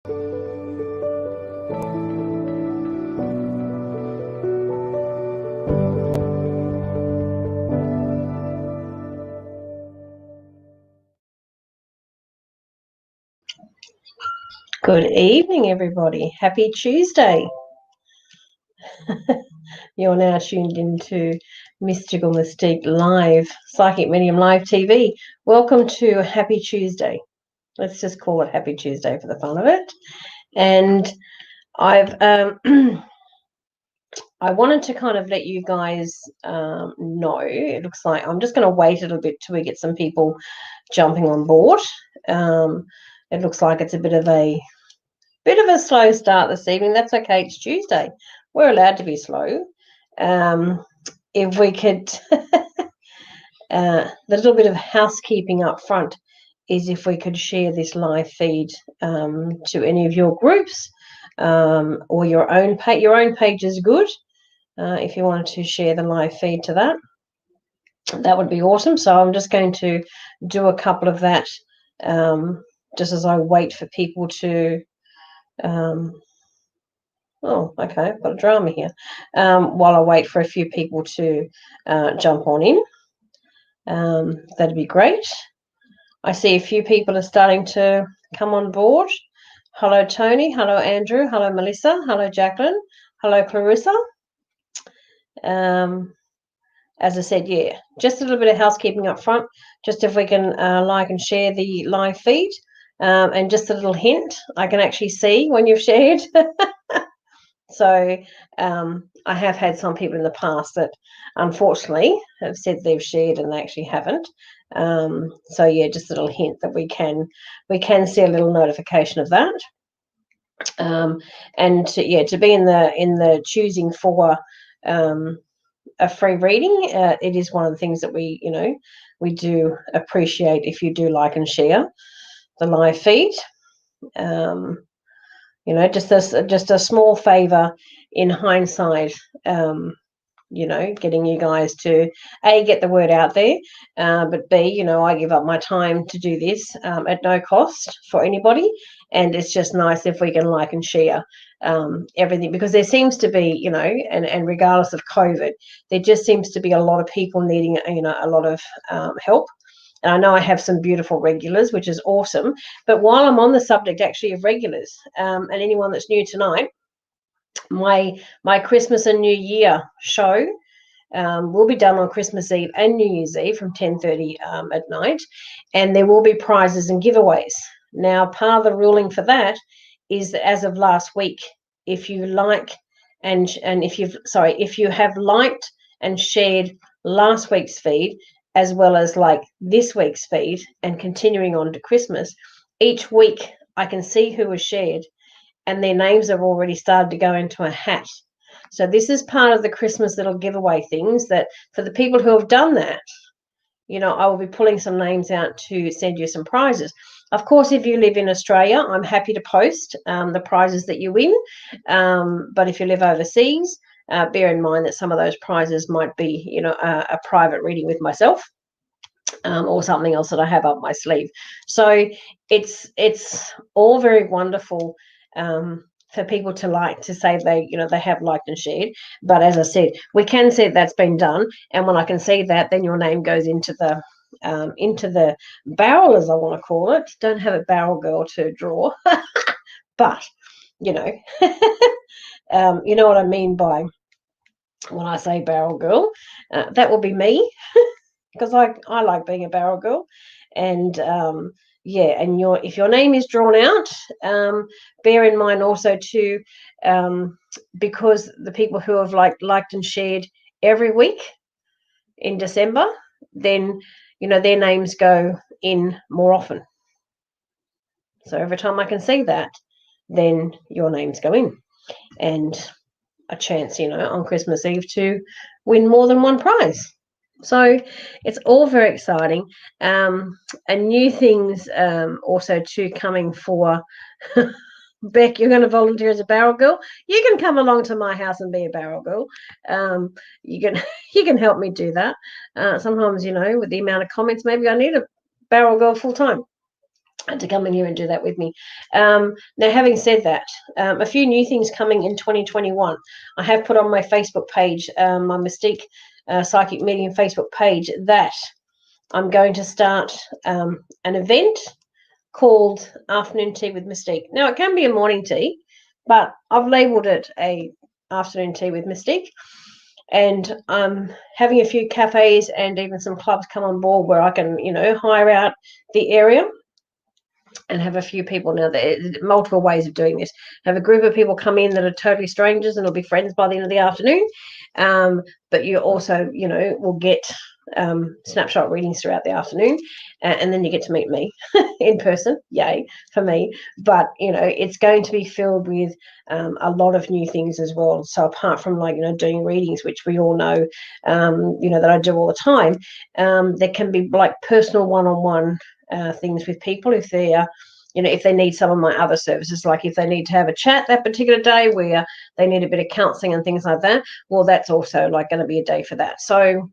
Good evening, everybody. Happy Tuesday. You're now tuned into Mystical Mystique Live, Psychic Medium Live TV. Welcome to Happy Tuesday. Let's just call it Happy Tuesday for the fun of it. And I've I wanted to kind of let you guys know. It looks like I'm just going to wait a little bit till we get some people jumping on board. It looks like it's a bit of a slow start this evening. That's okay. It's Tuesday. We're allowed to be slow. If we could, the little bit of housekeeping up front is if we could share this live feed to any of your groups or your own page. Your own page is good. If you wanted to share the live feed to that would be awesome. So I'm just going to do a couple of that just as I wait for people to. Oh, okay, I've got a drama here. While I wait for a few people to jump on in, that'd be great. I see a few people are starting to come on board. Hello, Tony. Hello, Andrew. Hello, Melissa. Hello, Jacqueline. Hello, Clarissa. As I said, yeah, just a little bit of housekeeping up front. Just if we can like and share the live feed. And just a little hint, I can actually see when you've shared. So I have had some people in the past that unfortunately have said they've shared and they actually haven't. So yeah, just a little hint that we can see a little notification of that. And to be in the choosing for a free reading, it is one of the things that we do appreciate if you do like and share the live feed. Just a small favor in hindsight, getting you guys to A, get the word out there, but B, I give up my time to do this at no cost for anybody. And it's just nice if we can like and share everything, because there seems to be, and regardless of COVID, there just seems to be a lot of people needing, a lot of help. And I know I have some beautiful regulars, which is awesome. But while I'm on the subject actually of regulars, and anyone that's new tonight, my Christmas and New Year show will be done on Christmas Eve and New Year's Eve from 10:30 at night. And there will be prizes and giveaways. Now, part of the ruling for that is that as of last week, if you like if you have liked and shared last week's feed, as well as like this week's feed and continuing on to Christmas, each week I can see who was shared and their names have already started to go into a hat. So this is part of the Christmas little giveaway things that for the people who have done that, I will be pulling some names out to send you some prizes. Of course, if you live in Australia, I'm happy to post the prizes that you win. But if you live overseas, bear in mind that some of those prizes might be, a private reading with myself or something else that I have up my sleeve. So it's all very wonderful for people to say they have liked and shared. But as I said, we can see that's been done. And when I can see that, then your name goes into the barrel, as I want to call it. Don't have a barrel girl to draw, but you know what I mean by when I say barrel girl. That will be me, because I like being a barrel girl. And and if your name is drawn out, bear in mind also too, because the people who have liked and shared every week in December, then their names go in more often. So every time I can see that, then your names go in, and a chance, on Christmas Eve to win more than one prize. So it's all very exciting. And new things also too coming for Beck. You're going to volunteer as a barrel girl. You can come along to my house and be a barrel girl. You can help me do that. Sometimes, with the amount of comments, maybe I need a barrel girl full time. and to come in here and do that with me. Now, having said that, a few new things coming in 2021. I have put on my Facebook page, my Mystique Psychic Medium Facebook page, that I'm going to start an event called Afternoon Tea with Mystique. Now, it can be a morning tea, but I've labelled it a afternoon tea with Mystique. And I'm having a few cafes and even some clubs come on board where I can, hire out the area and have a few people. Now, there are multiple ways of doing this. Have a group of people come in that are totally strangers and will be friends by the end of the afternoon. But you also, will get snapshot readings throughout the afternoon, and then you get to meet me in person. Yay for me. But it's going to be filled with a lot of new things as well. So apart from doing readings, which we all know that I do all the time, there can be like personal one-on-one things with people if they are if they need some of my other services, like if they need to have a chat that particular day where they need a bit of counseling and things like that, well, that's also like going to be a day for that. So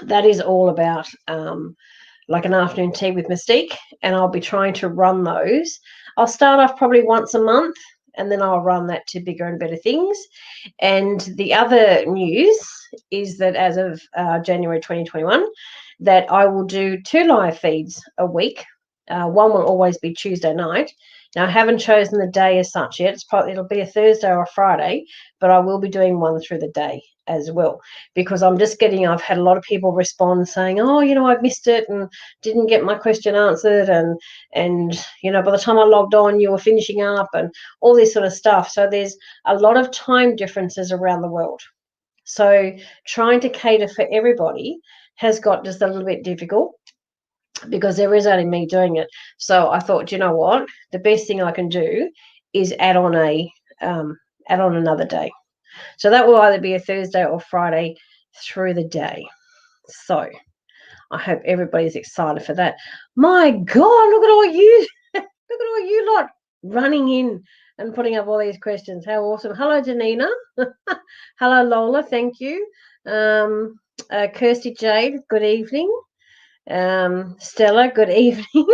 that is all about like an afternoon tea with Mystique, and I'll be trying to run those. I'll start off probably once a month, and then I'll run that to bigger and better things. And the other news is that as of January 2021, that I will do 2 live feeds a week. One will always be Tuesday night. Now, I haven't chosen the day as such yet. It'll be a Thursday or a Friday, but I will be doing one through the day as well, because I've had a lot of people respond saying, oh, I've missed it and didn't get my question answered. And by the time I logged on, you were finishing up and all this sort of stuff. So there's a lot of time differences around the world. So trying to cater for everybody has got just a little bit difficult, because there is only me doing it. So I thought, you know what, the best thing I can do is add on another day. So that will either be a Thursday or Friday through the day. So I hope everybody's excited for that. My God, look at all you lot running in and putting up all these questions. How awesome. Hello, Denina. Hello, Lola. Thank you. Kirsty Jade, good evening. Stella, good evening.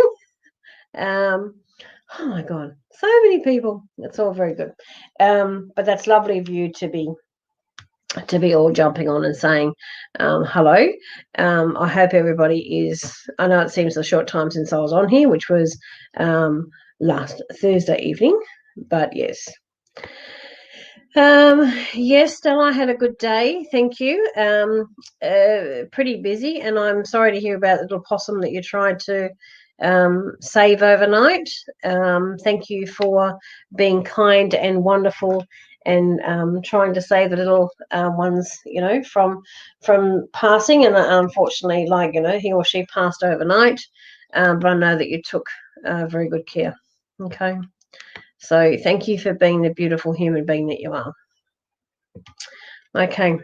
Oh my God, so many people. It's all very good. But that's lovely of you to be all jumping on and saying hello. I hope everybody is. I know it seems a short time since I was on here, which was last Thursday evening, but yes. Yes, Stella, I had a good day. Thank you. Pretty busy, and I'm sorry to hear about the little possum that you tried to save overnight. Thank you for being kind and wonderful and trying to save the little ones, from passing. And unfortunately, he or she passed overnight. But I know that you took very good care. Okay. So thank you for being the beautiful human being that you are. Okay.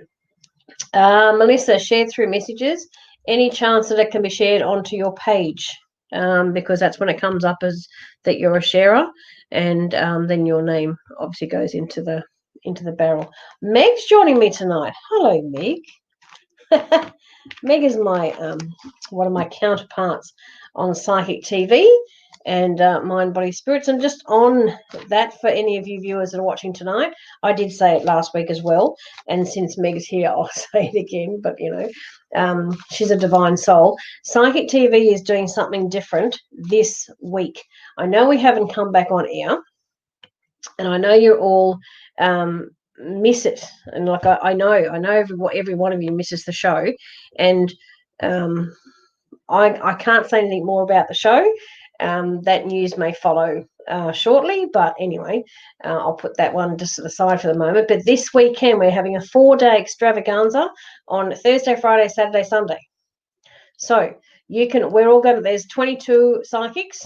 Melissa, shared through messages. Any chance that it can be shared onto your page? Because that's when it comes up as that you're a sharer, and then your name obviously goes into the barrel. Meg's joining me tonight. Hello, Meg. Meg is my one of my counterparts on Psychic TV and Mind, Body, Spirits. And just on that, for any of you viewers that are watching tonight, I did say it last week as well, and since Meg's here, I'll say it again. But she's a divine soul. Psychic TV is doing something different this week. I know we haven't come back on air, and I know you're all miss it, and like I know every one of you misses the show, and I can't say anything more about the show. That news may follow shortly, but anyway, I'll put that one just to the side for the moment. But this weekend we're having a 4-day extravaganza on Thursday, Friday, Saturday, Sunday. So we're all going to, there's 22 psychics,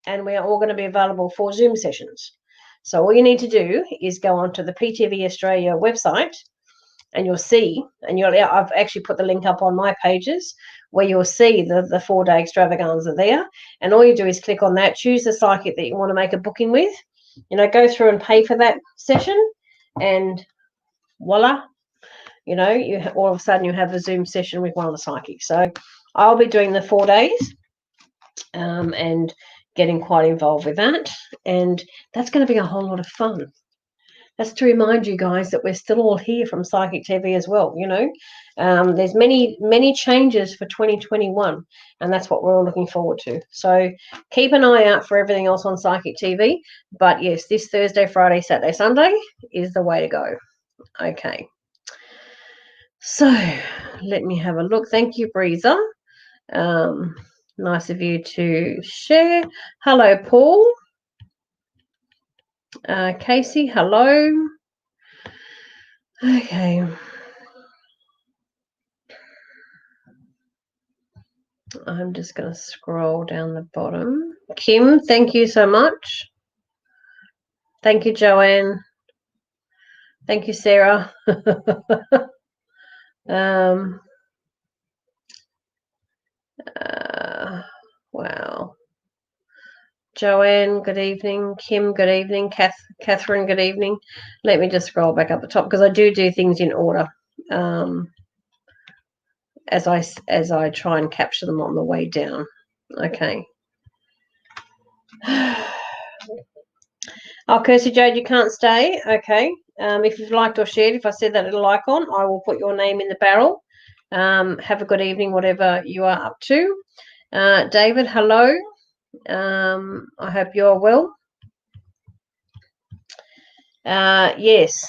and we are all going to be available for Zoom sessions. So all you need to do is go onto the PTV Australia website, and you'll see, and I've actually put the link up on my pages where you'll see the 4-day extravaganza there. And all you do is click on that, choose the psychic that you want to make a booking with, go through and pay for that session, and voila, you all of a sudden you have a Zoom session with one of the psychics. So I'll be doing the 4 days and getting quite involved with that, and that's going to be a whole lot of fun. That's to remind you guys that we're still all here from Psychic TV as well. There's many changes for 2021, and that's what we're all looking forward to. So keep an eye out for everything else on Psychic TV. But yes, this Thursday, Friday, Saturday, Sunday is the way to go. Okay. So let me have a look. Thank you, Breezer. Nice of you to share. Hello, Paul. Casey, hello. Okay. I'm just going to scroll down the bottom. Kim, thank you so much. Thank you, Joanne. Thank you, Sarah. Wow. Joanne, good evening. Kim, good evening. Catherine, good evening. Let me just scroll back up the top because I do things in order as I try and capture them on the way down. Okay. Oh, Kirsty Jade, you can't stay. Okay. If you've liked or shared, if I said that little icon, I will put your name in the barrel. Have a good evening, whatever you are up to. David, hello. I hope you're well. Yes.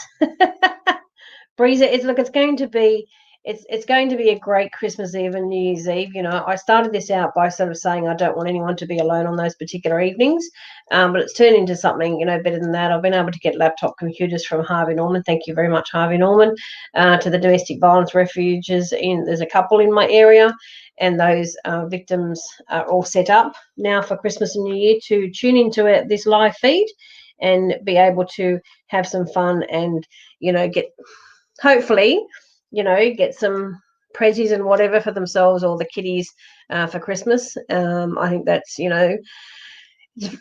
Breezer, it's going to be a great Christmas Eve and New Year's Eve. I started this out by sort of saying I don't want anyone to be alone on those particular evenings, but it's turned into something, better than that. I've been able to get laptop computers from Harvey Norman. Thank you very much, Harvey Norman, to the domestic violence refuges. There's a couple in my area, and those victims are all set up now for Christmas and New Year to tune into this live feed and be able to have some fun and, hopefully, get some prezzies and whatever for themselves or the kiddies for Christmas. I think that's,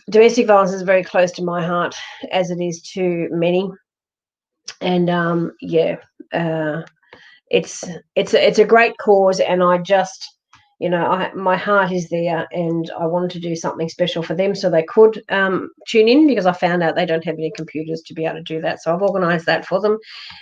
domestic violence is very close to my heart, as it is to many. And it's a great cause, and I just, my heart is there, and I wanted to do something special for them so they could tune in, because I found out they don't have any computers to be able to do that. So I've organised that for them,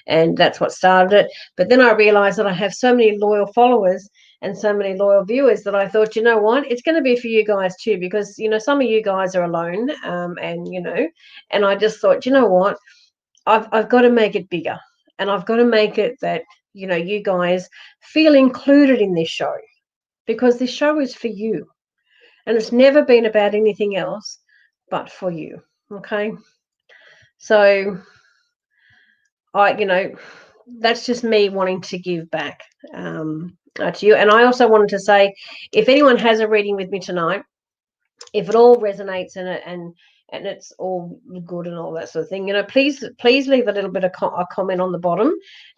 and that's what started it. But then I realised that I have so many loyal followers and so many loyal viewers that I thought, it's going to be for you guys too, because, some of you guys are alone, and I just thought, I've got to make it bigger, and I've got to make it that, you guys feel included in this show. Because this show is for you, and it's never been about anything else but for you. Okay, so that's just me wanting to give back to you. And I also wanted to say, if anyone has a reading with me tonight, if it all resonates and it's all good and all that sort of thing, please leave a little bit of a comment on the bottom,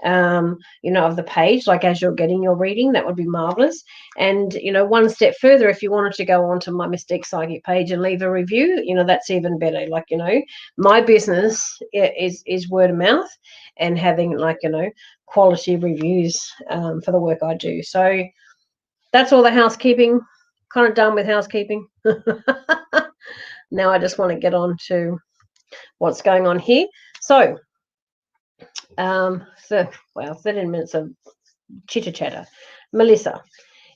of the page, like as you're getting your reading. That would be marvelous. And, one step further, if you wanted to go onto my Ms Tique Psychic page and leave a review, that's even better. Like, my business is word of mouth and having, quality reviews for the work I do. So that's all the housekeeping. Kind of done with housekeeping. Now I just want to get on to what's going on here. So 13 minutes of chitter-chatter. Melissa,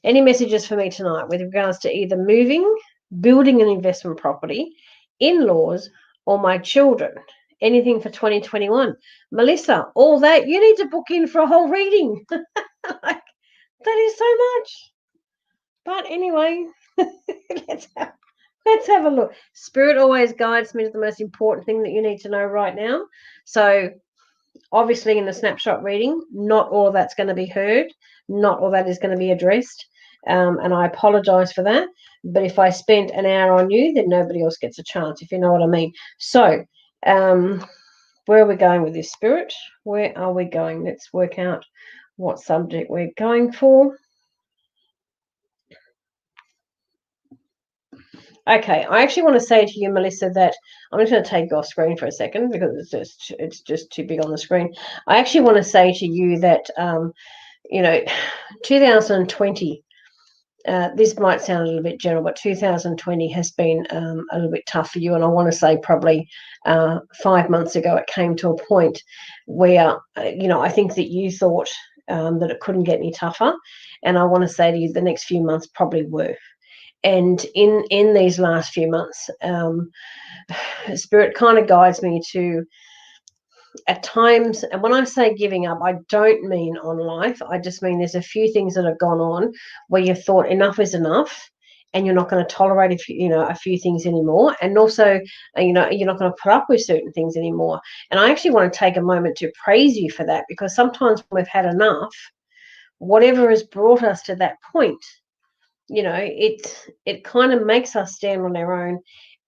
any messages for me tonight with regards to either moving, building an investment property, in-laws, or my children? Anything for 2021? Melissa, all that, you need to book in for a whole reading. That is so much. But anyway, let's have a look. Spirit always guides me to the most important thing that you need to know right now. So obviously in the snapshot reading, not all that's going to be heard. Not all that is going to be addressed. And I apologize for that. But if I spent an hour on you, then nobody else gets a chance, if you know what I mean. So where are we going with this, Spirit? Where are we going? Let's work out what subject we're going for. Okay, I actually want to say to you, Melissa, that I'm just going to take off screen for a second because it's just too big on the screen. I actually want to say to you that 2020 this might sound a little bit general, but 2020 has been a little bit tough for you. And I want to say probably 5 months ago, it came to a point where, I think that you thought that it couldn't get any tougher. And I want to say to you, the next few months probably were. And in these last few months, Spirit kind of guides me to, at times, and when I say giving up, I don't mean on life. I just mean there's a few things that have gone on where you thought enough is enough, and you're not going to tolerate a few things anymore, and also, you're not going to put up with certain things anymore. And I actually want to take a moment to praise you for that, because sometimes when we've had enough, whatever has brought us to that point, it kind of makes us stand on our own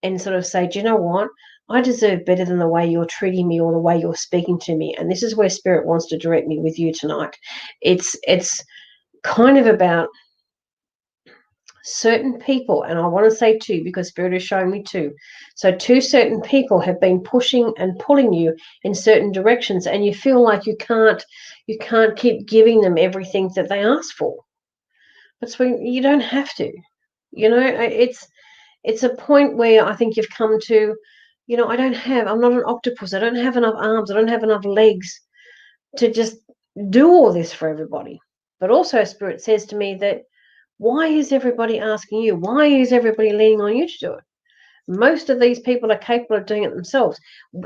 and sort of say, do you know what? I deserve better than the way you're treating me or the way you're speaking to me. And this is where Spirit wants to direct me with you tonight. It's kind of about certain people, and I want to say two, because Spirit is showing me two. So two certain people have been pushing and pulling you in certain directions, and you feel like you can't keep giving them everything that they ask for. But you don't have to. It's a point where I think you've come to, I'm not an octopus. I don't have enough arms. I don't have enough legs to just do all this for everybody. But also Spirit says to me that, why is everybody asking you? Why is everybody leaning on you to do it? Most of these people are capable of doing it themselves.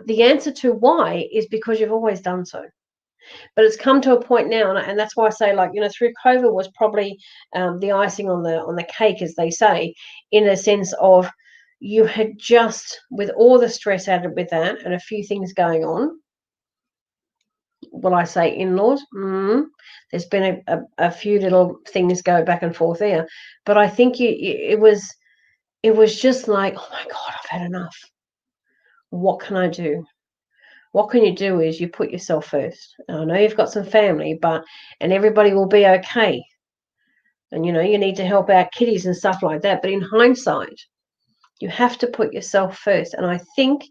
The answer to why is because you've always done so. But it's come to a point now, and that's why I say, through COVID was probably the icing on the cake, as they say, in a sense of, you had just, with all the stress added with that and a few things going on, I say in-laws, there's been a few little things go back and forth there, but I think it was just like, oh my God, I've had enough. What can I do? What can you do is you put yourself first. I know you've got some family, and everybody will be okay. And, you need to help out kiddies and stuff like that. But in hindsight, you have to put yourself first. And I think,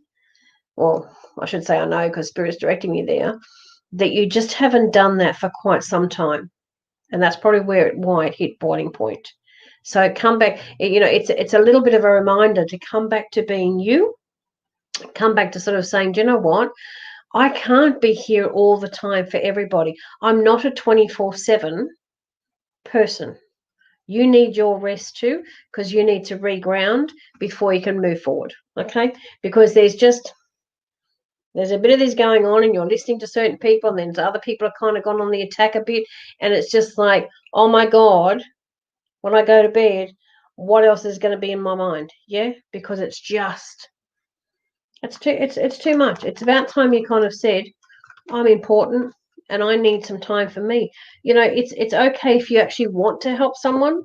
well, I should say I know, because Spirit's directing me there, that you just haven't done that for quite some time. And that's probably why it hit boiling point. So come back, it's a little bit of a reminder to come back to being you, come back to sort of saying, do you know what? I can't be here all the time for everybody. I'm not a 24/7 person. You need your rest too, because you need to reground before you can move forward, okay? Because there's a bit of this going on, and you're listening to certain people, and then other people are kind of gone on the attack a bit, and it's just like, oh my God, when I go to bed, what else is going to be in my mind? Yeah, because it's too much. It's about time you kind of said, I'm important and I need some time for me. It's okay if you actually want to help someone,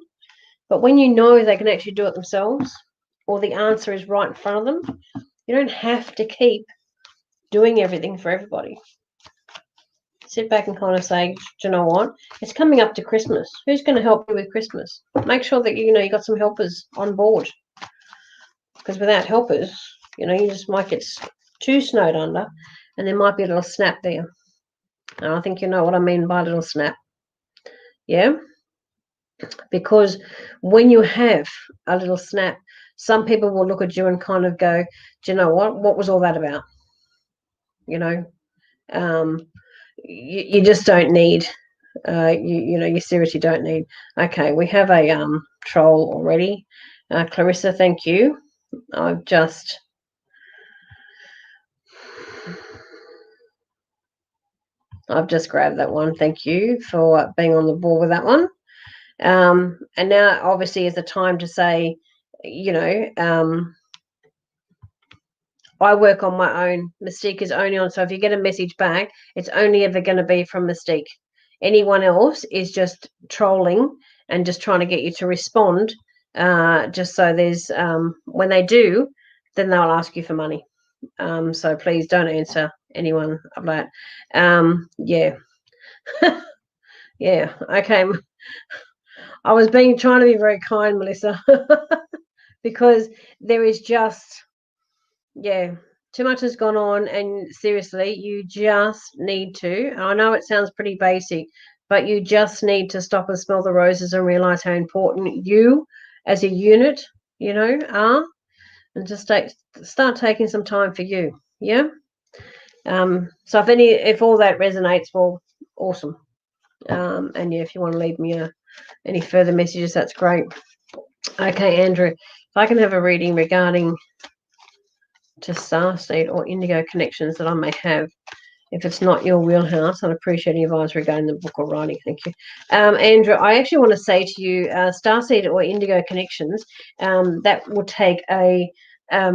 but when you know they can actually do it themselves, or the answer is right in front of them, you don't have to keep doing everything for everybody. Sit back and kind of say, do you know what? It's coming up to Christmas. Who's going to help you with Christmas? Make sure that you got some helpers on board. Because without helpers, you just might get too snowed under, and there might be a little snap there. And I think you know what I mean by a little snap. Yeah? Because when you have a little snap, some people will look at you and kind of go, do you know what? What was all that about? You just don't need, you seriously don't need. Okay, we have a troll already. Clarissa, thank you. I've just grabbed that one. Thank you for being on the ball with that one. And now obviously is the time to say, I work on my own. Ms Tique is only on. So if you get a message back, it's only ever going to be from Ms Tique. Anyone else is just trolling and just trying to get you to respond. Just so there's, when they do, then they'll ask you for money. So please don't answer anyone of that. Yeah. Yeah. Okay. I was trying to be very kind, Melissa, because there is just, too much has gone on, and seriously, you just need to. And I know it sounds pretty basic, but you just need to stop and smell the roses and realize how important you as a unit, you know, are, and just start taking some time for you. Yeah. So if all that resonates, well, awesome. And yeah, if you want to leave me any further messages, that's great. Okay, Andrew, if I can have a reading regarding to starseed or indigo connections that I may have. If it's not your wheelhouse, I'd appreciate any advice regarding the book or writing. Thank you. Andrew, I actually want to say to you, starseed or indigo connections, that will take a, how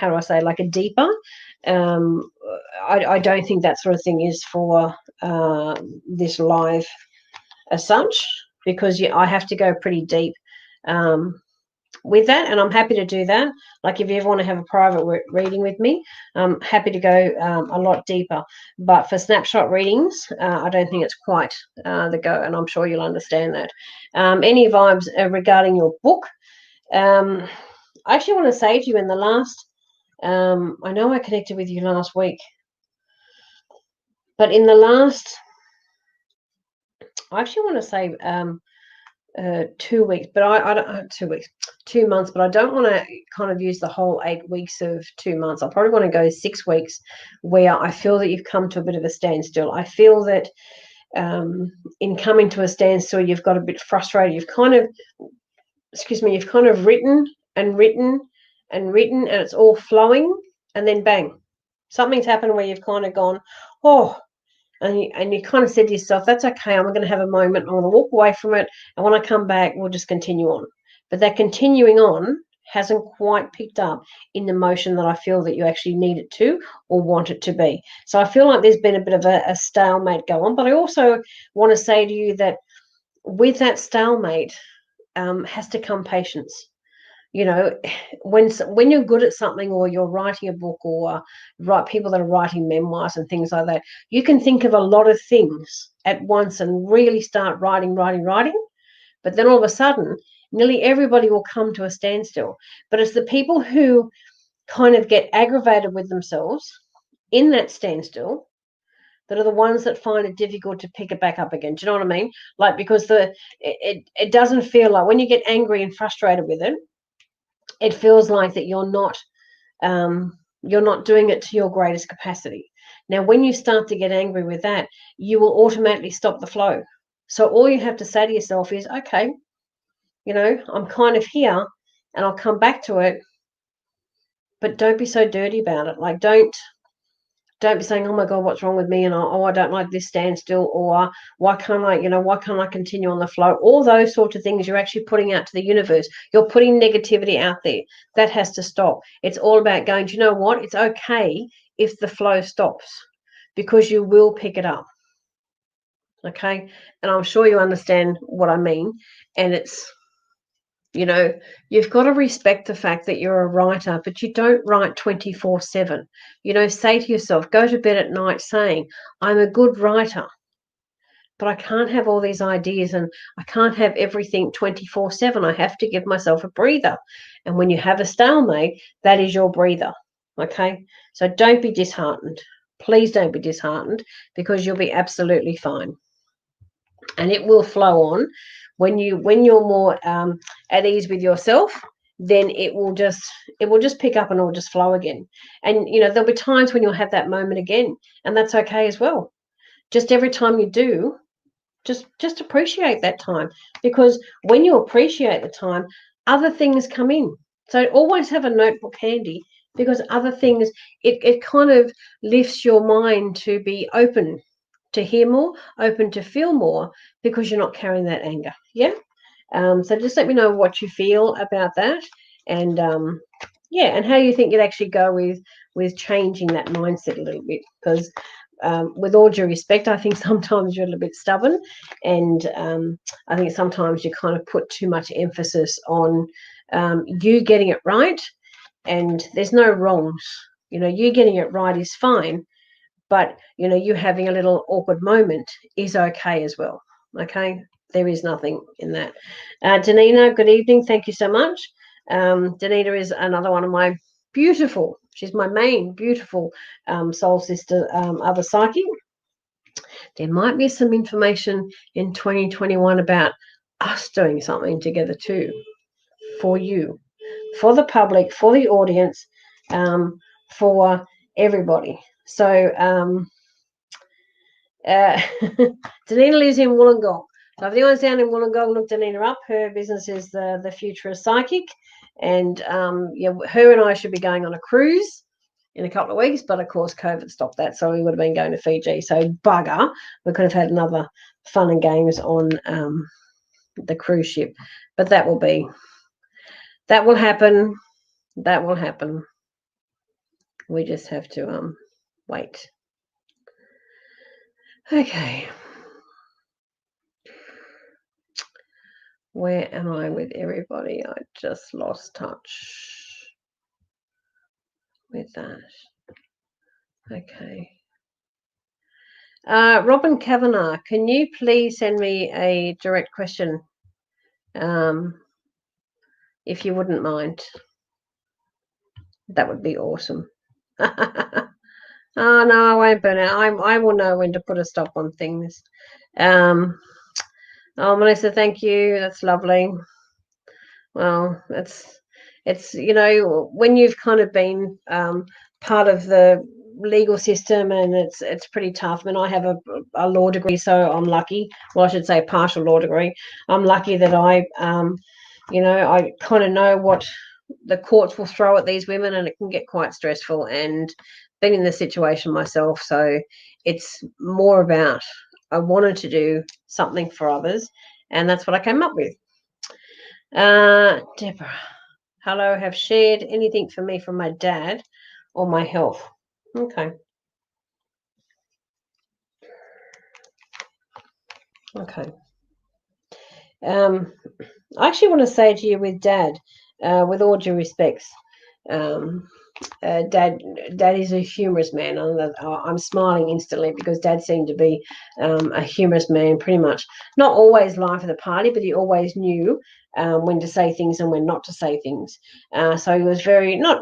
do I say, like a deeper. I don't think that sort of thing is for this live as such, because I have to go pretty deep with that, and I'm happy to do that. Like if you ever want to have a private reading with me, I'm happy to go a lot deeper. But for snapshot readings, I don't think it's quite the go, and I'm sure you'll understand that. Any vibes regarding your book? I actually want to say to you in the last, I know I connected with you last week, but in the last, I actually want to say 2 weeks, but I don't 2 weeks, 2 months, but I don't want to kind of use the whole 8 weeks of 2 months. I probably want to go 6 weeks where I feel that you've come to a bit of a standstill. I feel that in coming to a standstill, you've got a bit frustrated. You've kind of, you've kind of written and written and written, and it's all flowing, and then bang, something's happened where you've kind of gone, oh. And you kind of said to yourself, that's okay, I'm going to have a moment, I'm going to walk away from it, and when I come back, we'll just continue on. But that continuing on hasn't quite picked up in the motion that I feel that you actually need it to or want it to be. So I feel like there's been a bit of a stalemate go on. But I also want to say to you that with that stalemate has to come patience. You know, when you're good at something, or you're writing a book, or people that are writing memoirs and things like that, you can think of a lot of things at once and really start writing. But then all of a sudden, nearly everybody will come to a standstill. But it's the people who kind of get aggravated with themselves in that standstill that are the ones that find it difficult to pick it back up again. Do you know what I mean? Like, because it doesn't feel like, when you get angry and frustrated with it, it feels like that you're not doing it to your greatest capacity. Now, when you start to get angry with that, you will automatically stop the flow. So all you have to say to yourself is, okay, you know, I'm kind of here and I'll come back to it, but don't be so dirty about it. Like, don't be saying, oh my God, what's wrong with me? And I don't like this standstill, or why can't I continue on the flow? All those sorts of things you're actually putting out to the universe. You're putting negativity out there. That has to stop. It's all about going, do you know what? It's okay if the flow stops, because you will pick it up. Okay. And I'm sure you understand what I mean. And it's, you know, you've got to respect the fact that you're a writer, but you don't write 24/7. You know, say to yourself, go to bed at night saying, I'm a good writer, but I can't have all these ideas and I can't have everything 24/7. I have to give myself a breather. And when you have a stalemate, that is your breather. Okay. So don't be disheartened. Please don't be disheartened, because you'll be absolutely fine. And it will flow on. When you're more at ease with yourself, then it will just pick up and it will just flow again. And you know, there'll be times when you'll have that moment again, and that's okay as well. Just every time you do, just appreciate that time, because when you appreciate the time, other things come in. So always have a notebook handy, because other things, it kind of lifts your mind to be open to hear more, open to feel more, because you're not carrying that anger. Yeah. So just let me know what you feel about that, and and how you think you'd actually go with changing that mindset a little bit. Because with all due respect, I think sometimes you're a little bit stubborn, and I think sometimes you kind of put too much emphasis on you getting it right, and there's no wrongs. You know, you getting it right is fine, but you know, you having a little awkward moment is okay as well. Okay, there is nothing in that. Denina, good evening, thank you so much. Denina is another one of my she's my main beautiful soul sister, other psychic. There might be some information in 2021 about us doing something together too, for you, for the public, for the audience, for everybody. So Denina lives in Wollongong. So if anyone's down in Wollongong, look Denina up. Her business is the Futurist Psychic. And yeah, her and I should be going on a cruise in a couple of weeks, but of course COVID stopped that, so we would have been going to Fiji. So bugger, we could have had another fun and games on the cruise ship. But that will happen. That will happen. We just have to wait. Okay. Where am I with everybody? I just lost touch with that. Okay. Robin Kavanagh, can you please send me a direct question, if you wouldn't mind? That would be awesome. Oh, no, I won't burn out. I will know when to put a stop on things. Oh, Melissa, thank you. That's lovely. Well, it's when you've kind of been part of the legal system, and it's pretty tough. I mean, I have a law degree, so I'm lucky. Well, I should say partial law degree. I'm lucky that I kind of know what the courts will throw at these women, and it can get quite stressful, and been in this situation myself. So it's more about, I wanted to do something for others, and that's what I came up with. Deborah, hello, have shared anything for me from my dad or my health? Okay. Okay. I actually want to say to you with Dad, with all due respects, Dad is a humorous man. I'm smiling instantly because Dad seemed to be a humorous man, pretty much. Not always life of the party, but he always knew when to say things and when not to say things. So he was very not.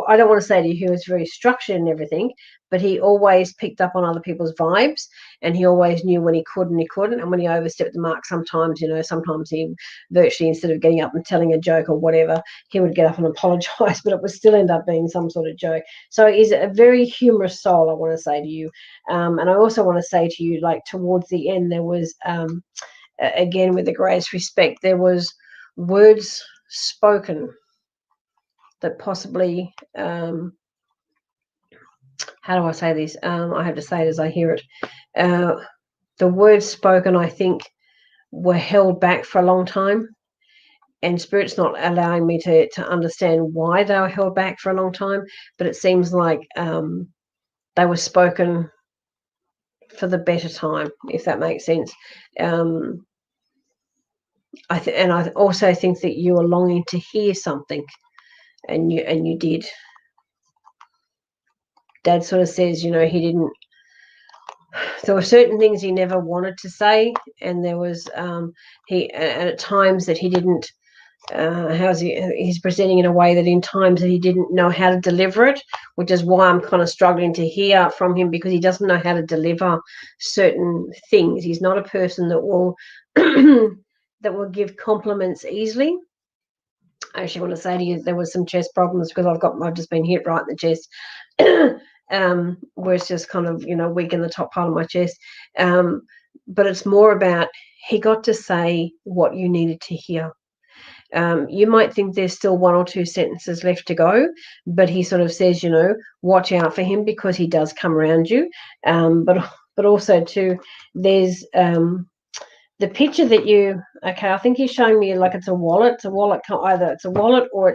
I don't want to say to you he was very structured and everything, but he always picked up on other people's vibes, and he always knew when he could and he couldn't, and when he overstepped the mark. Sometimes he virtually, instead of getting up and telling a joke or whatever, he would get up and apologize, but it would still end up being some sort of joke. So he's a very humorous soul, I want to say to you. And I also want to say to you, like towards the end, there was, again, with the greatest respect, there was words spoken that possibly, how do I say this? I have to say it as I hear it. The words spoken, I think, were held back for a long time, and Spirit's not allowing me to understand why they were held back for a long time, but it seems like they were spoken for the better time, if that makes sense. I also think that you were longing to hear something, and you did. Dad sort of says, he didn't. There were certain things he never wanted to say, and there was and at times that he didn't. He's presenting in a way that in times that he didn't know how to deliver it, which is why I'm kind of struggling to hear from him, because he doesn't know how to deliver certain things. He's not a person that will that will give compliments easily. I actually want to say to you, there was some chest problems because I've just been hit right in the chest, where it's just kind of weak in the top part of my chest. But it's more about, he got to say what you needed to hear. You might think there's still one or two sentences left to go, but he sort of says, watch out for him, because he does come around you. But also too, there's the picture that I think he's showing me like it's a wallet. It's a wallet, either it's a wallet or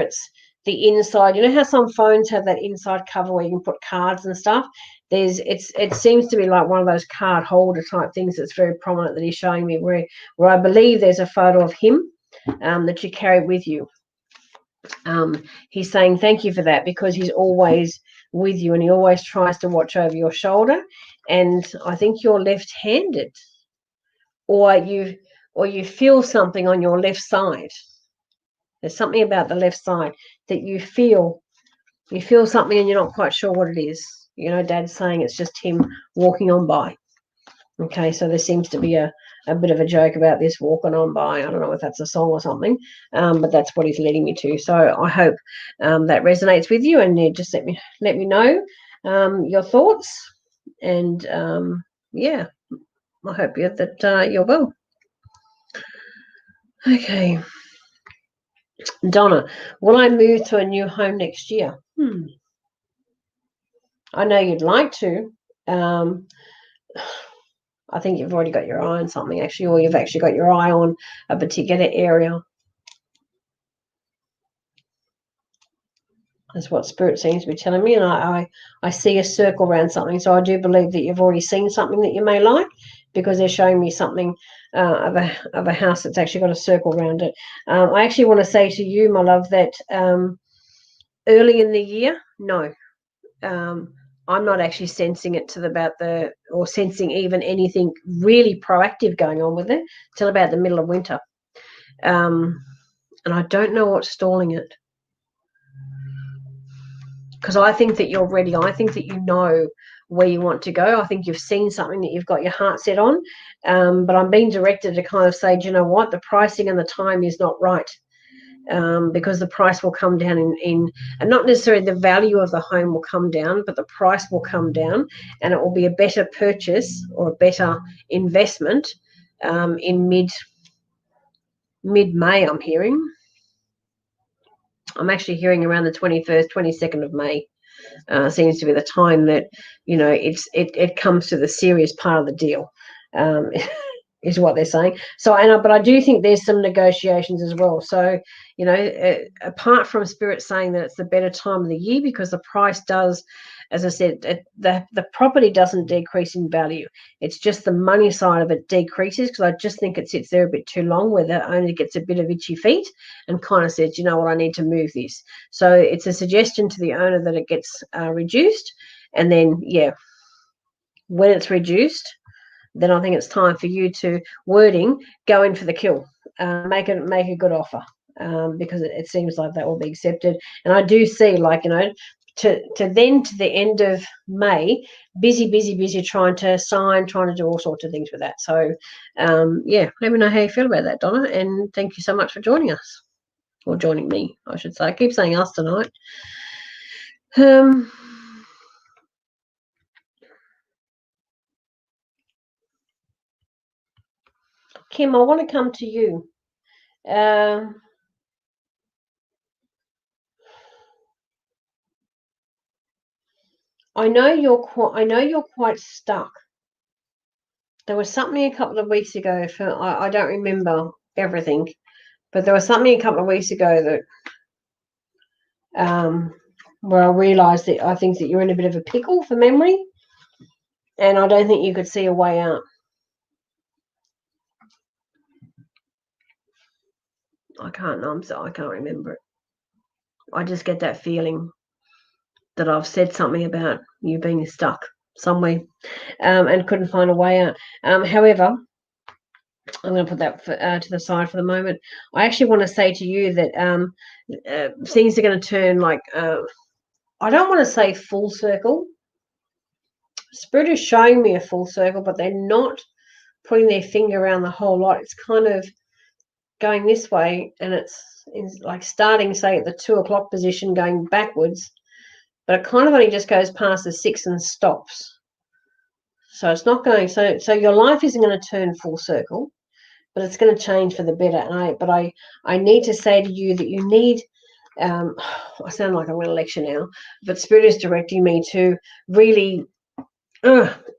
it's the inside. You know how some phones have that inside cover where you can put cards and stuff? It seems to be like one of those card holder type things that's very prominent that he's showing me, where I believe there's a photo of him that you carry with you. He's saying thank you for that, because he's always with you and he always tries to watch over your shoulder. And I think you're left-handed, or you feel something on your left side. There's something about the left side that you feel something and you're not quite sure what it is. You know, Dad's saying it's just him walking on by. Okay, so there seems to be a bit of a joke about this walking on by. I don't know if that's a song or something, but that's what he's leading me to. So I hope that resonates with you, and just let me know your thoughts. And yeah, I hope that you're well. Okay, Donna, will I move to a new home next year? I know you'd like to. I think you've already got your eye on something, actually, or you've actually got your eye on a particular area. That's what Spirit seems to be telling me, and I see a circle around something. So I do believe that you've already seen something that you may like, because they're showing me something of a house that's actually got a circle around it. I actually want to say to you, my love, that early in the year, no. I'm not actually sensing it or sensing even anything really proactive going on with it till about the middle of winter. And I don't know what's stalling it. Because I think that you're ready. I think that you know where you want to go. I think you've seen something that you've got your heart set on. But I'm being directed to kind of say, do you know what? The pricing and the time is not right. Because the price will come down and not necessarily the value of the home will come down, but the price will come down, and it will be a better purchase or a better investment in mid-May, I'm hearing. I'm actually hearing around the 21st, 22nd of May seems to be the time that, you know, it comes to the serious part of the deal. Is what they're saying. So, but I do think there's some negotiations as well. So, you know, apart from Spirit saying that it's the better time of the year, because the price does, as I said, the property doesn't decrease in value. It's just the money side of it decreases, because I just think it sits there a bit too long, where the owner gets a bit of itchy feet and kind of says, you know what, I need to move this. So it's a suggestion to the owner that it gets reduced, and then, yeah, when it's reduced, then I think it's time for you to go in for the kill, make a good offer, because it seems like that will be accepted. And I do see, like, you know, to the end of May, busy trying to sign, trying to do all sorts of things with that. So yeah, let me know how you feel about that, Donna, and thank you so much for joining us, or joining me, I should say. I keep saying us tonight. Kim, I want to come to you. I know you're quite stuck. There was something a couple of weeks ago. I don't remember everything, but there was something a couple of weeks ago that where I realised that I think that you're in a bit of a pickle for memory, and I don't think you could see a way out. I can't remember it. I just get that feeling that I've said something about you being stuck somewhere, and couldn't find a way out. However, I'm going to put that to the side for the moment. I actually want to say to you that things are going to turn, like, I don't want to say full circle. Spirit is showing me a full circle, but they're not putting their finger around the whole lot. It's kind of going this way, and it's like starting, say, at the 2 o'clock position, going backwards, but it kind of only just goes past the 6 and stops. So it's not going. So your life isn't going to turn full circle, but it's going to change for the better. And I need to say to you that you need. I sound like I'm going to lecture now, but Spirit is directing me to really,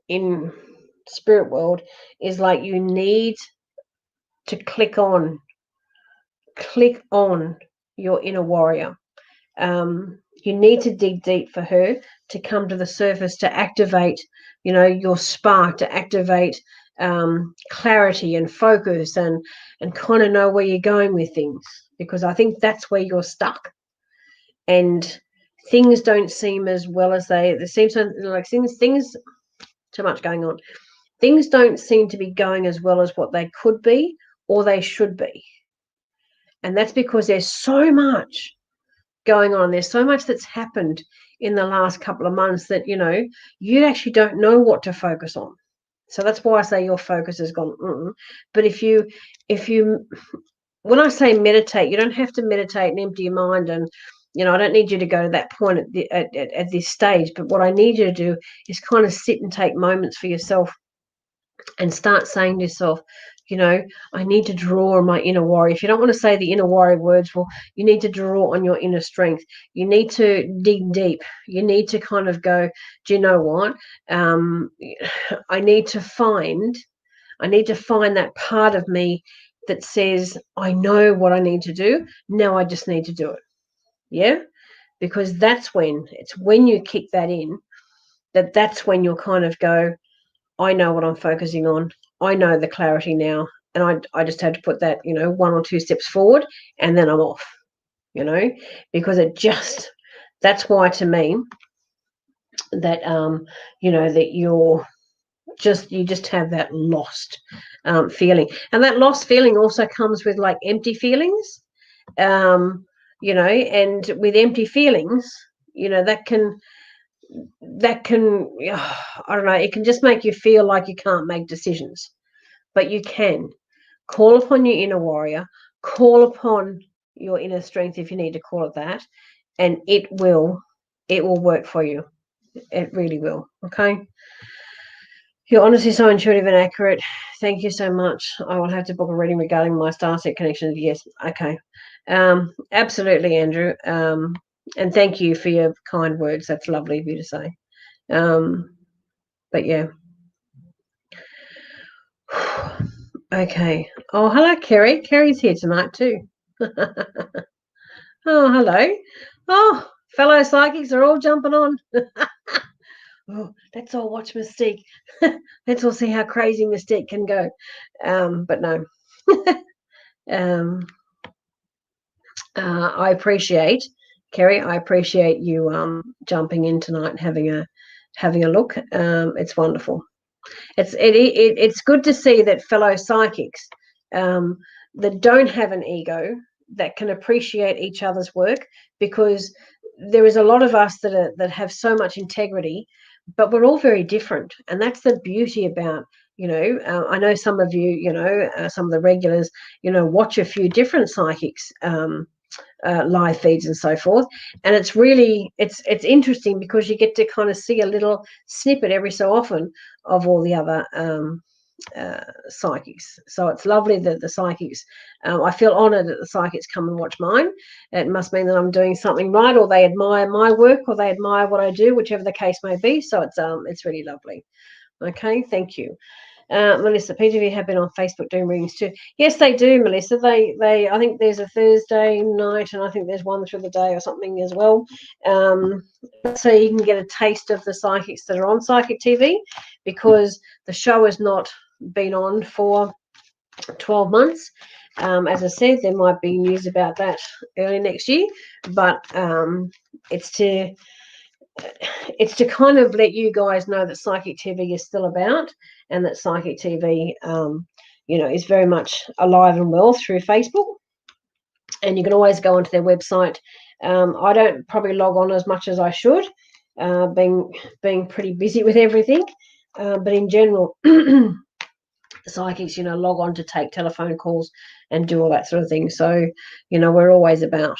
in spirit world, is like you need to click on your inner warrior. You need to dig deep for her to come to the surface, to activate, you know, your spark, to activate clarity and focus, and kind of know where you're going with things, because I think that's where you're stuck, and things don't seem as well as there seems like things too much going on. Things don't seem to be going as well as what they could be or they should be, and that's because there's so much going on. There's so much that's happened in the last couple of months that, you know, you actually don't know what to focus on. So that's why I say your focus has gone. But if you, when I say meditate, you don't have to meditate and empty your mind. And, you know, I don't need you to go to that point at this stage. But what I need you to do is kind of sit and take moments for yourself and start saying to yourself, you know, I need to draw on my inner warrior. If you don't want to say the inner warrior words, well, you need to draw on your inner strength. You need to dig deep. You need to kind of go, do you know what? I need to find that part of me that says, I know what I need to do. Now I just need to do it. Yeah? Because it's when you kick that in, that's when you'll kind of go, I know what I'm focusing on. I know the clarity now. And I just had to put that, you know, 1 or 2 steps forward, and then I'm off, you know, because that's why to me that, you know, that you just have that lost feeling. And that lost feeling also comes with like empty feelings, you know, and with empty feelings, you know, that can, I don't know, it can just make you feel like you can't make decisions. But you can call upon your inner warrior, call upon your inner strength, if you need to call it that, and it will work for you. It really will. Okay. You're honestly so intuitive and accurate. Thank you so much. I will have to book a reading regarding my starset connections. Yes. Okay. Absolutely, Andrew. And thank you for your kind words. That's lovely of you to say. But yeah. Okay. Oh, hello, Kerry. Kerry's here tonight too. Oh, hello. Oh, fellow psychics are all jumping on. Oh, let's all watch Ms Tique. Let's all see how crazy Ms Tique can go. But no. I appreciate, Kerry, I appreciate you jumping in tonight and having a look. It's wonderful. It's good to see that fellow psychics that don't have an ego, that can appreciate each other's work, because there is a lot of us that have so much integrity, but we're all very different, and that's the beauty about, you know, I know some of you, you know, some of the regulars, you know, watch a few different psychics live feeds and so forth, and it's really it's interesting because you get to kind of see a little snippet every so often of all the other psychics. So it's lovely that the psychics, I feel honored that the psychics come and watch mine. It must mean that I'm doing something right, or they admire my work, or they admire what I do, whichever the case may be. So it's really lovely. Okay, thank you. Melissa, PGV have been on Facebook doing readings too. Yes, they do, Melissa. They I think there's a Thursday night, and I think there's one through the day or something as well. So you can get a taste of the psychics that are on Psychic TV, because the show has not been on for 12 months. As I said, there might be news about that early next year, but it's to kind of let you guys know that Psychic TV is still about, and that Psychic TV, you know, is very much alive and well through Facebook. And you can always go onto their website. I don't probably log on as much as I should, being pretty busy with everything. But in general, psychics, you know, log on to take telephone calls and do all that sort of thing. So, you know, we're always about.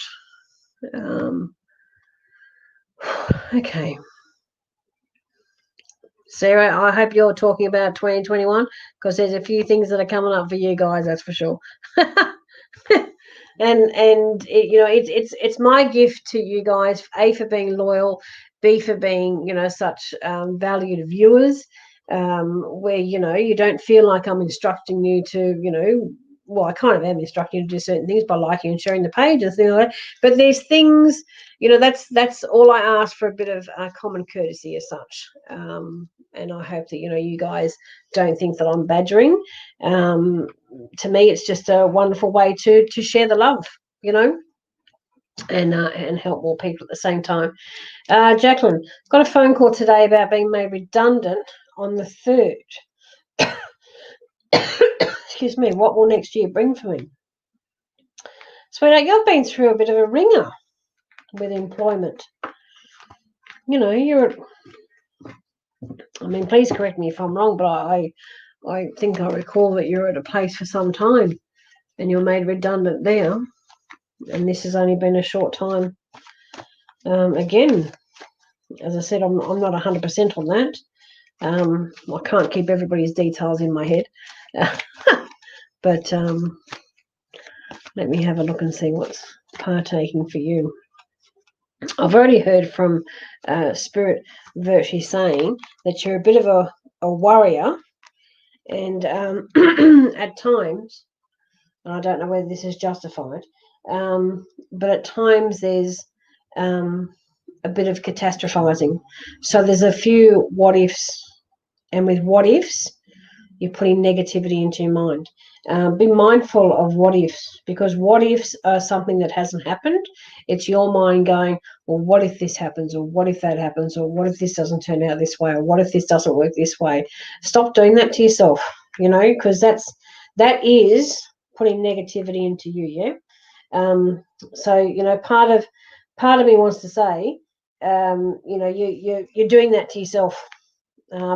Okay. Sarah, I hope you're talking about 2021, because there's a few things that are coming up for you guys, that's for sure. and you know, it's my gift to you guys, A, for being loyal, B, for being, you know, such valued viewers, where, you know, you don't feel like I'm instructing you to, you know, well, I kind of am instructing you to do certain things by liking and sharing the page and things like that. But there's things, you know, that's all I ask, for a bit of common courtesy as such. And I hope that, you know, you guys don't think that I'm badgering. To me, it's just a wonderful way to share the love, you know, and help more people at the same time. Jacqueline, got a phone call today about being made redundant on the 3rd. Excuse me. What will next year bring for me? Sweetheart, you've been through a bit of a ringer with employment. you know, I mean, please correct me if I'm wrong, but I think I recall that you're at a place for some time and you're made redundant there. And this has only been a short time. Again, as I said, I'm not 100% on that. I can't keep everybody's details in my head. But let me have a look and see what's partaking for you. I've already heard from Spirit virtually saying that you're a bit of a worrier, and at times, and I don't know whether this is justified, but at times there's a bit of catastrophizing. So there's a few what ifs, and with what ifs, you're putting negativity into your mind. Be mindful of what ifs, because what ifs are something that hasn't happened. It's your mind going, well, what if this happens, or what if that happens, or what if this doesn't turn out this way, or what if this doesn't work this way. Stop doing that to yourself, you know, because that is putting negativity into you. Yeah. So you know, part of me wants to say, you know, you're doing that to yourself,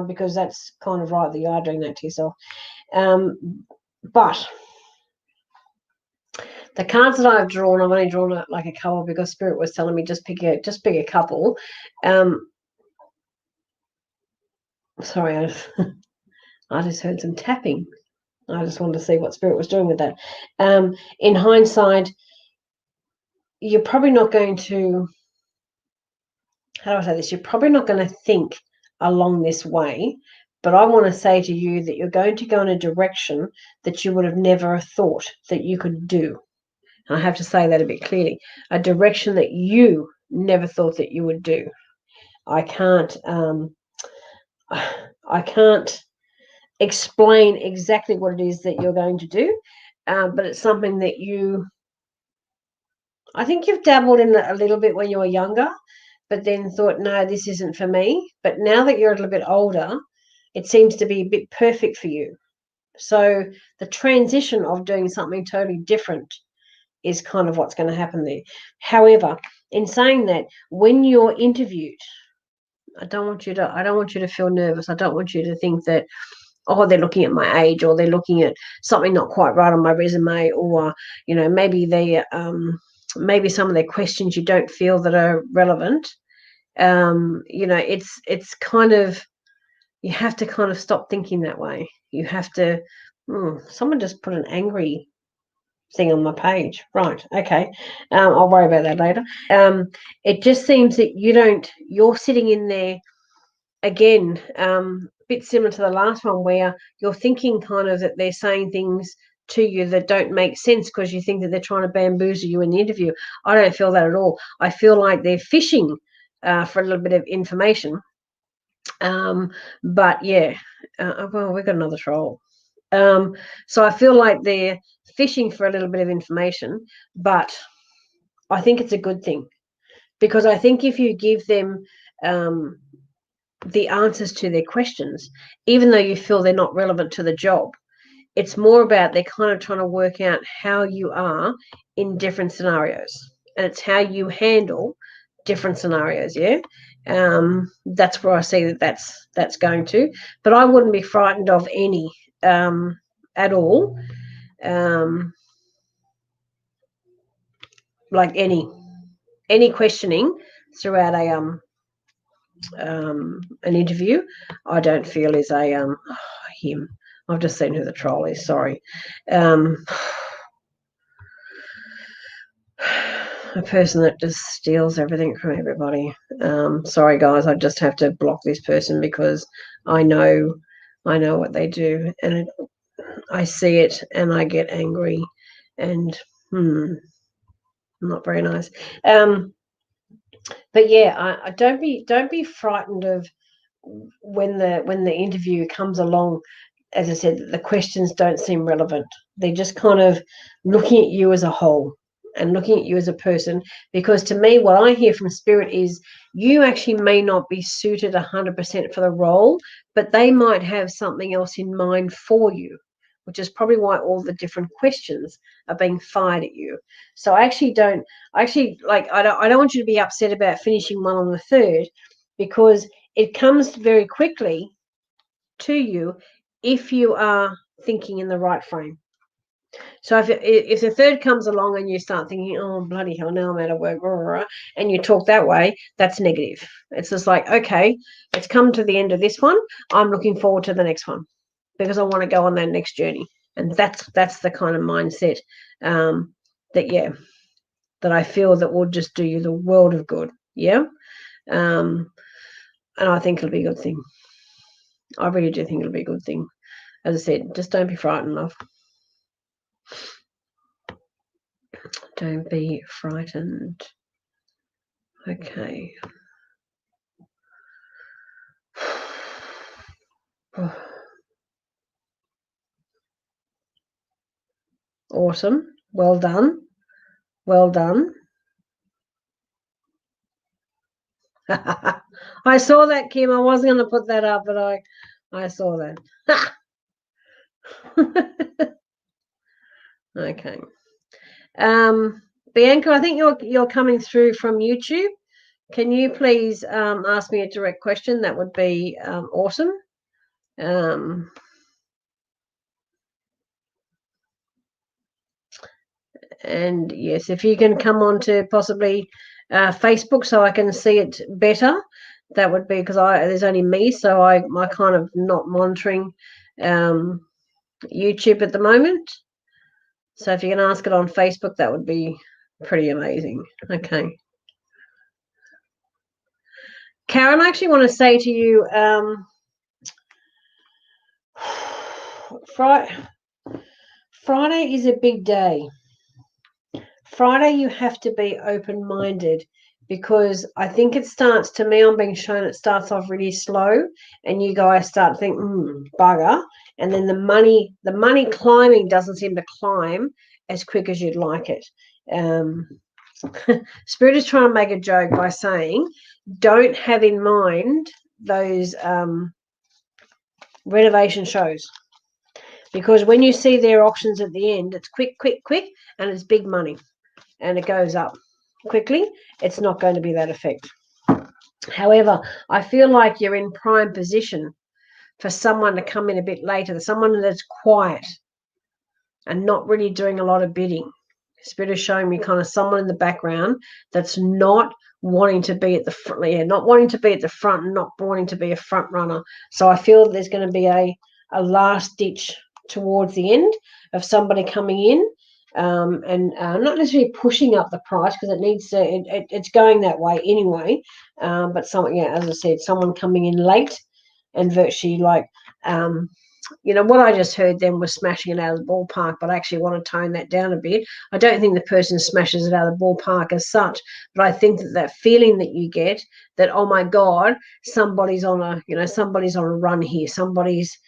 because that's kind of right that you are doing that to yourself. But the cards that I've drawn, I've only drawn like a couple because Spirit was telling me just pick a couple. Sorry, I just heard some tapping. I just wanted to see what Spirit was doing with that. In hindsight, you're probably not going to, how do I say this? You're probably not going to think along this way, but I want to say to you that you're going to go in a direction that you would have never thought that you could do. I have to say that a bit clearly. A direction that you never thought that you would do. I can't explain exactly what it is that you're going to do, but it's something that I think you've dabbled in a little bit when you were younger, but then thought, no, this isn't for me. But now that you're a little bit older, it seems to be a bit perfect for you. So the transition of doing something totally different is kind of what's going to happen there. However, in saying that, when you're interviewed, I don't want you to feel nervous. I don't want you to think that, oh, they're looking at my age, or they're looking at something not quite right on my resume, or you know, maybe maybe some of their questions you don't feel that are relevant. You know, it's kind of, you have to kind of stop thinking that way. You have to. Someone just put an angry thing on my page. Right. Okay. I'll worry about that later. It just seems that you're sitting in there again, a bit similar to the last one, where you're thinking kind of that they're saying things to you that don't make sense because you think that they're trying to bamboozle you in the interview. I don't feel that at all. I feel like they're fishing for a little bit of information. But yeah, well, we've got another troll. So I feel like they're fishing for a little bit of information, but I think it's a good thing, because I think if you give them the answers to their questions, even though you feel they're not relevant to the job, it's more about they're kind of trying to work out how you are in different scenarios, and it's how you handle different scenarios. Yeah. That's where I see that's going to, but I wouldn't be frightened of any at all, like any questioning throughout an interview. I don't feel is him. I've just seen who the troll is. Sorry. A person that just steals everything from everybody. Sorry guys, I just have to block this person because I know what they do, and I see it and I get angry, and not very nice. But yeah, I don't be frightened of when the interview comes along. As I said, the questions don't seem relevant. They're just kind of looking at you as a whole and looking at you as a person, because to me, what I hear from Spirit is you actually may not be suited 100% for the role, but they might have something else in mind for you, which is probably why all the different questions are being fired at you. So I don't want you to be upset about finishing one on the third. because it comes very quickly to you if you are thinking in the right frame. So if the third comes along and you start thinking, oh, bloody hell, now I'm out of work, and you talk that way, that's negative. It's just like, okay, it's come to the end of this one. I'm looking forward to the next one because I want to go on that next journey. And that's the kind of mindset that I feel that will just do you the world of good. Yeah. And I think it'll be a good thing. I really do think it'll be a good thing. As I said, just don't be frightened, love. Don't be frightened. Okay. Awesome. Well done. Well done. I saw that, Kim. I wasn't going to put that up, but I saw that. Okay. Bianca, I think you're coming through from YouTube. Can you please ask me a direct question? That would be awesome. And yes, if you can come on to possibly Facebook so I can see it better, that would be, because there's only me, so I kind of not monitoring YouTube at the moment. So if you can ask it on Facebook, that would be pretty amazing. Okay. Karen, I actually want to say to you, Friday is a big day. Friday, you have to be open-minded, because I think it starts, to me, I'm being shown it starts off really slow, and you guys start thinking, bugger, and then the money climbing doesn't seem to climb as quick as you'd like it. Spirit is trying to make a joke by saying, don't have in mind those renovation shows, because when you see their auctions at the end, it's quick, and it's big money, and it goes up quickly. It's not going to be that effect. However, I feel like you're in prime position for someone to come in a bit later, someone that's quiet and not really doing a lot of bidding. Spirit is showing me kind of someone in the background that's not wanting to be at the front, not wanting to be at the front, and not wanting to be a front runner. So I feel there's going to be a last ditch towards the end of somebody coming in, and not necessarily pushing up the price, because it needs to. It's going that way anyway. But someone, as I said, someone coming in late and virtually like. What I just heard then was smashing it out of the ballpark, but I actually want to tone that down a bit. I don't think the person smashes it out of the ballpark as such, but I think that feeling that you get, that, oh my God, somebody's on a run here. Somebody's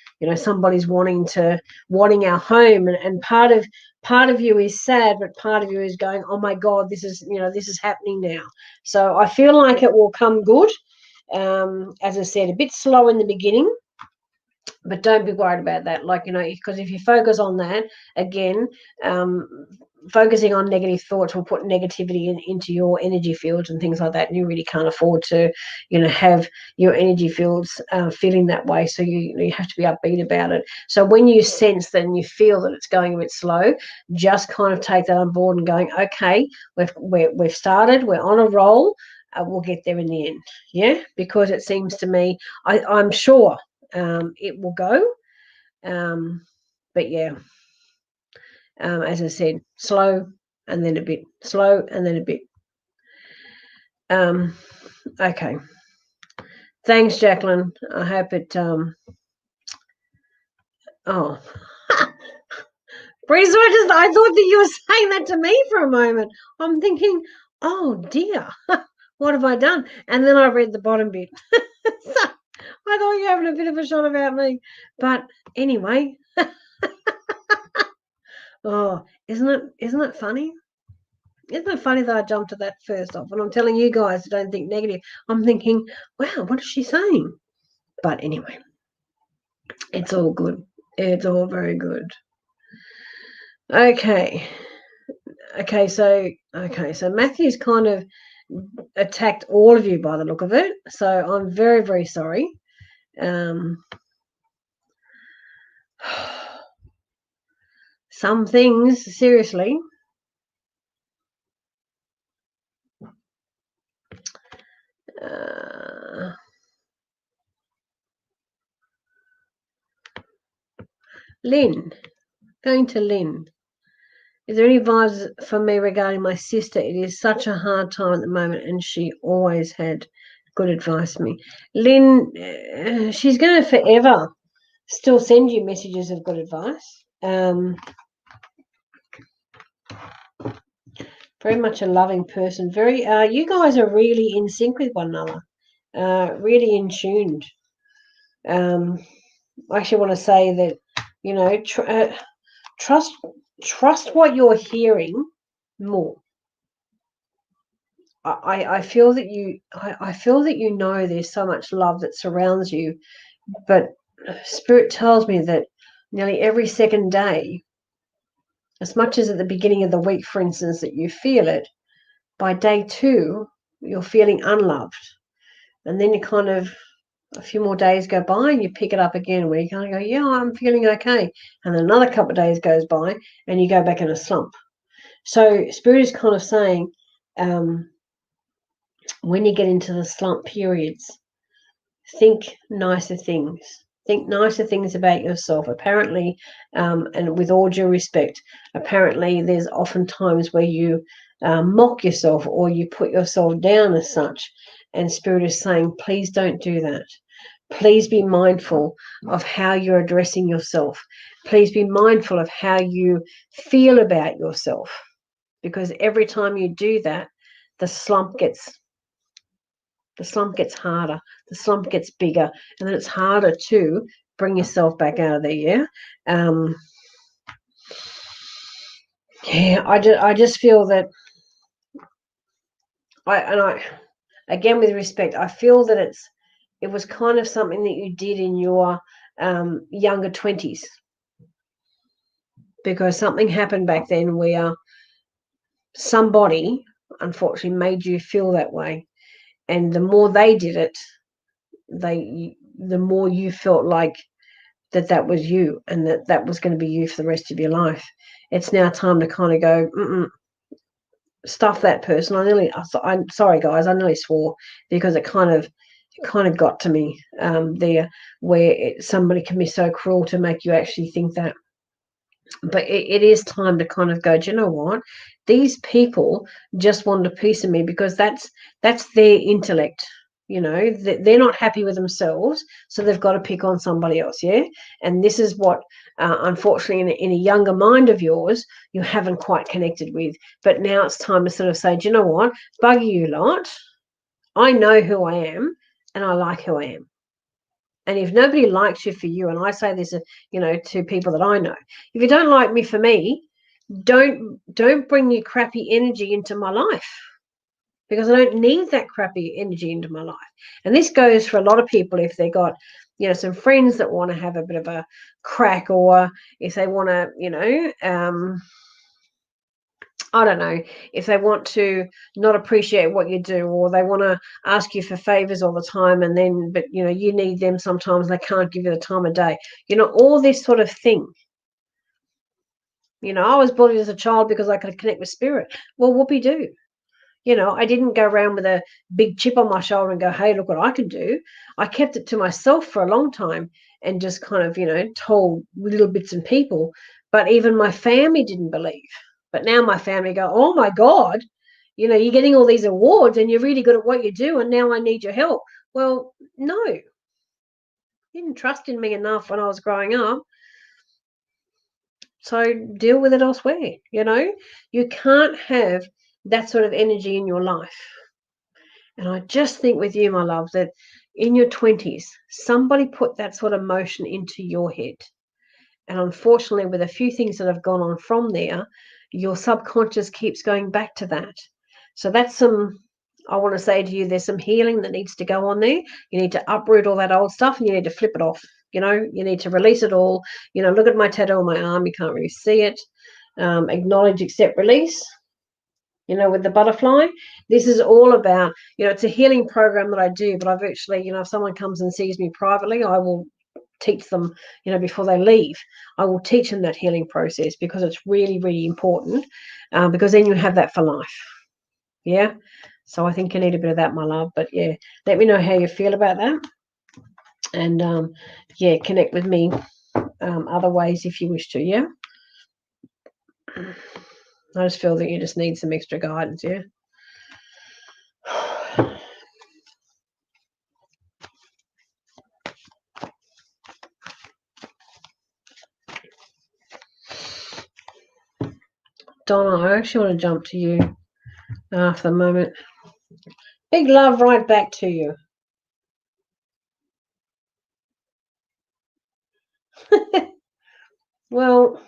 wanting our home, and part of you is sad, but part of you is going, oh my God, this is happening now. So I feel like it will come good. As I said, a bit slow in the beginning. But don't be worried about that, because if you focus on that, again, focusing on negative thoughts will put negativity into your energy fields and things like that, and you really can't afford to, have your energy fields feeling that way. So you have to be upbeat about it. So when you sense that and you feel that it's going a bit slow, just kind of take that on board and going, okay, we've started, we're on a roll, we'll get there in the end. Yeah, because it seems to me, I'm sure it will go, but yeah, as I said, slow and then a bit, slow and then a bit. Okay, thanks, Jacqueline. I hope it oh Breeze, I thought that you were saying that to me for a moment. I'm thinking, oh dear, what have I done? And then I read the bottom bit. So I thought you were having a bit of a shot about me. But anyway, oh, isn't it funny? Isn't it funny that I jumped to that first off? And I'm telling you guys, don't think negative. I'm thinking, wow, what is she saying? But anyway, it's all good. It's all very good. Okay. So Matthew's kind of attacked all of you by the look of it. So I'm very, very sorry. Some things, seriously. Lynn, going to Lynn. Is there any advice for me regarding my sister? It is such a hard time at the moment, and she always had good advice for me. Lynn, she's going to forever still send you messages of good advice. Very much a loving person. Very, you guys are really in sync with one another. Really in tuned. I actually want to say that, you know, trust what you're hearing more. I feel that I feel that you know there's so much love that surrounds you, but Spirit tells me that nearly every second day, as much as at the beginning of the week, for instance, that you feel it, by day 2, you're feeling unloved. And then you kind of, a few more days go by and you pick it up again where you kind of go, yeah, I'm feeling okay. And then another couple of days goes by and you go back in a slump. So Spirit is kind of saying, when you get into the slump periods, think nicer things. Think nicer things about yourself. Apparently, and with all due respect, apparently there's often times where you mock yourself or you put yourself down as such. And Spirit is saying, please don't do that. Please be mindful of how you're addressing yourself. Please be mindful of how you feel about yourself. Because every time you do that, the slump gets harder, the slump gets bigger, and then it's harder to bring yourself back out of there. Yeah. I just feel that I again, with respect, I feel that it was kind of something that you did in your younger 20s, because something happened back then where somebody unfortunately made you feel that way, and the more they did it, the more you felt like that was you, and that was going to be you for the rest of your life. It's now time to kind of go, stuff that person. I'm sorry, guys, I nearly swore because it kind of got to me there, where somebody can be so cruel to make you actually think that. But it is time to kind of go, do you know what? These people just want a piece of me because that's their intellect. You know, they're not happy with themselves, so they've got to pick on somebody else, yeah? And this is what, unfortunately, in a younger mind of yours, you haven't quite connected with. But now it's time to sort of say, do you know what? Bugger you lot. I know who I am, and I like who I am. And if nobody likes you for you, and I say this, to people that I know, if you don't like me for me, don't bring your crappy energy into my life, because I don't need that crappy energy into my life. And this goes for a lot of people if they got, some friends that want to have a bit of a crack, or if they want to, I don't know, if they want to not appreciate what you do, or they want to ask you for favors all the time, but you need them sometimes, they can't give you the time of day. All this sort of thing. I was bullied as a child because I could connect with spirit. Well, whoopee-doo. I didn't go around with a big chip on my shoulder and go, hey, look what I can do. I kept it to myself for a long time and just kind of, told little bits and people. But even my family didn't believe. But now my family go, oh, my God, you're getting all these awards and you're really good at what you do, and now I need your help. Well, no. You didn't trust in me enough when I was growing up. So deal with it elsewhere, You can't have that sort of energy in your life. And I just think with you, my love, that in your 20s, somebody put that sort of motion into your head. And unfortunately, with a few things that have gone on from there, your subconscious keeps going back to that. So that's I want to say to you, there's some healing that needs to go on there. You need to uproot all that old stuff and you need to flip it off. You need to release it all. Look at my tattoo on my arm. You can't really see it. Acknowledge, accept, release. you know, with the butterfly. This is all about, you know, it's a healing program that I do, but I've actually, you know, if someone comes and sees me privately, I will teach them, you know, before they leave, I will teach them that healing process, because it's really, really important, because then you have that for life. Yeah. So I think you need a bit of that, my love. But yeah, let me know how you feel about that. And yeah, connect with me other ways if you wish to. Yeah. I just feel that you just need some extra guidance. Yeah. Donna, I actually want to jump to you after the moment. Big love right back to you. Well,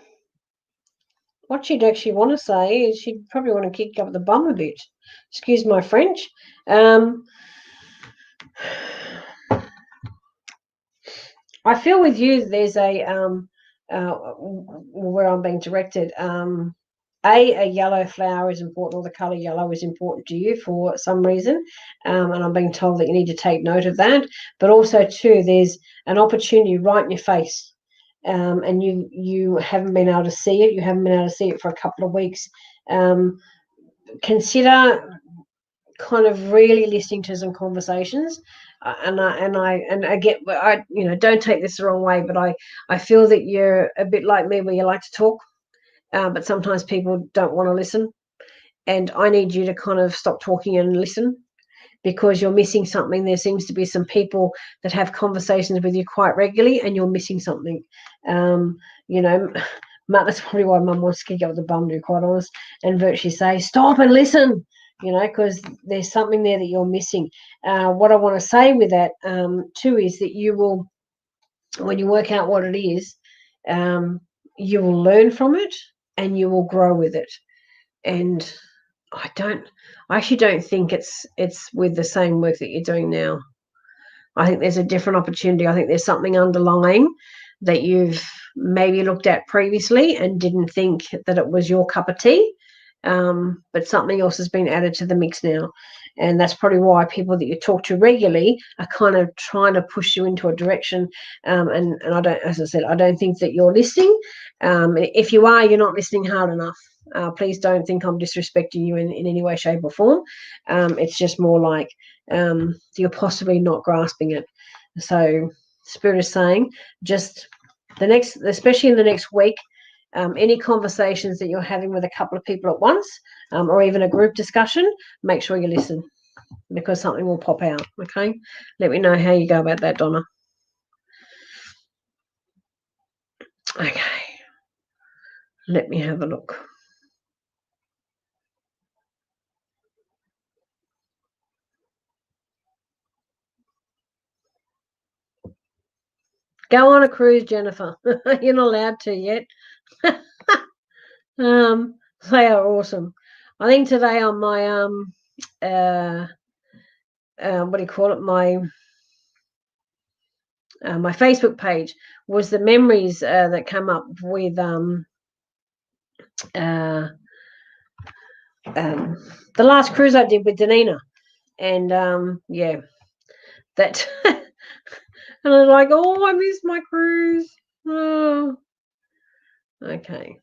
what she'd actually want to say is she'd probably want to kick up the bum a bit. Excuse my French. I feel with you there's a where I'm being directed. A yellow flower is important, or the color yellow is important to you for some reason, and I'm being told that you need to take note of that. But also, too, there's an opportunity right in your face, and you haven't been able to see it. You haven't been able to see it for a couple of weeks. Consider kind of really listening to some conversations, and I get, I, you know, don't take this the wrong way, but I feel that you're a bit like me, where you like to talk, but sometimes people don't want to listen, and I need you to kind of stop talking and listen, because you're missing something. There seems to be some people that have conversations with you quite regularly, and you're missing something. You know, that's probably why Mum wants to kick up the bum, to be quite honest, and virtually say, stop and listen, you know, because there's something there that you're missing. What I want to say with that, too, is that you will, when you work out what it is, you will learn from it and you will grow with it. And I actually don't think it's with the same work that you're doing now. I think there's a different opportunity. I think there's something underlying that you've maybe looked at previously and didn't think that it was your cup of tea. But something else has been added to the mix now. And that's probably why people that you talk to regularly are kind of trying to push you into a direction. And I don't, as I said, I don't think that you're listening. If you are, you're not listening hard enough. Please don't think I'm disrespecting you in any way, shape, or form. It's just more like you're possibly not grasping it. So Spirit is saying, just especially in the next week, any conversations that you're having with a couple of people at once, or even a group discussion, make sure you listen, because something will pop out. Okay, let me know how you go about that, Donna. Okay, let me have a look. Go on a cruise, Jennifer. You're not allowed to yet. They are awesome. I think today on my what do you call it, my Facebook page was the memories that come up with the last cruise I did with Denina, and yeah, that and I was like, oh, I missed my cruise. Oh, okay.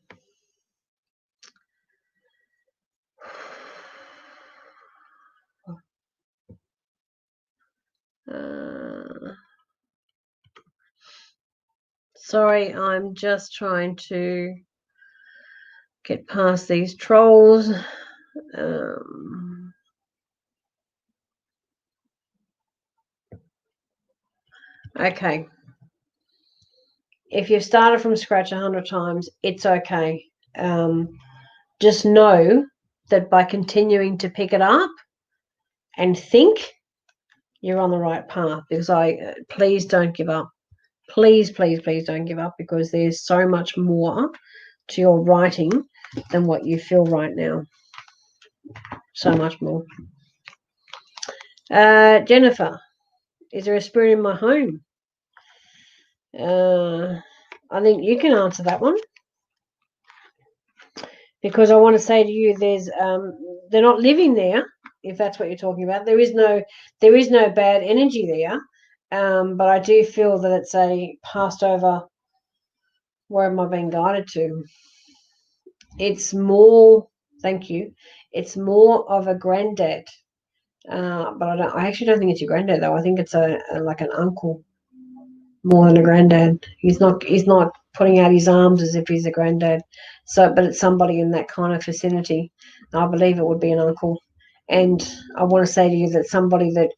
Sorry, I'm just trying to get past these trolls. Okay. If you've started from scratch 100 times, it's okay. Just know that by continuing to pick it up and think, you're on the right path. Because please don't give up. Please, please, please don't give up, because there's so much more to your writing than what you feel right now. So much more. Jennifer, is there a spirit in my home? I think you can answer that one. because I want to say to you, they're not living there. If that's what you're talking about, there is no bad energy there. But I do feel that it's a passed over. Where am I being guided to? It's more. Thank you. It's more of a granddad. But I actually don't think it's your granddad though. I think it's like an uncle more than a granddad. He's not putting out his arms as if he's a granddad. So, but it's somebody in that kind of vicinity. I believe it would be an uncle. And I want to say to you that somebody that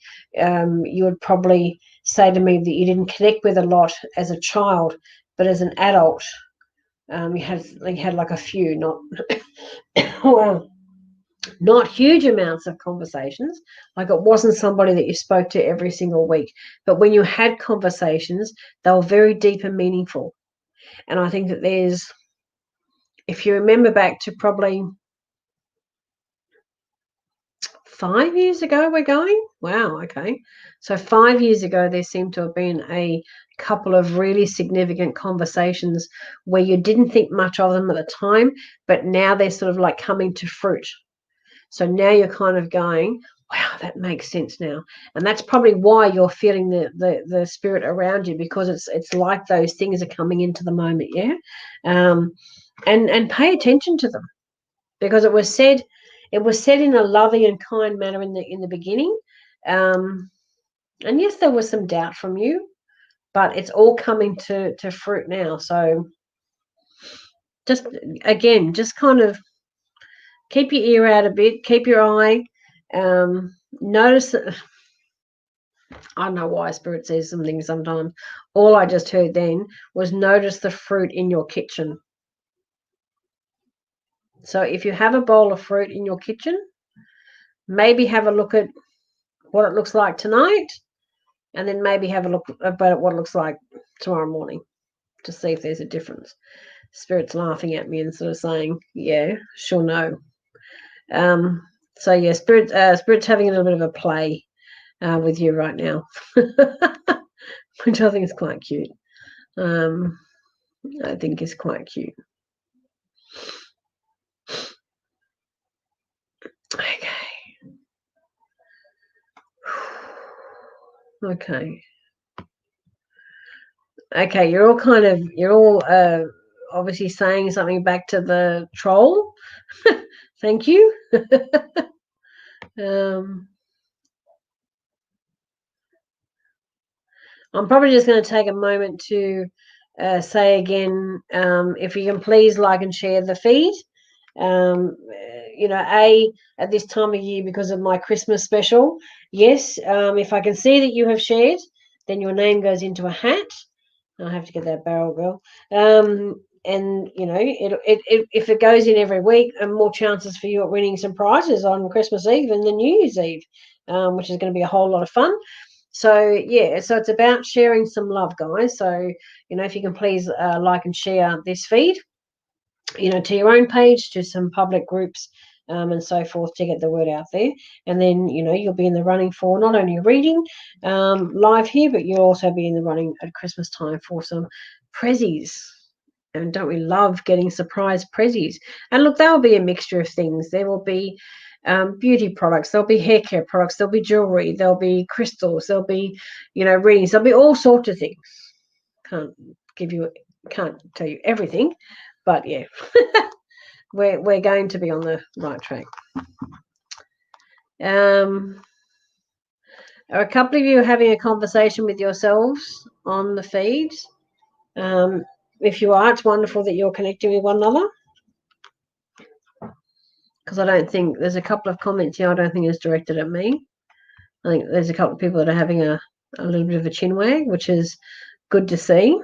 you would probably say to me that you didn't connect with a lot as a child, but as an adult, you had like a few, not well, not huge amounts of conversations. Like it wasn't somebody that you spoke to every single week, but when you had conversations, they were very deep and meaningful. And I think that if you remember back to probably 5 years ago, we're going, wow, okay. So 5 years ago, there seemed to have been a couple of really significant conversations where you didn't think much of them at the time, but now they're sort of like coming to fruit. So now you're kind of going, wow, that makes sense now. And that's probably why you're feeling the spirit around you, because it's like those things are coming into the moment, yeah? And pay attention to them, because it was said in a loving and kind manner in the beginning. And yes, there was some doubt from you, but it's all coming to fruit now. So just kind of keep your ear out a bit, keep your eye. Notice that. I don't know why Spirit says something sometimes. All I just heard then was notice the fruit in your kitchen. So if you have a bowl of fruit in your kitchen, maybe have a look at what it looks like tonight, and then maybe have a look about what it looks like tomorrow morning to see if there's a difference. Spirit's laughing at me and sort of saying, yeah, sure, no. So yeah, Spirit's having a little bit of a play with you right now, which I think is quite cute. I think is quite cute. Okay. Okay. Okay, you're all obviously saying something back to the troll. Thank you. I'm probably just going to take a moment to say again, if you can please like and share the feed. At this time of year, because of my Christmas special, yes, if I can see that you have shared, then your name goes into a hat. I have to get that barrel girl. And if it goes in every week, more chances for you at winning some prizes on Christmas Eve and the New Year's Eve, which is going to be a whole lot of fun. So yeah, so it's about sharing some love, guys. So if you can please like and share this feed, to your own page, to some public groups, and so forth, to get the word out there. And then you'll be in the running for not only reading live here, but you'll also be in the running at Christmas time for some prezzies. And don't we love getting surprise prezzies? And look, there will be a mixture of things. There will be beauty products, there'll be hair care products, there'll be jewelry, there'll be crystals, there'll be readings, there'll be all sorts of things. Can't tell you everything, but yeah, we're going to be on the right track. Are a couple of you having a conversation with yourselves on the feed? If you are, it's wonderful that you're connecting with one another, because I don't think there's a couple of comments here I don't think is directed at me. I think there's a couple of people that are having a little bit of a chin wag, which is good to see.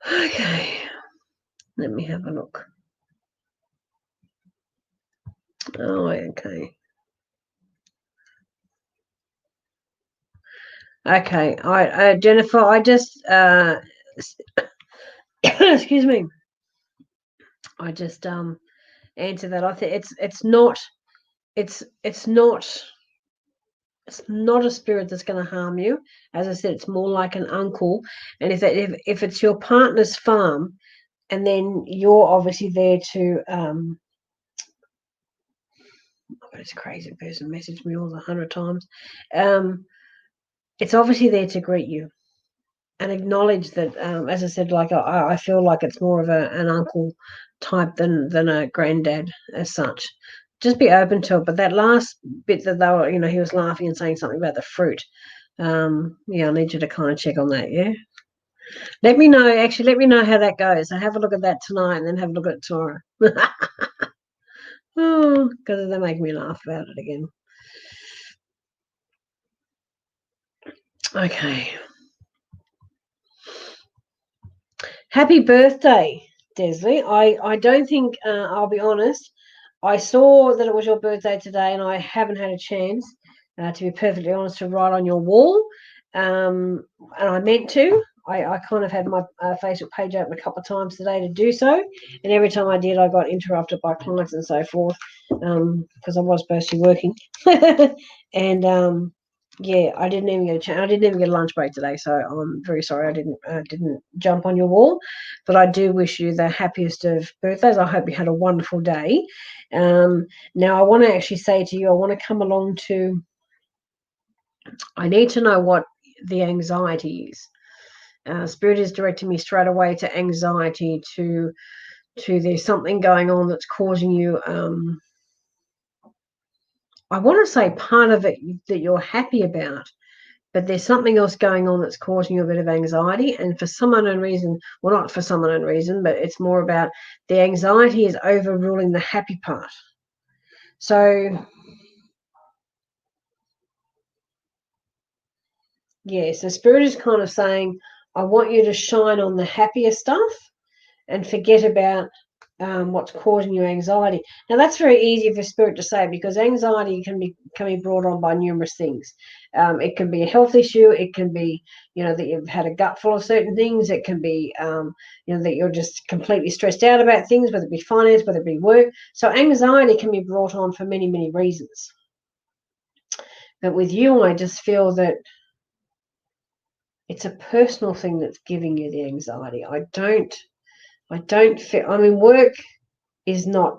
Okay, let me have a look. Oh, okay. Okay, all right, Jennifer, I just excuse me. I just answer that. I think it's not It's not a spirit that's going to harm you. As I said, it's more like an uncle. And if it's your partner's farm, and then you're obviously there to this crazy person messaged me all 100 times. It's obviously there to greet you and acknowledge that, as I said, like I feel like it's more of an uncle type than a granddad as such. Just be open to it. But that last bit that they were, he was laughing and saying something about the fruit. Yeah, I need you to kind of check on that. Yeah. Let me know. Actually, let me know how that goes. I have a look at that tonight and then have a look at it tomorrow. Oh, because they make me laugh about it again. Okay. Happy birthday, Desley. I don't think, I'll be honest, I saw that it was your birthday today and I haven't had a chance, to be perfectly honest, to write on your wall. And I meant to. I kind of had my Facebook page open a couple of times today to do so. And every time I did, I got interrupted by clients and so forth, because I was supposed to be working. And yeah, I didn't even get a chance. I didn't even get a lunch break today, so I'm very sorry I didn't jump on your wall. But I do wish you the happiest of birthdays. I hope you had a wonderful day. Now I want to actually say to you, I want to come along to. I need to know what the anxiety is. Spirit is directing me straight away to anxiety, to there's something going on that's causing you. I want to say part of it that you're happy about, but there's something else going on that's causing you a bit of anxiety. And for some unknown reason, well, not for some unknown reason, but it's more about the anxiety is overruling the happy part. So, yeah, so Spirit is kind of saying, I want you to shine on the happier stuff and forget about what's causing you anxiety. Now that's very easy for Spirit to say, because anxiety can be brought on by numerous things. It can be a health issue. It can be, that you've had a gut full of certain things. It can be, that you're just completely stressed out about things, whether it be finance, whether it be work. So anxiety can be brought on for many, many reasons. But with you, I just feel that it's a personal thing that's giving you the anxiety. I don't feel, work is not,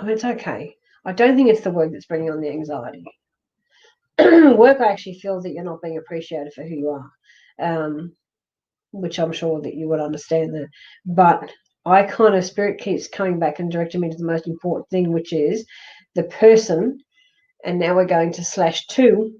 it's okay. I don't think it's the work that's bringing on the anxiety. Work, I actually feel that you're not being appreciated for who you are, which I'm sure that you would understand that. But I kind of, Spirit keeps coming back and directing me to the most important thing, which is the person, and now we're going to /2,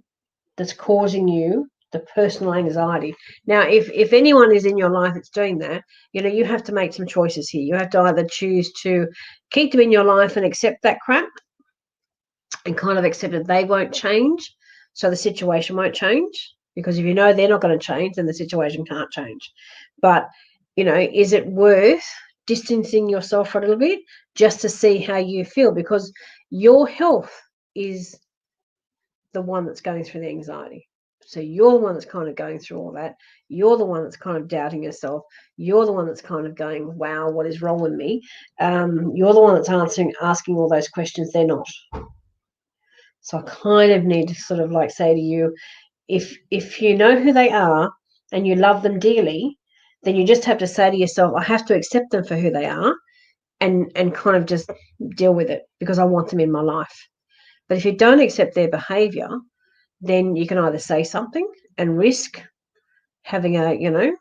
that's causing you the personal anxiety. Now, if anyone is in your life that's doing that, you have to make some choices here. You have to either choose to keep them in your life and accept that crap and kind of accept that they won't change, so the situation won't change, because if they're not going to change, then the situation can't change. But, is it worth distancing yourself for a little bit just to see how you feel? Because your health is the one that's going through the anxiety. So you're the one that's kind of going through all that. You're the one that's kind of doubting yourself. You're the one that's kind of going, wow, what is wrong with me? You're the one that's asking all those questions. They're not. So I kind of need to sort of like say to you, if you know who they are and you love them dearly, then you just have to say to yourself, I have to accept them for who they are, and kind of just deal with it, because I want them in my life. But if you don't accept their behavior, then you can either say something and risk having a,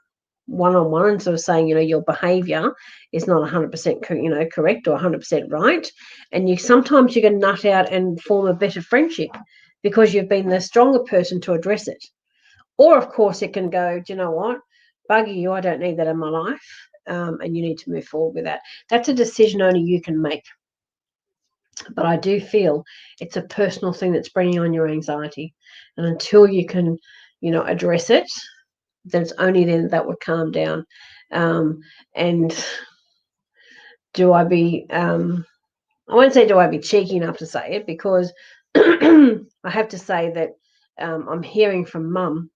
one-on-one, and sort of saying, your behavior is not 100%, correct or 100% right. And sometimes you can nut out and form a better friendship because you've been the stronger person to address it. Or, of course, it can go, do you know what? Bugger you, I don't need that in my life. And you need to move forward with that. That's a decision only you can make. But I do feel it's a personal thing that's bringing on your anxiety. And until you can, address it, then it's only then that would calm down. And do I be, I won't say do I be cheeky enough to say it, because I have to say that I'm hearing from Mum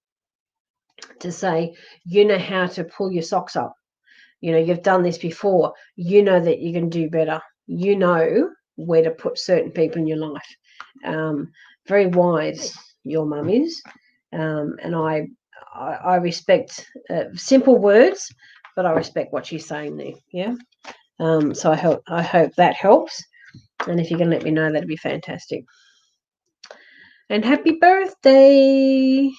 to say, you know how to pull your socks up. You've done this before. You know that you can do better. You know where to put certain people in your life. very wise, your mum is. And I respect simple words, but I respect what she's saying there. Yeah. So I hope that helps. And if you can let me know, that'd be fantastic. And happy birthday.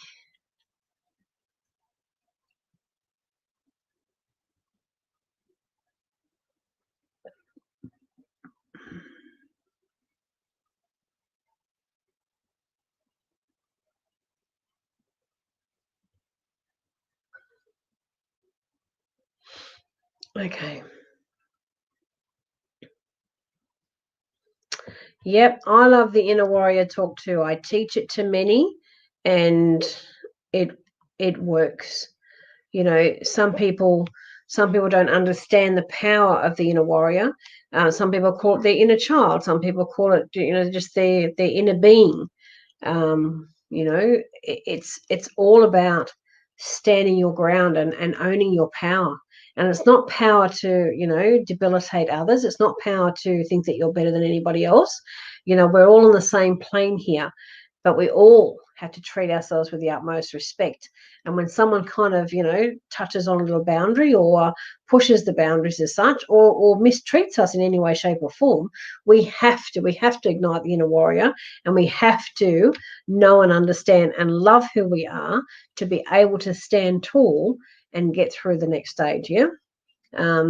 Okay. Yep, I love the inner warrior talk too. I teach it to many, and it works. You know, some people don't understand the power of the inner warrior. Some people call it their inner child. Some people call it, just their inner being. It's all about standing your ground and owning your power. And it's not power to, debilitate others. It's not power to think that you're better than anybody else. We're all on the same plane here, but we all have to treat ourselves with the utmost respect. And when someone kind of, touches on a little boundary or pushes the boundaries as such, or mistreats us in any way, shape, or form, we have to ignite the inner warrior, and we have to know and understand and love who we are to be able to stand tall and get through the next stage. Yeah.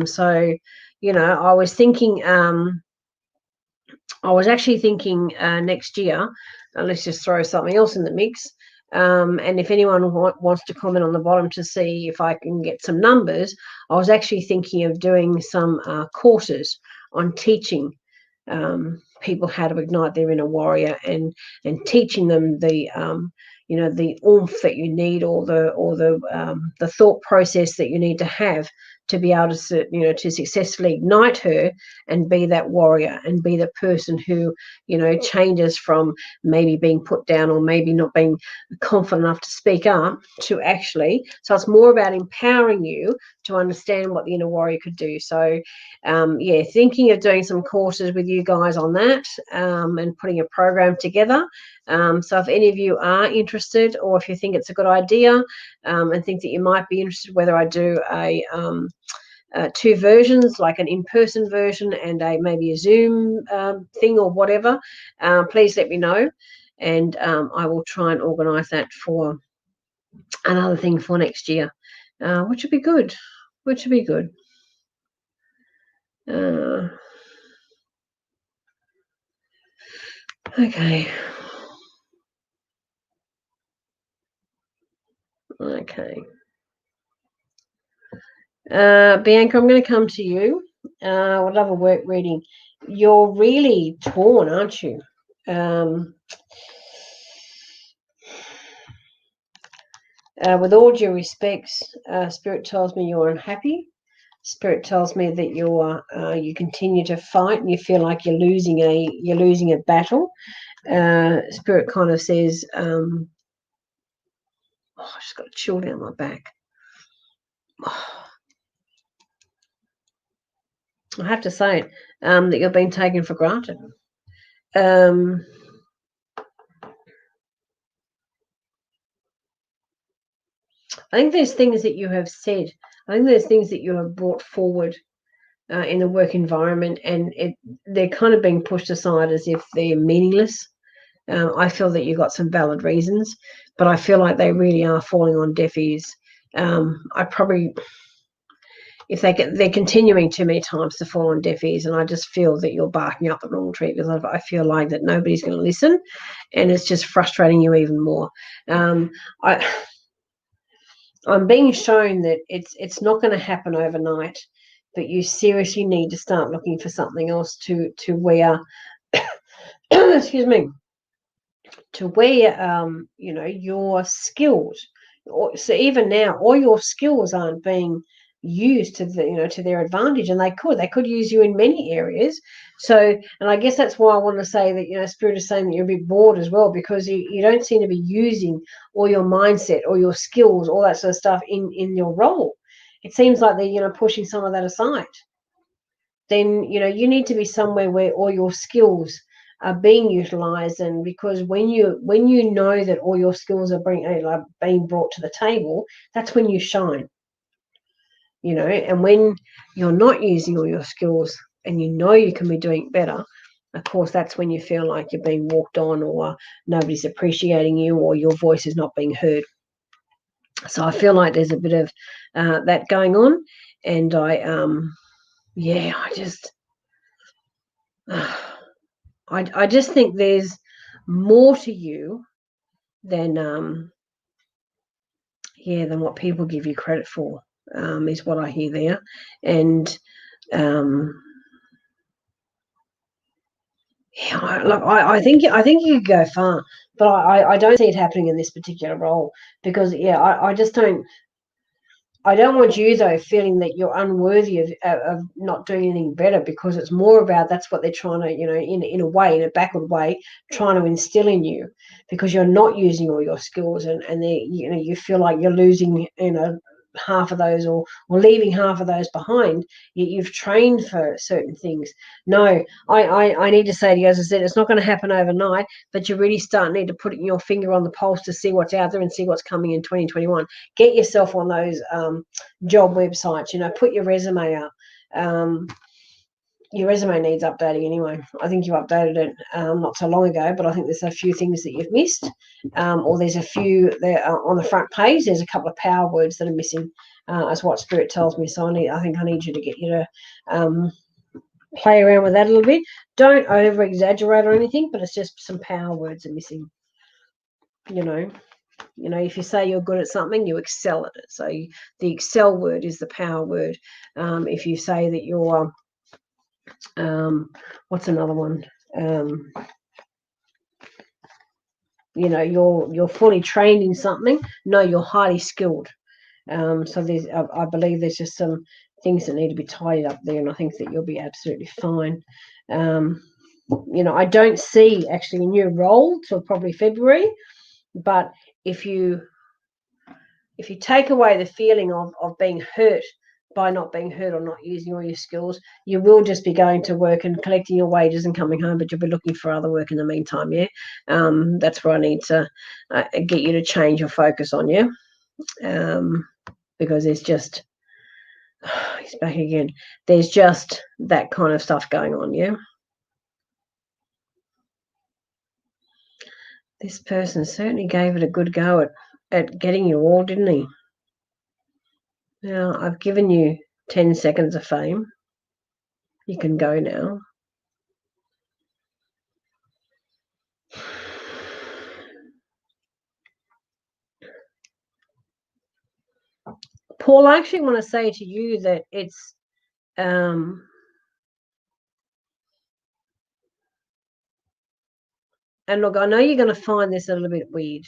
So, I was thinking, I was actually thinking next year, let's just throw something else in the mix. And if anyone wants to comment on the bottom to see if I can get some numbers, I was actually thinking of doing some courses on teaching people how to ignite their inner warrior, and teaching them the the oomph that you need, or the thought process that you need to have to be able to to successfully ignite her and be that warrior and be the person who changes from maybe being put down or maybe not being confident enough to speak up to actually. So it's more about empowering you to understand what the inner warrior could do. So thinking of doing some courses with you guys on that, and putting a program together. So if any of you are interested, or if you think it's a good idea, and think that you might be interested, whether I do two versions, like an in-person version and maybe a Zoom thing or whatever, please let me know, and I will try and organise that for another thing for next year, which would be good. Okay. Bianca, I'm going to come to you. I would love a work reading. You're really torn, aren't you? With all due respects, Spirit tells me you're unhappy. Spirit tells me that you continue to fight and you feel like you're losing a battle. Spirit kind of says, I just got a chill down my back. I have to say it, that you're being taken for granted. I think there's things that you have said. I think there's things that you have brought forward in the work environment, and they're kind of being pushed aside as if they're meaningless. I feel that you've got some valid reasons, but I feel like they really are falling on deaf ears. If they're continuing too many times to fall on deaf ears, and I just feel that you're barking up the wrong tree, because I feel like that nobody's going to listen, and it's just frustrating you even more. I'm being shown that it's not going to happen overnight, but you seriously need to start looking for something else to wear. Excuse me. To where your skills. So even now, all your skills aren't being used to their advantage, and they could use you in many areas. So, and I guess that's why I want to say that Spirit is saying that you're a bit bored as well, because you don't seem to be using all your mindset or your skills, all that sort of stuff in your role. It seems like they're pushing some of that aside. Then you need to be somewhere where all your skills are being utilized. And because when you know that all your skills are being brought to the table, that's when you shine, you know. And when you're not using all your skills and you know you can be doing better, of course, that's when you feel like you're being walked on, or nobody's appreciating you, or your voice is not being heard. So I feel like there's a bit of that going on. And I just think there's more to you than what people give you credit for, is what I hear there. And I think you could go far, but I don't see it happening in this particular role, because I just don't. I don't want you, though, feeling that you're unworthy of not doing anything better, because it's more about, that's what they're trying to, you know, in a way, in a backward way, trying to instill in you, because you're not using all your skills, and they, you know, you feel like you're losing, you know, half of those, or leaving half of those behind. You've trained for certain things. No, I need to say to you, as I said, it's not going to happen overnight, but you really need to put your finger on the pulse to see what's out there and see what's coming in 2021. Get yourself on those job websites, you know, put your resume up. Your resume needs updating anyway. I think you updated it not so long ago, but I think there's a few things that you've missed, or there's a few there on the front page. There's a couple of power words that are missing, as what Spirit tells me. So I think I need you to get you to play around with that a little bit. Don't over exaggerate or anything, but it's just some power words are missing. You know, if you say you're good at something, you excel at it. So the excel word is the power word. If you say that you're what's another one? You know, you're fully trained in something. No, you're highly skilled. So there's, I believe there's just some things that need to be tidied up there, and I think that you'll be absolutely fine. You know, I don't see actually a new role till probably February, but if you take away the feeling of being hurt by not being heard or not using all your skills, you will just be going to work and collecting your wages and coming home, but you'll be looking for other work in the meantime. Yeah, that's where I need to get you to change your focus on. Yeah, because there's just he's back again. There's just that kind of stuff going on. Yeah, this person certainly gave it a good go at getting you all, didn't he? Now, I've given you 10 seconds of fame. You can go now. Paul, I actually want to say to you that it's and look, I know you're going to find this a little bit weird,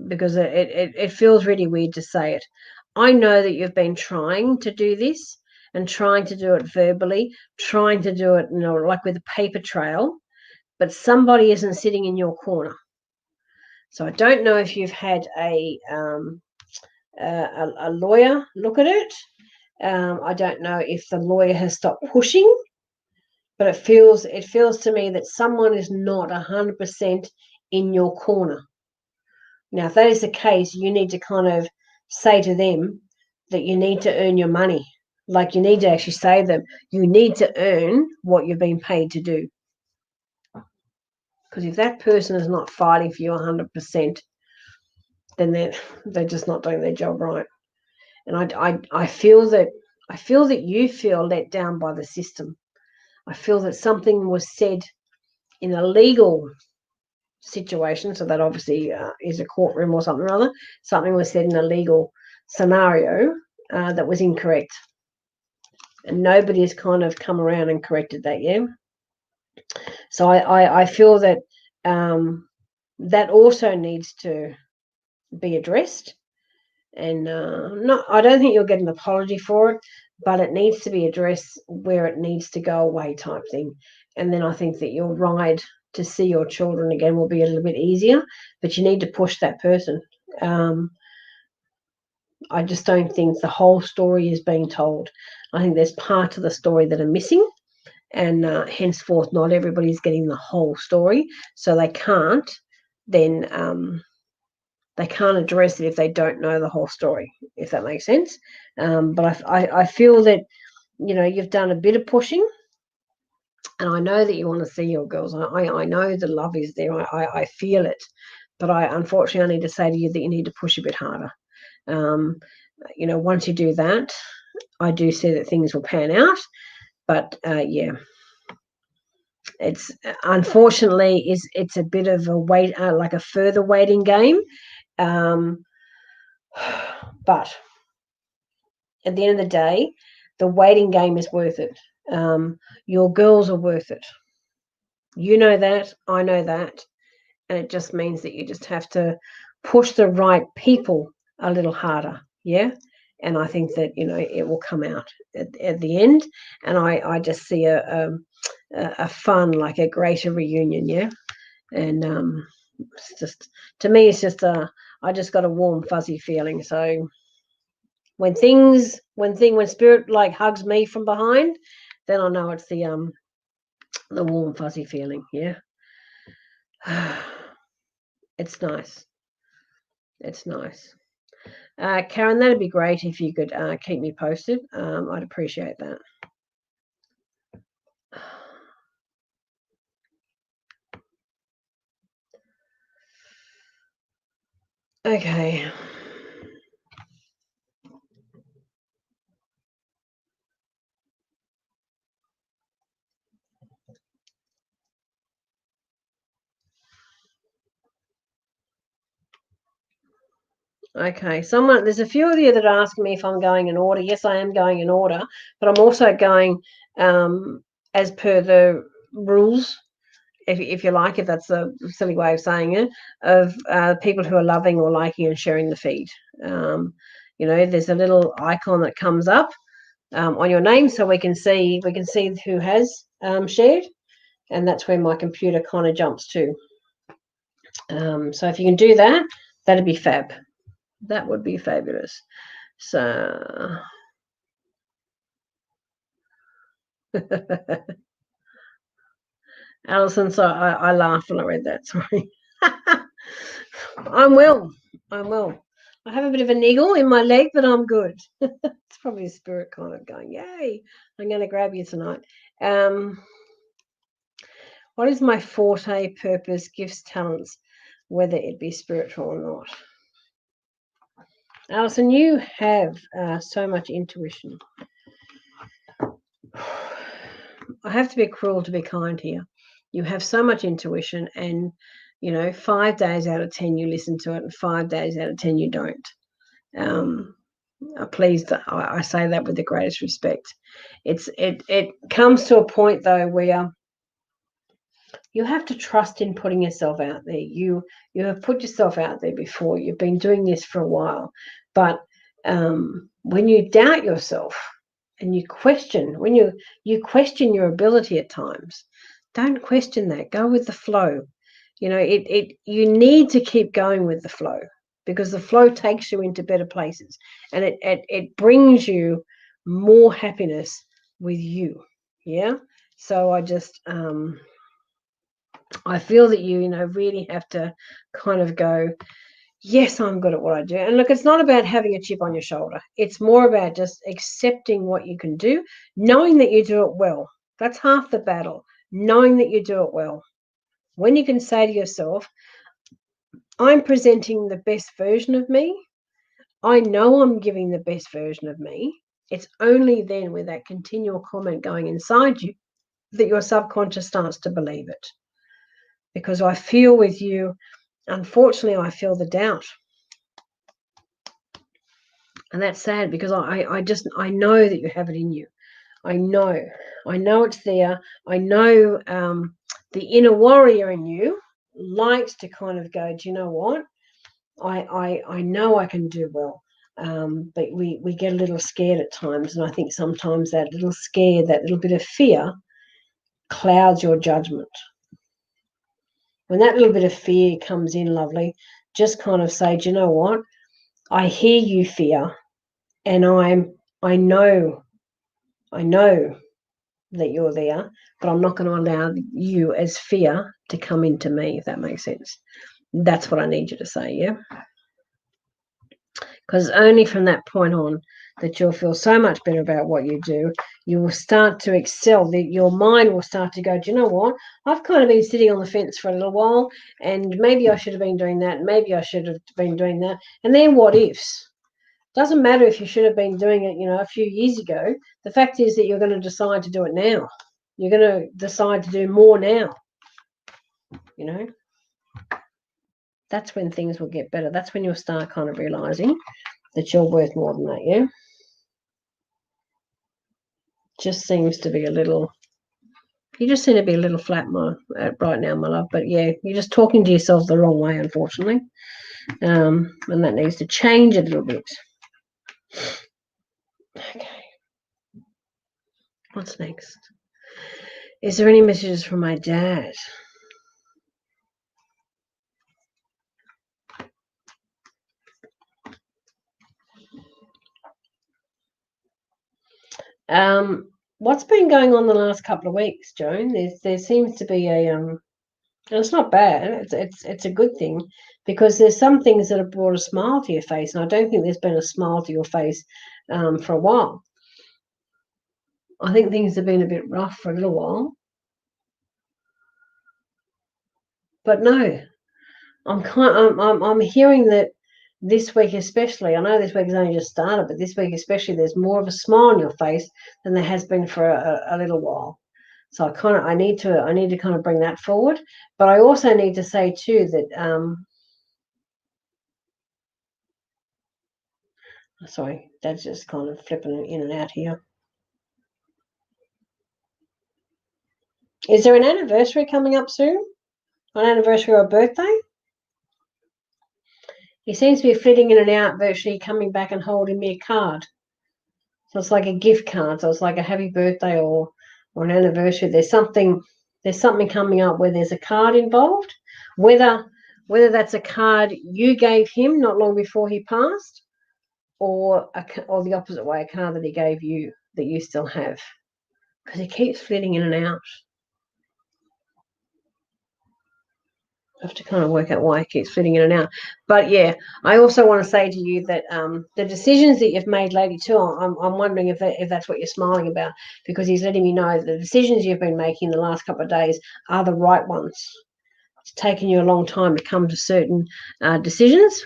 because it feels really weird to say it. I know that you've been trying to do this and trying to do it verbally, trying to do it, you know, like with a paper trail, but somebody isn't sitting in your corner. So I don't know if you've had a lawyer look at it. I don't know if the lawyer has stopped pushing, but it feels to me that someone is not 100% in your corner. Now, if that is the case, you need to kind of say to them that you need to earn your money. Like, you need to actually say to them, you need to earn what you've been paid to do. Because if that person is not fighting for you 100%, then they're just not doing their job right. And I feel that you feel let down by the system. I feel that something was said in a legal situation, so that obviously is a courtroom or something or other. Something was said in a legal scenario that was incorrect, and nobody has kind of come around and corrected that. Yeah. So I feel that that also needs to be addressed, and I don't think you'll get an apology for it, but it needs to be addressed where it needs to go away, type thing. And then I think that your ride to see your children again will be a little bit easier, but you need to push that person. I just don't think the whole story is being told. I think there's parts of the story that are missing, and henceforth not everybody's getting the whole story, so they can't then they can't address it if they don't know the whole story, if that makes sense. But I feel that, you know, you've done a bit of pushing, and I know that you want to see your girls. I know the love is there. I feel it, but unfortunately I need to say to you that you need to push a bit harder. You know, once you do that, I do see that things will pan out. But yeah, it's unfortunately it's a bit of a wait, like a further waiting game. But at the end of the day, the waiting game is worth it. Your girls are worth it. You know that, I know that, and it just means that you just have to push the right people a little harder, yeah. And I think that, you know, it will come out at the end, and I just see a fun, like a greater reunion, yeah. And it's just, to me, it's just I just got a warm fuzzy feeling. So when spirit like hugs me from behind, then I know it's the warm fuzzy feeling, yeah. It's nice. It's nice. Karen, that'd be great if you could keep me posted. I'd appreciate that. Okay. Okay, there's a few of you that are asking me if I'm going in order. Yes, I am going in order, but I'm also going as per the rules, if you like, if that's a silly way of saying it, of people who are loving or liking and sharing the feed. You know, there's a little icon that comes up on your name, so we can see who has shared, and that's where my computer kind of jumps to. So if you can do that, that'd be fab. That would be fabulous. So Alison, so I laughed when I read that. Sorry. I'm well. I have a bit of a niggle in my leg, but I'm good. It's probably a spirit kind of going, yay, I'm going to grab you tonight. What is my forte, purpose, gifts, talents, whether it be spiritual or not? Alison, you have so much intuition. I have to be cruel to be kind here. You have so much intuition, and, you know, 5 days out of 10 you listen to it, and 5 days out of 10 you don't. Please, I say that with the greatest respect. It comes to a point though where you have to trust in putting yourself out there. You have put yourself out there before. You've been doing this for a while, but when you doubt yourself and you question, when you question your ability at times, don't question that. Go with the flow. You know, you need to keep going with the flow, because the flow takes you into better places, and it brings you more happiness with you. Yeah. So I just I feel that you know, really have to kind of go, yes, I'm good at what I do. And look, it's not about having a chip on your shoulder. It's more about just accepting what you can do, knowing that you do it well. That's half the battle, knowing that you do it well. When you can say to yourself, I'm presenting the best version of me, I know I'm giving the best version of me. It's only then, with that continual comment going inside you, that your subconscious starts to believe it. Because I feel with you, unfortunately, I feel the doubt. And that's sad, because I know that you have it in you. I know it's there. I know the inner warrior in you likes to kind of go, do you know what? I know I can do well. But we get a little scared at times. And I think sometimes that little scare, that little bit of fear, clouds your judgment. When that little bit of fear comes in, lovely, just kind of say, do you know what? I hear you, fear, and I know that you're there, but I'm not going to allow you as fear to come into me, if that makes sense. That's what I need you to say, yeah? Because only from that point on that you'll feel so much better about what you do. You will start to excel. Your mind will start to go, do you know what? I've kind of been sitting on the fence for a little while, and maybe I should have been doing that. Maybe I should have been doing that. And then what ifs? Doesn't matter if you should have been doing it, a few years ago. The fact is that you're going to decide to do it now. You're going to decide to do more now. That's when things will get better. That's when you'll start kind of realizing that you're worth more than that, yeah? Just seems to be a little, you just seem to be a little flat right now, my love. But yeah, you're just talking to yourself the wrong way, unfortunately. And that needs to change a little bit. Okay. What's next? Is there any messages from my dad? What's been going on the last couple of weeks, Joan? There seems to be and it's not bad. It's a good thing, because there's some things that have brought a smile to your face, and I don't think there's been a smile to your face for a while. I think things have been a bit rough for a little while, but no, I'm hearing that this week especially. I know this week has only just started, but this week especially, there's more of a smile on your face than there has been for a little while. So I need to kind of bring that forward, but I also need to say too that sorry, Dad's just kind of flipping in and out here. Is there an anniversary coming up soon? An anniversary or a birthday? He seems to be flitting in and out, virtually coming back and holding me a card. So it's like a gift card. So it's like a happy birthday or an anniversary. There's something coming up where there's a card involved. Whether that's a card you gave him not long before he passed, or the opposite way, a card that he gave you that you still have, because he keeps flitting in and out. I have to kind of work out why he keeps flitting in and out. But yeah, I also want to say to you that the decisions that you've made lately too, I'm wondering if that's what you're smiling about, because he's letting me know the decisions you've been making the last couple of days are the right ones. It's taken you a long time to come to certain decisions.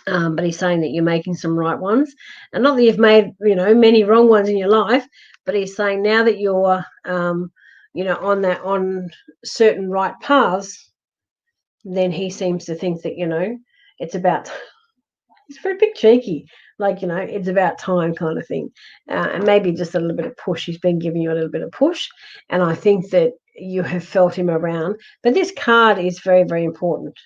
But he's saying that you're making some right ones, and not that you've made many wrong ones in your life, but he's saying now that you're on certain right paths, then he seems to think that it's about, he's very bit cheeky, like it's about time kind of thing, and maybe just a little bit of push. He's been giving you a little bit of push, and I think that you have felt him around. But this card is very, very important.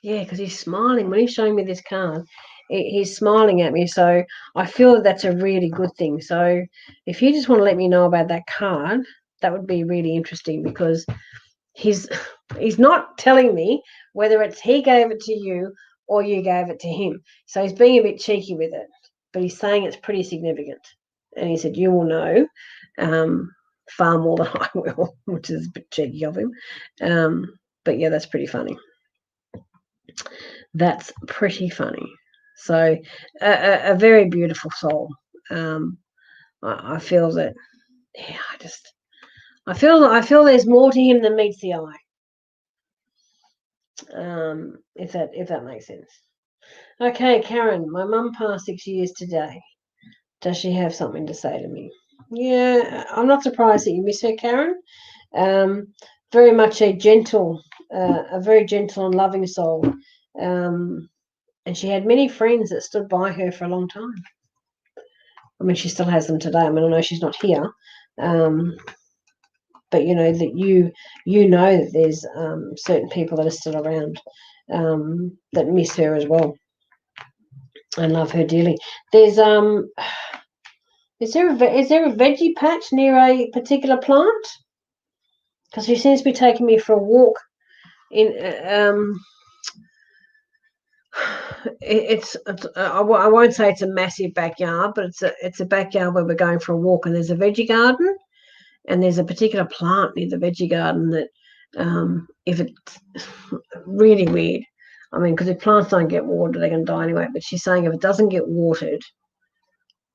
Yeah, because he's smiling. When he's showing me this card, he's smiling at me. So I feel that that's a really good thing. So if you just want to let me know about that card, that would be really interesting, because he's not telling me whether it's he gave it to you or you gave it to him. So he's being a bit cheeky with it, but he's saying it's pretty significant. And he said, you will know far more than I will, which is a bit cheeky of him. But yeah, that's pretty funny. That's pretty funny. So a very beautiful soul. I feel that, yeah, I feel there's more to him than meets the eye. If that makes sense. Okay, Karen, my mum passed 6 years today. Does she have something to say to me? Yeah, I'm not surprised that you miss her, Karen. Very much a very gentle and loving soul. And she had many friends that stood by her for a long time. I mean, she still has them today. I mean, I know she's not here, but that you know that there's certain people that are still around that miss her as well and love her dearly. There's is there a veggie patch near a particular plant? Because she seems to be taking me for a walk in I won't say it's a massive backyard, but it's a backyard where we're going for a walk, and there's a veggie garden, and there's a particular plant near the veggie garden that, if it's really weird, I mean, because if plants don't get watered, they're going to die anyway. But she's saying if it doesn't get watered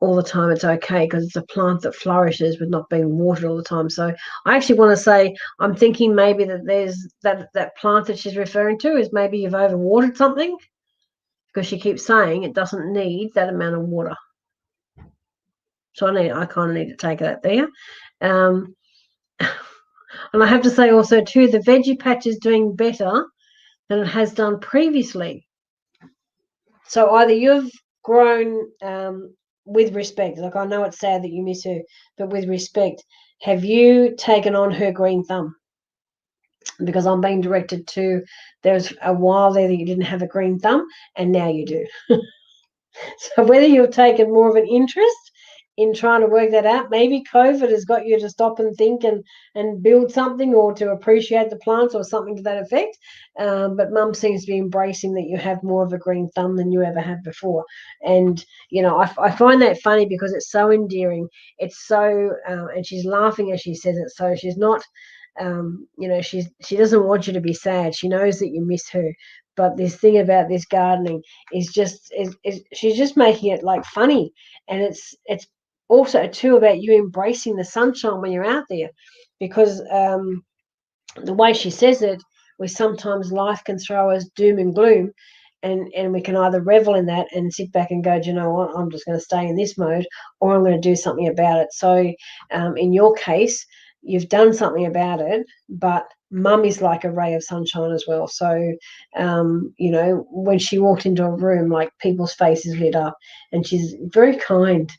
all the time, it's okay, because it's a plant that flourishes with not being watered all the time. So I actually want to say, I'm thinking maybe that there's that plant that she's referring to is maybe you've overwatered something, because she keeps saying it doesn't need that amount of water. So I kind of need to take that there. And I have to say also too, the veggie patch is doing better than it has done previously. So either you've grown with respect, like I know it's sad that you miss her, but with respect, have you taken on her green thumb? Because I'm being directed to, there's a while there that you didn't have a green thumb, and now you do. So whether you've taken more of an interest in trying to work that out, maybe COVID has got you to stop and think and build something, or to appreciate the plants, or something to that effect. But Mum seems to be embracing that you have more of a green thumb than you ever had before. And, I find that funny because it's so endearing. It's so, and she's laughing as she says it. So she's not, she doesn't want you to be sad. She knows that you miss her. But this thing about this gardening is just, she's just making it like funny. And it's also too about you embracing the sunshine when you're out there, because the way she says it, we sometimes life can throw us doom and gloom, and we can either revel in that and sit back and go, do you know what, I'm just going to stay in this mode, or I'm going to do something about it. So in your case, you've done something about it, but Mum is like a ray of sunshine as well. So when she walked into a room, like, people's faces lit up, and she's very kind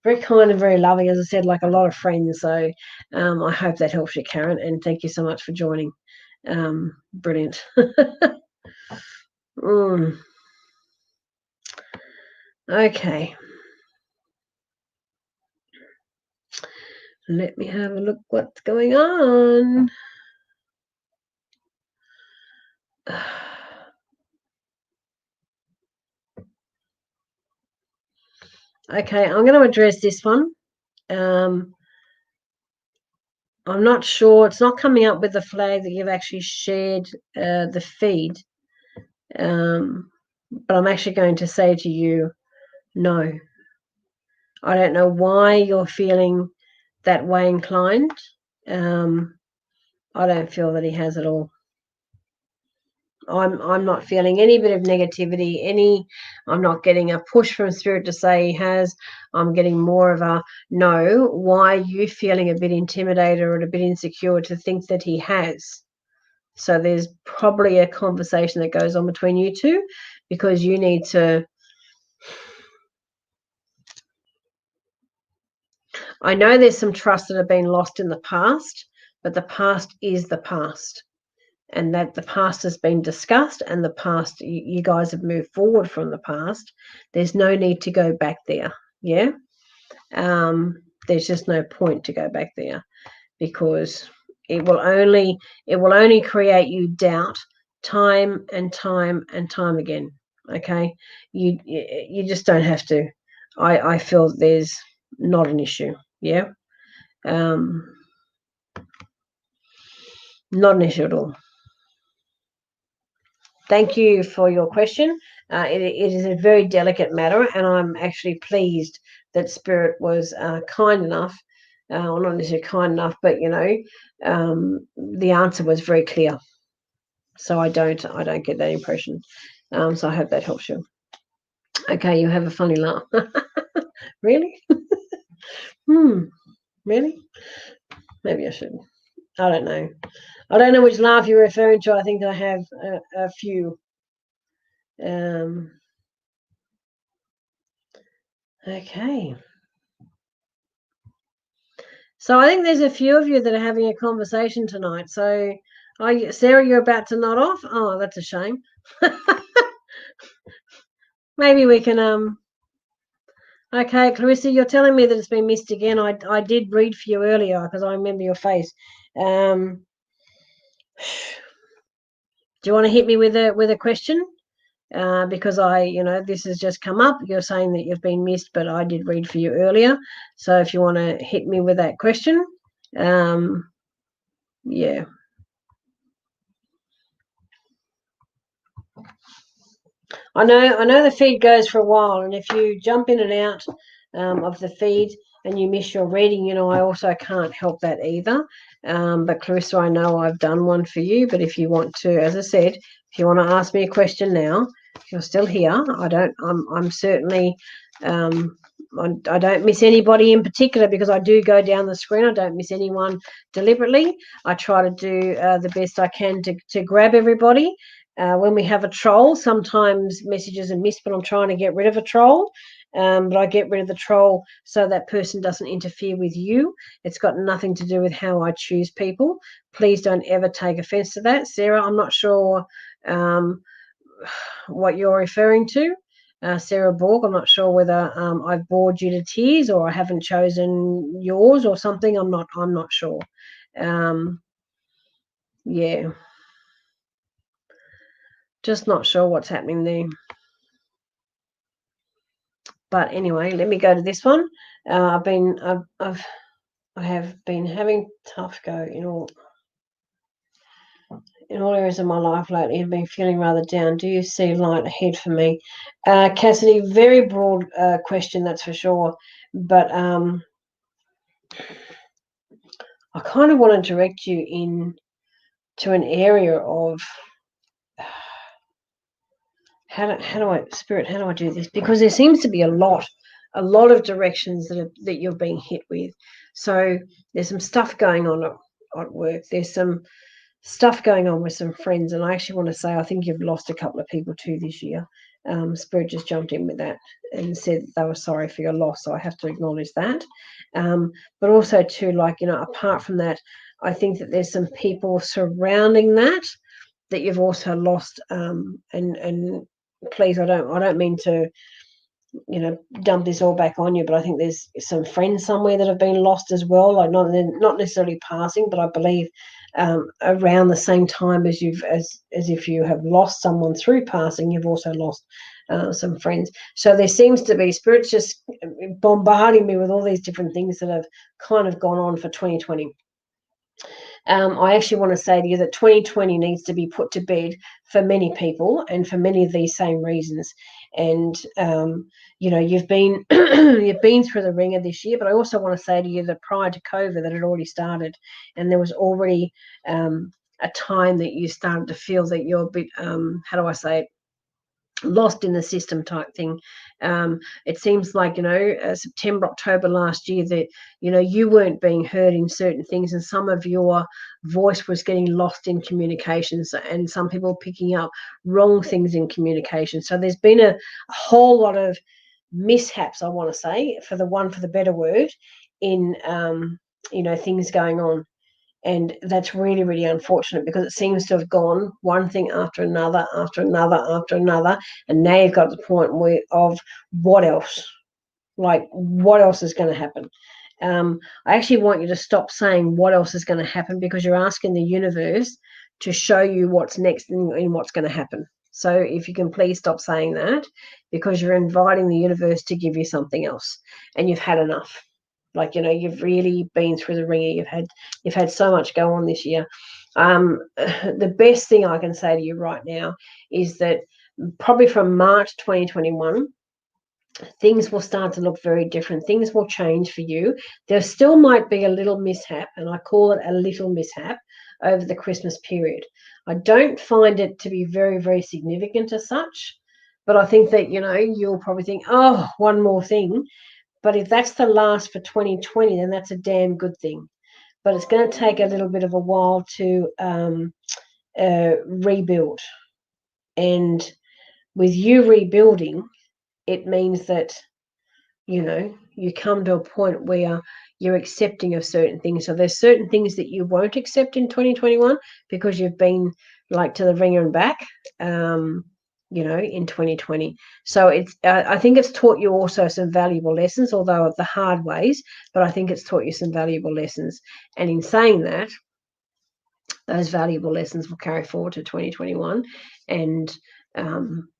and very loving, as I said, like a lot of friends. So I hope that helps you, Karen, and thank you so much for joining. Brilliant. Okay. Let me have a look what's going on. Okay, I'm going to address this one. I'm not sure. It's not coming up with the flag that you've actually shared the feed. But I'm actually going to say to you, no. I don't know why you're feeling that way inclined. I don't feel that he has at all. I'm not feeling any bit of negativity. I'm not getting a push from Spirit to say he has. I'm getting more of a no. Why are you feeling a bit intimidated or a bit insecure to think that he has? So there's probably a conversation that goes on between you two, because you need to. I know there's some trust that have been lost in the past, but the past is the past. And that the past has been discussed, and the past, you guys have moved forward from the past. There's no need to go back there. Yeah. There's just no point to go back there, because it will only create you doubt time and time and time again. Okay. You just don't have to. I feel there's not an issue. Yeah. Not an issue at all. Thank you for your question. It is a very delicate matter, and I'm actually pleased that Spirit was kind enough, or not necessarily kind enough, but the answer was very clear. So I don't get that impression. So I hope that helps you. Okay, you have a funny laugh. Really? Really? Maybe I should. I don't know. I don't know which laugh you're referring to. I think I have a few. Okay. So I think there's a few of you that are having a conversation tonight. So, Sarah, you're about to nod off? Oh, that's a shame. Maybe we can. Okay, Clarissa, you're telling me that it's been missed again. I did read for you earlier because I remember your face. Do you want to hit me with a question? because this has just come up. You're saying that you've been missed, but I did read for you earlier. So if you want to hit me with that question, yeah. I know the feed goes for a while, and if you jump in and out of the feed and you miss your reading, I also can't help that either. But Clarissa, I know I've done one for you, but if you want to, as I said, if you want to ask me a question now, if you're still here, I'm certainly, I don't miss anybody in particular because I do go down the screen. I don't miss anyone deliberately. I try to do the best I can to grab everybody. When we have a troll, sometimes messages are missed, but I'm trying to get rid of a troll. But I get rid of the troll so that person doesn't interfere with you. It's got nothing to do with how I choose people. Please don't ever take offense to that. Sarah, I'm not sure what you're referring to. Sarah Borg, I'm not sure whether I've bored you to tears or I haven't chosen yours or something. I'm not sure. Yeah. Just not sure what's happening there. But anyway, let me go to this one. I have been having tough go in all areas of my life lately. I've been feeling rather down. Do you see light ahead for me? Cassidy, very broad question, that's for sure. But I kind of want to direct you in to an area of how do I do this? Because there seems to be a lot of directions that you're being hit with. So there's some stuff going on at work. There's some stuff going on with some friends, and I actually want to say I think you've lost a couple of people too this year. Spirit just jumped in with that and said they were sorry for your loss, so I have to acknowledge that. But also too, apart from that, I think that there's some people surrounding that you've also lost. And please, I don't mean to dump this all back on you, but I think there's some friends somewhere that have been lost as well, like not necessarily passing, but I believe around the same time as if you have lost someone through passing, you've also lost some friends. So there seems to be spirits just bombarding me with all these different things that have kind of gone on for 2020. I actually want to say to you that 2020 needs to be put to bed for many people and for many of these same reasons. And you've been you've been through the ringer this year, but I also want to say to you that prior to COVID, that had already started, and there was already a time that you started to feel that you're a bit how do I say it, lost in the system type thing. It seems like September, October last year that you weren't being heard in certain things, and some of your voice was getting lost in communications, and some people picking up wrong things in communication. So there's been a whole lot of mishaps, I want to say, for the better word, in things going on. And that's really, really unfortunate because it seems to have gone one thing after another, after another, after another. And now you've got to the point of what else? Like, what else is going to happen? I actually want you to stop saying what else is going to happen, because you're asking the universe to show you what's next and what's going to happen. So if you can please stop saying that, because you're inviting the universe to give you something else, and you've had enough. You've really been through the ringer. You've had so much go on this year. The best thing I can say to you right now is that probably from March 2021, things will start to look very different. Things will change for you. There still might be a little mishap, and I call it a little mishap, over the Christmas period. I don't find it to be very, very significant as such, but I think that, you'll probably think, oh, one more thing. But if that's the last for 2020, then that's a damn good thing. But it's going to take a little bit of a while to rebuild. And with you rebuilding, it means that, you come to a point where you're accepting of certain things. So there's certain things that you won't accept in 2021 because you've been to the ringer and back. In 2020. So I think it's taught you also some valuable lessons, although the hard ways, but I think it's taught you some valuable lessons. And in saying that, those valuable lessons will carry forward to 2021. And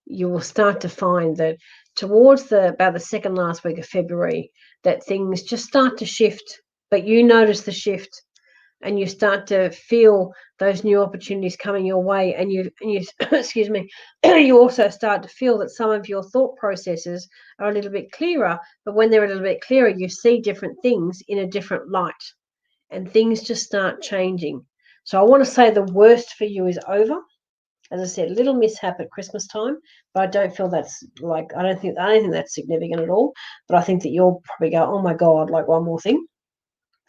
you will start to find that towards about the second last week of February, that things just start to shift. But you notice the shift, and you start to feel those new opportunities coming your way, and you excuse me, you also start to feel that some of your thought processes are a little bit clearer. But when they're a little bit clearer, you see different things in a different light, and things just start changing. So I want to say the worst for you is over. As I said, a little mishap at Christmas time, but I don't feel that's like, I don't think that's significant at all. But I think that you'll probably go, oh my God, like one more thing.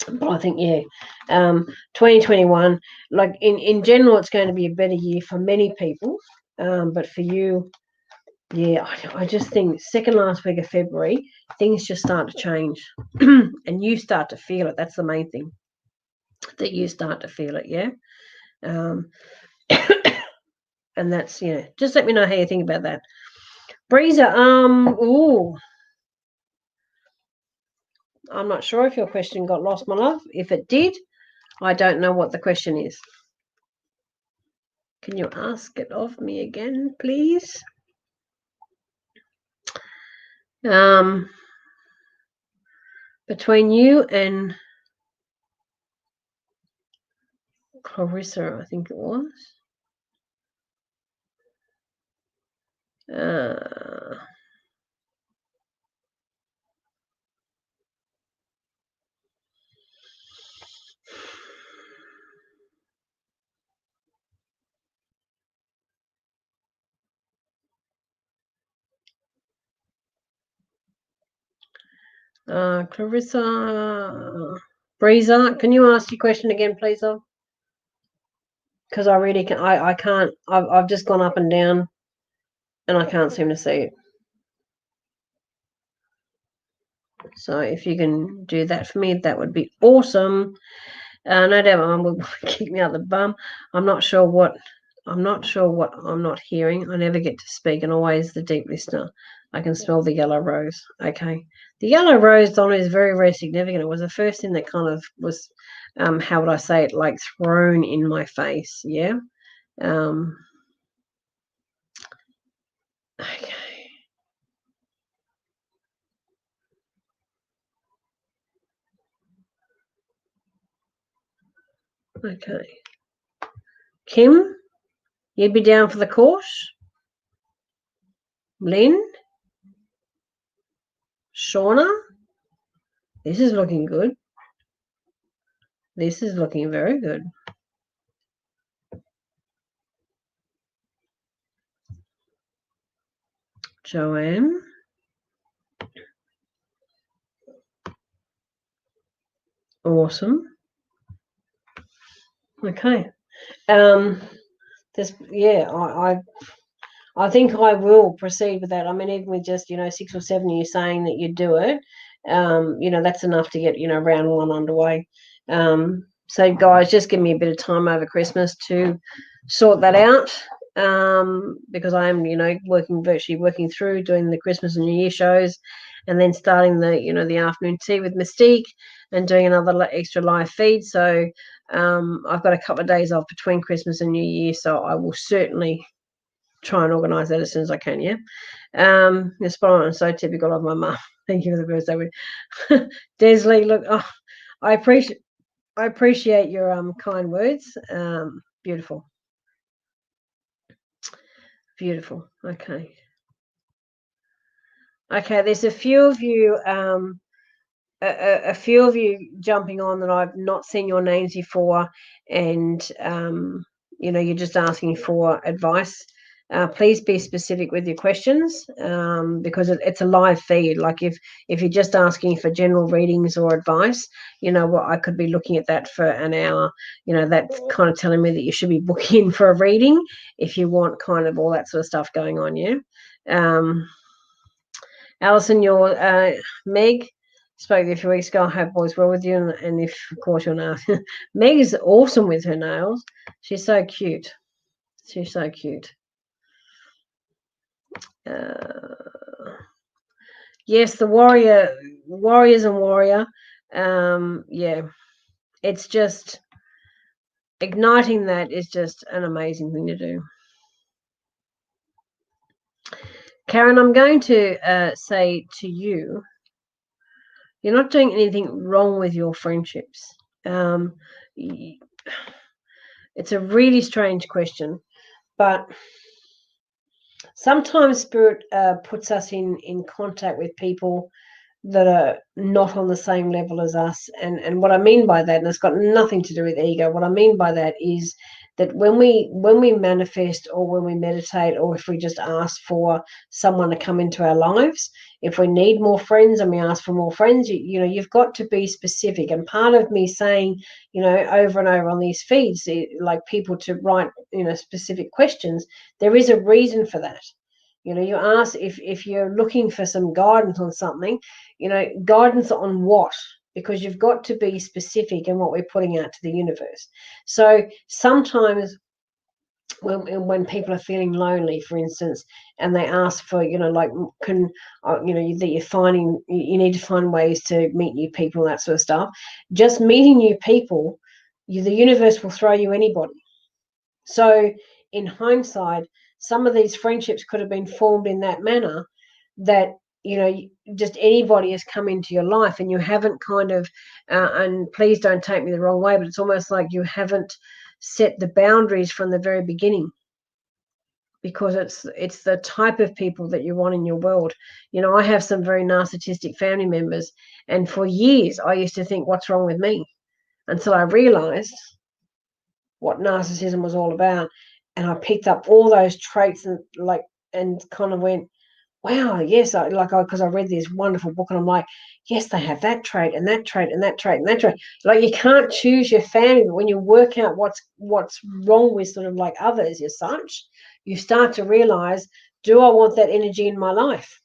But I think, yeah, 2021, like in general, it's going to be a better year for many people. But for you, yeah, I just think second last week of February, things just start to change and you start to feel it. That's the main thing, that you start to feel it, yeah? And that's, just let me know how you think about that. Breezer, I'm not sure if your question got lost, my love. If it did, I don't know what the question is. Can you ask it of me again, please? Between you and Clarissa, I think it was. Clarissa, Breezer, can you ask your question again, please, love? Because I really can. I can't. I've just gone up and down, and I can't seem to see it. So if you can do that for me, that would be awesome. No doubt my mum will kick me out the bum. I'm not sure what I'm not hearing. I never get to speak, and always the deep listener. I can smell the yellow rose. Okay. The yellow rose, Donna, is very, very significant. It was the first thing that kind of was, how would I say it, like thrown in my face. Yeah. Okay. Okay. Kim, you'd be down for the course? Lynn? Shauna? This is looking good. This is looking very good. Joanne? Awesome. Okay. I think I will proceed with that. I mean, even with just 6 or 7 years saying that you do it, that's enough to get round one underway. So guys, just give me a bit of time over Christmas to sort that out, because I am virtually working through doing the Christmas and New Year shows, and then starting the afternoon tea with Ms Tique, and doing another extra live feed. So I've got a couple of days off between Christmas and New Year, so I will certainly try and organise that as soon as I can. Yeah. You're spot on. So typical of my mum. Thank you for the birthday wish. Desley, look, I appreciate your kind words. Beautiful. Beautiful. Okay. Okay, there's a few of you a few of you jumping on that I've not seen your names before, and you're just asking for advice. Please be specific with your questions, because it's a live feed. Like if you're just asking for general readings or advice, I could be looking at that for an hour. That's kind of telling me that you should be booking in for a reading if you want kind of all that sort of stuff going on. Yeah. Alison, your Meg spoke a few weeks ago. I hope all's well with you, and if of course you're not. Meg is awesome with her nails. She's so cute. She's so cute. Yes, the warriors and warrior. Yeah, it's just igniting. That is just an amazing thing to do. Karen, I'm going to say to you, you're not doing anything wrong with your friendships. It's a really strange question, but sometimes Spirit puts us in contact with people that are not on the same level as us. And what I mean by that, and it's got nothing to do with ego, what I mean by that is that when we manifest, or when we meditate, or if we just ask for someone to come into our lives, if we need more friends and we ask for more friends, you know, you've got to be specific. And part of me saying, you know, over and over on these feeds, like people to write, you know, specific questions, there is a reason for that. You know, you ask if you're looking for some guidance on something, you know, guidance on what? Because you've got to be specific in what we're putting out to the universe. So sometimes when people are feeling lonely, for instance, and they ask for, you know, like, you know, that you're finding, you need to find ways to meet new people, that sort of stuff. Just meeting new people, the universe will throw you anybody. So in hindsight, some of these friendships could have been formed in that manner, that, you know, just anybody has come into your life and you haven't kind of, and please don't take me the wrong way, but it's almost like you haven't set the boundaries from the very beginning, because it's the type of people that you want in your world. You know, I have some very narcissistic family members, and for years I used to think, what's wrong with me? Until I realized what narcissism was all about. And I picked up all those traits and kind of went, wow, yes, because I read this wonderful book, and I'm like, yes, they have that trait and that trait and that trait and that trait. Like, you can't choose your family, but when you work out what's wrong with sort of like others as such, you start to realize, do I want that energy in my life?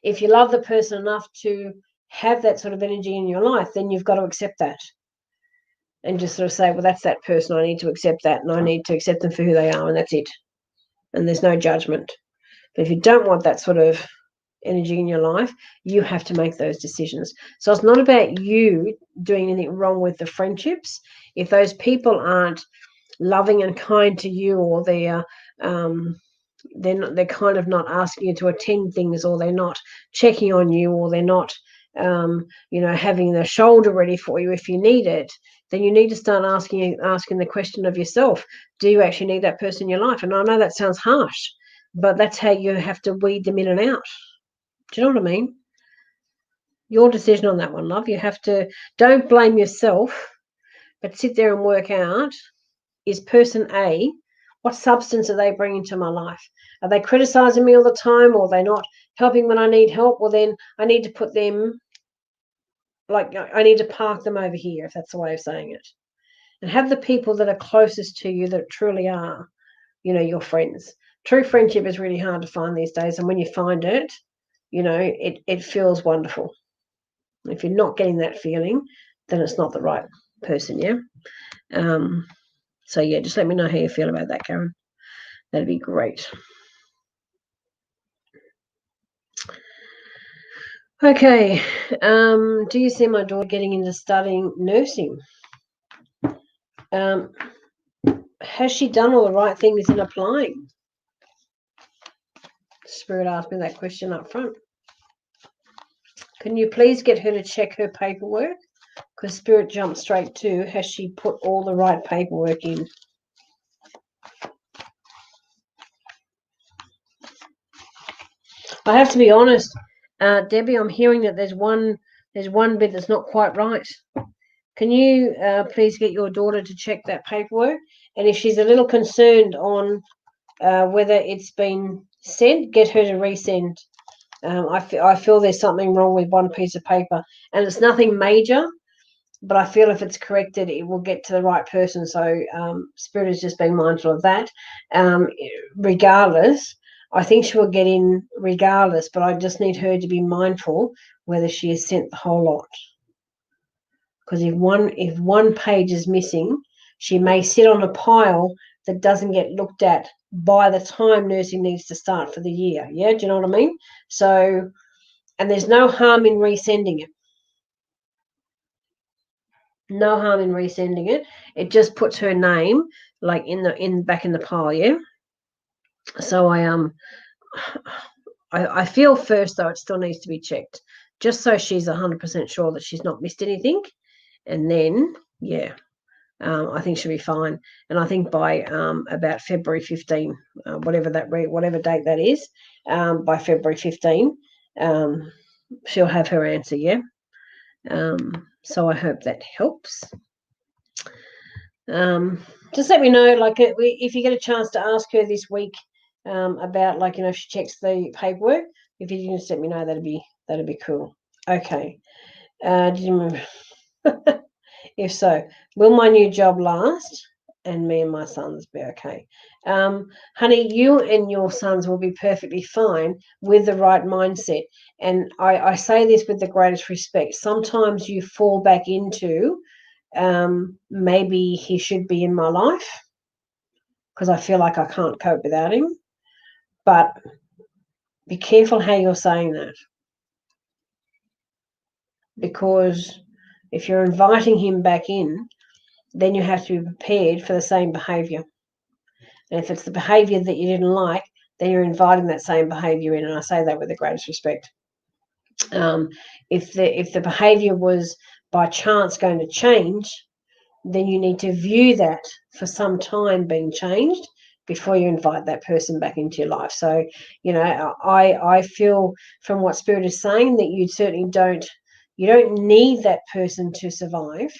If you love the person enough to have that sort of energy in your life, then you've got to accept that. And just sort of say, well, that's that person. I need to accept that, and I need to accept them for who they are, and that's it. And there's no judgment. But if you don't want that sort of energy in your life, you have to make those decisions. So it's not about you doing anything wrong with the friendships. If those people aren't loving and kind to you, or they're kind of not asking you to attend things, or they're not checking on you, or they're not you know, having the shoulder ready for you if you need it, then you need to start asking the question of yourself, do you actually need that person in your life? And I know that sounds harsh, but that's how you have to weed them in and out. Do you know what I mean? Your decision on that one, love. You have to, don't blame yourself, but sit there and work out, is person A, what substance are they bringing to my life? Are they criticizing me all the time, or are they not helping when I need help? Well, then I need to put them, like, I need to park them over here, if that's the way of saying it. And have the people that are closest to you, that truly are, you know, your friends. True friendship is really hard to find these days. And when you find it, you know, it feels wonderful. If you're not getting that feeling, then it's not the right person, yeah? So, yeah, just let me know how you feel about that, Karen. That'd be great. Okay. Do you see my daughter getting into studying nursing? Has she done all the right things in applying? Spirit asked me that question up front. Can you please get her to check her paperwork? Because Spirit jumped straight to, has she put all the right paperwork in? I have to be honest, Debbie, I'm hearing that there's one bit that's not quite right. Can you please get your daughter to check that paperwork? And if she's a little concerned on whether it's been sent, get her to resend. I feel there's something wrong with one piece of paper, and it's nothing major, but I feel if it's corrected, it will get to the right person. So Spirit is just being mindful of that. Regardless, I think she will get in regardless, but I just need her to be mindful whether she has sent the whole lot. Because if one page is missing, she may sit on a pile that doesn't get looked at by the time nursing needs to start for the year. Yeah, do you know what I mean? So, and there's no harm in resending it. No harm in resending it. It just puts her name like back in the pile, yeah. So I feel first, though, it still needs to be checked, just so she's 100% sure that she's not missed anything. And then, yeah, I think she'll be fine. And I think by about February 15, whatever date that is, by February 15, she'll have her answer, yeah? So I hope that helps. Just let me know, like, if you get a chance to ask her this week about, like, if she checks the paperwork, if you can just let me know, that'd be cool. Okay. Did you remember? If so, will my new job last? And me and my sons be okay? Honey, you and your sons will be perfectly fine with the right mindset. And I say this with the greatest respect. Sometimes you fall back into maybe he should be in my life because I feel like I can't cope without him. But be careful how you're saying that, because if you're inviting him back in, then you have to be prepared for the same behaviour. And if it's the behaviour that you didn't like, then you're inviting that same behaviour in. And I say that with the greatest respect. If the behaviour was by chance going to change, then you need to view that for some time being changed before you invite that person back into your life. So, I feel from what Spirit is saying that you certainly don't need that person to survive,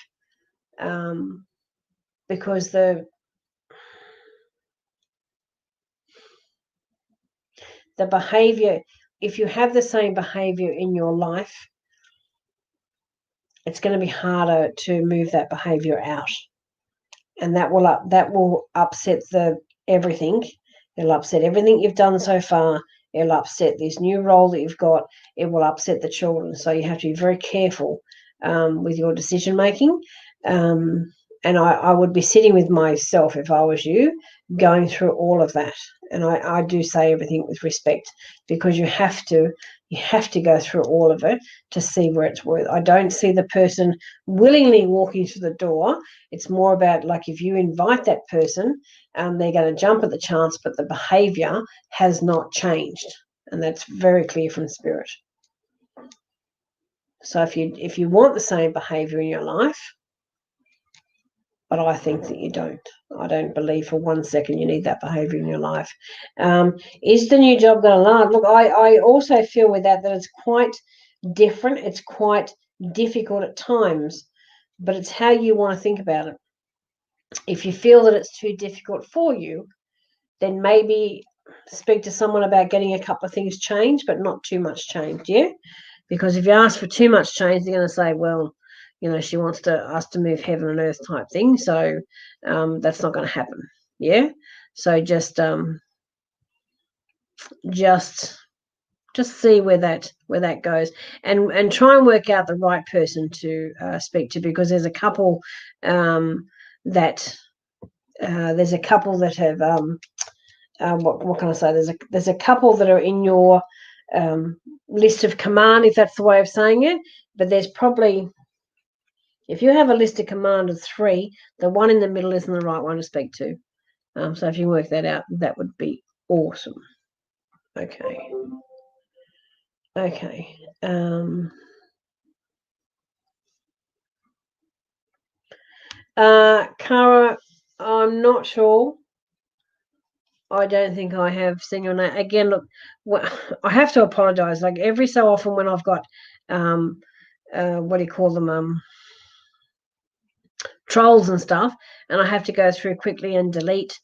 because the behavior, if you have the same behavior in your life, it's going to be harder to move that behavior out, and that will upset everything. It'll upset everything you've done so far. It'll upset this new role that you've got. It will upset the children. So you have to be very careful with your decision making. And I would be sitting with myself if I was you, going through all of that. And I do say everything with respect, because you have to go through all of it to see where it's worth. I don't see the person willingly walking through the door. It's more about, like, if you invite that person, they're going to jump at the chance, but the behavior has not changed. And that's very clear from Spirit. So if you want the same behavior in your life, but I think that you don't. I don't believe for 1 second you need that behaviour in your life. Is the new job going to last? Look, I also feel with that it's quite different. It's quite difficult at times, but it's how you want to think about it. If you feel that it's too difficult for you, then maybe speak to someone about getting a couple of things changed, but not too much change, yeah? Because if you ask for too much change, they're going to say, well, she wants us to move heaven and earth type thing. So that's not going to happen. Yeah. So just see where that goes, and try and work out the right person to speak to, because there's a couple that have what can I say? There's a couple that are in your list of command, if that's the way of saying it. But there's probably, if you have a list of command of 3, the one in the middle isn't the right one to speak to. So if you work that out, that would be awesome. Okay. Cara, I'm not sure. I don't think I have seen your name. Again, look, I have to apologise. Like, every so often when I've got, what do you call them, trolls and stuff, and I have to go through quickly and delete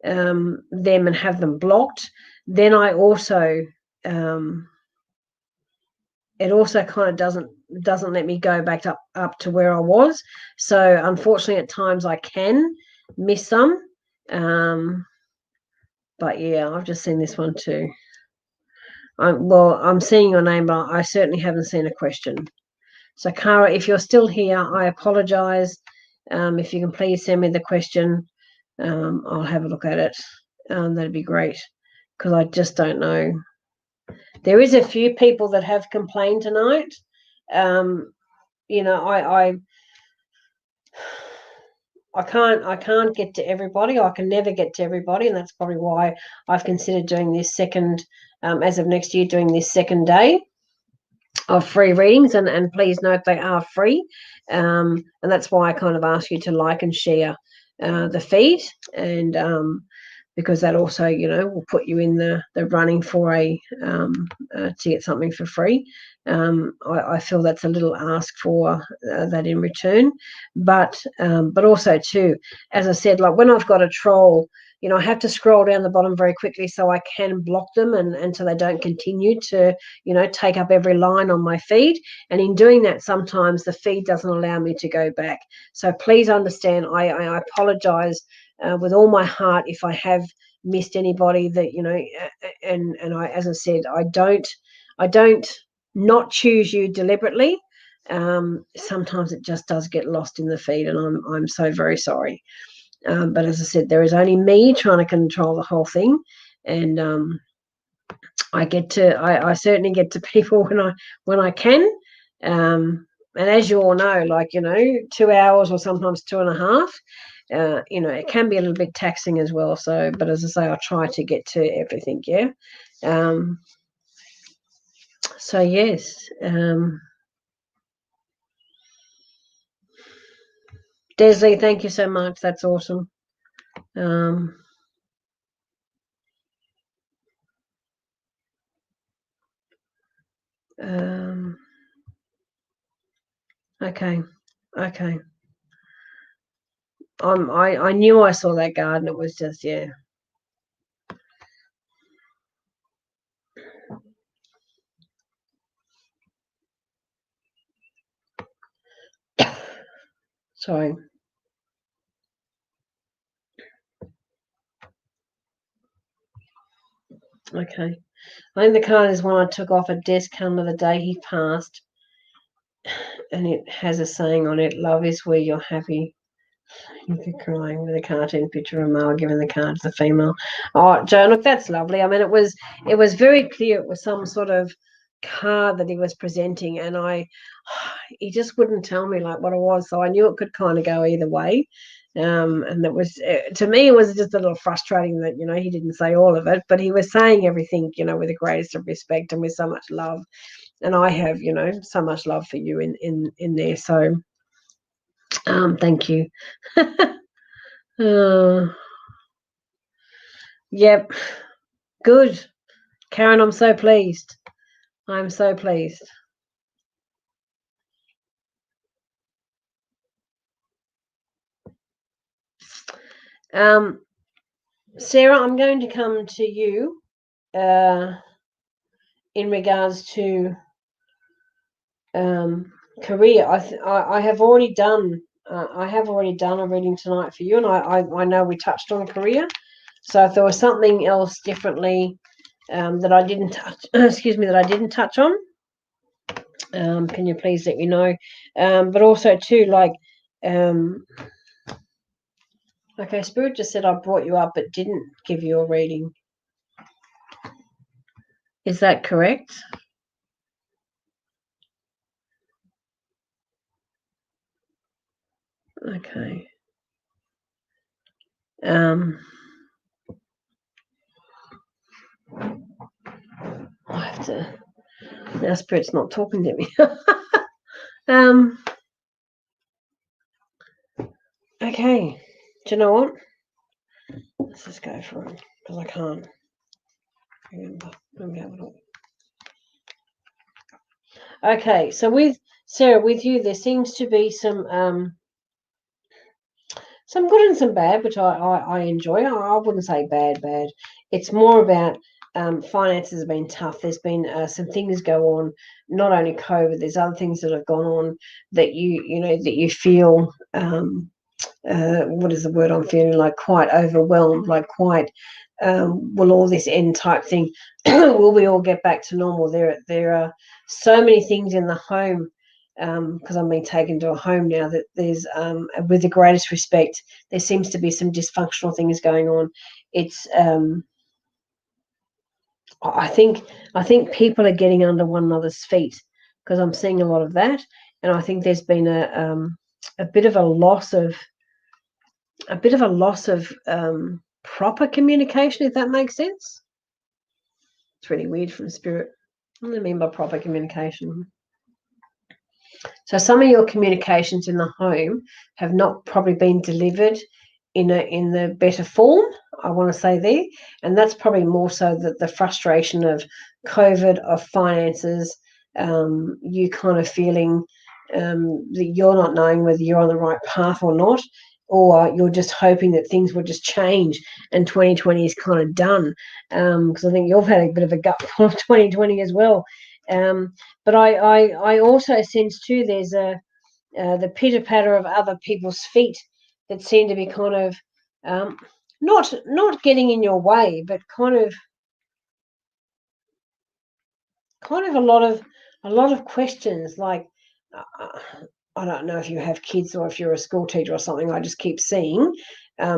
them and have them blocked, then I also, it also kind of doesn't let me go back up to where I was. So unfortunately, at times I can miss some. But yeah, I've just seen this one too. I'm seeing your name, but I certainly haven't seen a question. So Cara, if you're still here, I apologise. If you can please send me the question, I'll have a look at it. That'd be great, because I just don't know. There is a few people that have complained tonight. I can't get to everybody. I can never get to everybody, and that's probably why I've considered doing this second, as of next year, doing this second day of free readings. And please note they are free, and that's why I kind of ask you to like and share the feed, and because that also, will put you in the running for to get something for free. I feel that's a little ask for that in return, but also too, as I said, like when I've got a troll, I have to scroll down the bottom very quickly so I can block them and so they don't continue to, take up every line on my feed. And in doing that, sometimes the feed doesn't allow me to go back. So please understand, I apologize with all my heart if I have missed anybody that, and I, as I said, I don't not choose you deliberately. Sometimes it just does get lost in the feed, and I'm so very sorry. But as I said, there is only me trying to control the whole thing, and I certainly get to people when I can. And as you all know, 2 hours or sometimes 2.5. It can be a little bit taxing as well. So, but as I say, I try to get to everything. Yeah. So yes. Desley, thank you so much. That's awesome. Okay. I knew I saw that garden. It was just, yeah. Sorry. Okay. I think the card is one I took off a desk under the day he passed, and it has a saying on it: "Love is where you're happy." You're crying with a cartoon picture of a male giving the card to the female. Oh, Joe, look, that's lovely. I mean, it was very clear it was some sort of card that he was presenting, and he just wouldn't tell me like what it was, so I knew it could kind of go either way. And it was, to me, it was just a little frustrating that he didn't say all of it, but he was saying everything with the greatest of respect and with so much love, and I have so much love for you in there. So thank you. Yep. Good. Karen, I'm so pleased. I'm so pleased. Sarah, I'm going to come to you in regards to career. I have already done a reading tonight for you, and I know we touched on career. So if there was something else differently that I didn't touch, that I didn't touch on, can you please let me know? But also too, okay, Spirit just said I brought you up but didn't give you a reading. Is that correct? Okay. I have to. Now Spirit's not talking to me. Okay. Do you know what? Let's just go for it because I can't remember. Let me have a look. Okay, so with Sarah, with you, there seems to be some good and some bad, which I enjoy. I wouldn't say bad. It's more about finances have been tough. There's been some things go on, not only COVID. There's other things that have gone on that that you feel. What is the word I'm feeling like? Quite overwhelmed, like quite. Will all this end type thing? Will we all get back to normal? There are so many things in the home. Because I'm being taken to a home now, that there's, with the greatest respect, there seems to be some dysfunctional things going on. It's, I think people are getting under one another's feet because I'm seeing a lot of that, and I think there's been a bit of a loss of a bit of a loss of proper communication, if that makes sense. It's really weird from Spirit. What do I mean by proper communication? So some of your communications in the home have not probably been delivered in the better form, I want to say there. And that's probably more so that the frustration of COVID, of finances, you kind of feeling that you're not knowing whether you're on the right path or not, or you're just hoping that things will just change and 2020 is kind of done. Because I think you've had a bit of a gut full of 2020 as well. But I also sense too there's the pitter patter of other people's feet that seem to be kind of not getting in your way, but kind of a lot of questions. Like I don't know if you have kids or if you're a school teacher or something. I just keep seeing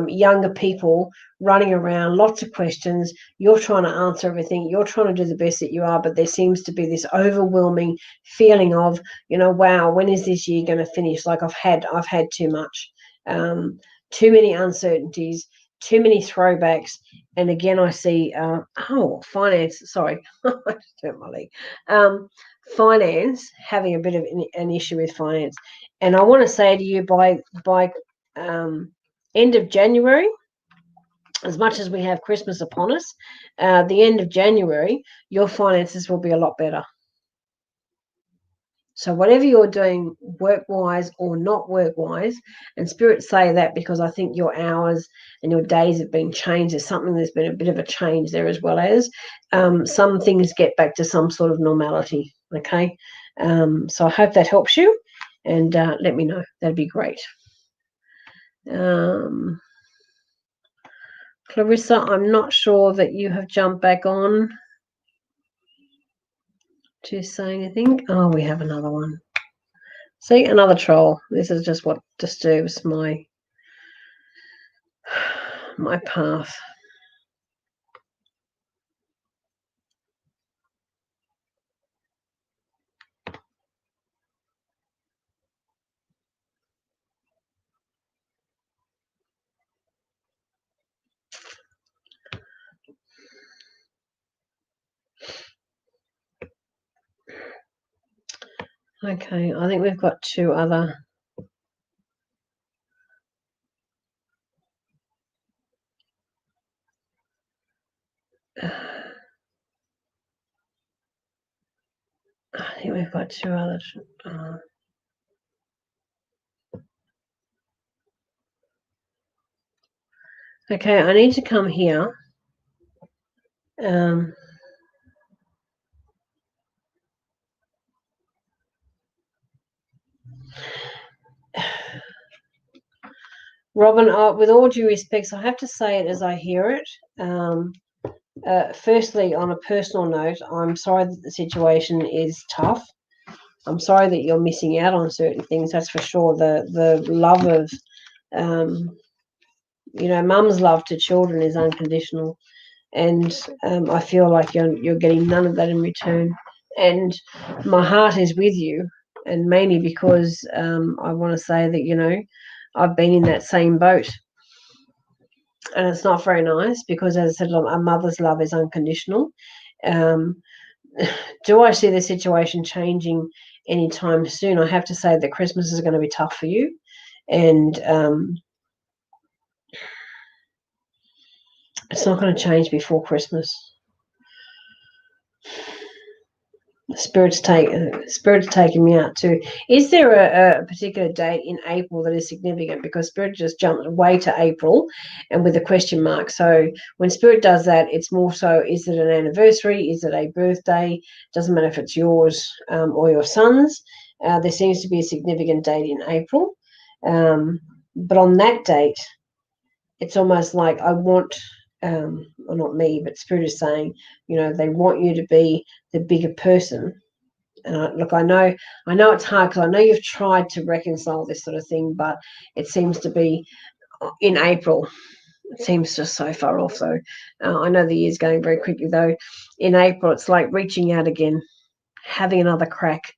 younger people running around, lots of questions. You're trying to answer everything. You're trying to do the best that you are, but there seems to be this overwhelming feeling of, wow, when is this year going to finish? Like I've had too much, too many uncertainties, too many throwbacks. And again, I see, finance. Sorry, I just hurt my leg. Finance, having a bit of an issue with finance. And I want to say to you by end of January, as much as we have Christmas upon us, the end of January, your finances will be a lot better. So whatever you're doing work-wise or not work-wise, and Spirit say that because I think your hours and your days have been changed. There's been a bit of a change there, as well as some things get back to some sort of normality, okay? So I hope that helps you, and let me know. That'd be great. Clarissa, I'm not sure that you have jumped back on to say anything. Oh, we have another one. See, another troll. This is just what disturbs my path. Okay, I think we've got two other. I think we've got two others. Okay, I need to come here. Robin, with all due respects, I have to say it as I hear it. Firstly, on a personal note, I'm sorry that the situation is tough. I'm sorry that you're missing out on certain things, that's for sure. The love of, mum's love to children is unconditional. And I feel like you're getting none of that in return. And my heart is with you, and mainly because I want to say that, I've been in that same boat. And it's not very nice because, as I said, a mother's love is unconditional. Do I see the situation changing anytime soon? I have to say that Christmas is going to be tough for you. And it's not going to change before Christmas. Spirit's taking me out too. Is there a particular date in April that is significant? Because Spirit just jumped way to April and with a question mark. So when Spirit does that, it's more so, is it an anniversary? Is it a birthday? Doesn't matter if it's yours or your son's. There seems to be a significant date in April. But on that date, it's almost like I want... well, not me, but Spirit is saying, they want you to be the bigger person. And look, I know it's hard because I know you've tried to reconcile this sort of thing, but it seems to be in April. It seems just so far off. So I know the year's going very quickly, though. In April, it's like reaching out again, having another crack.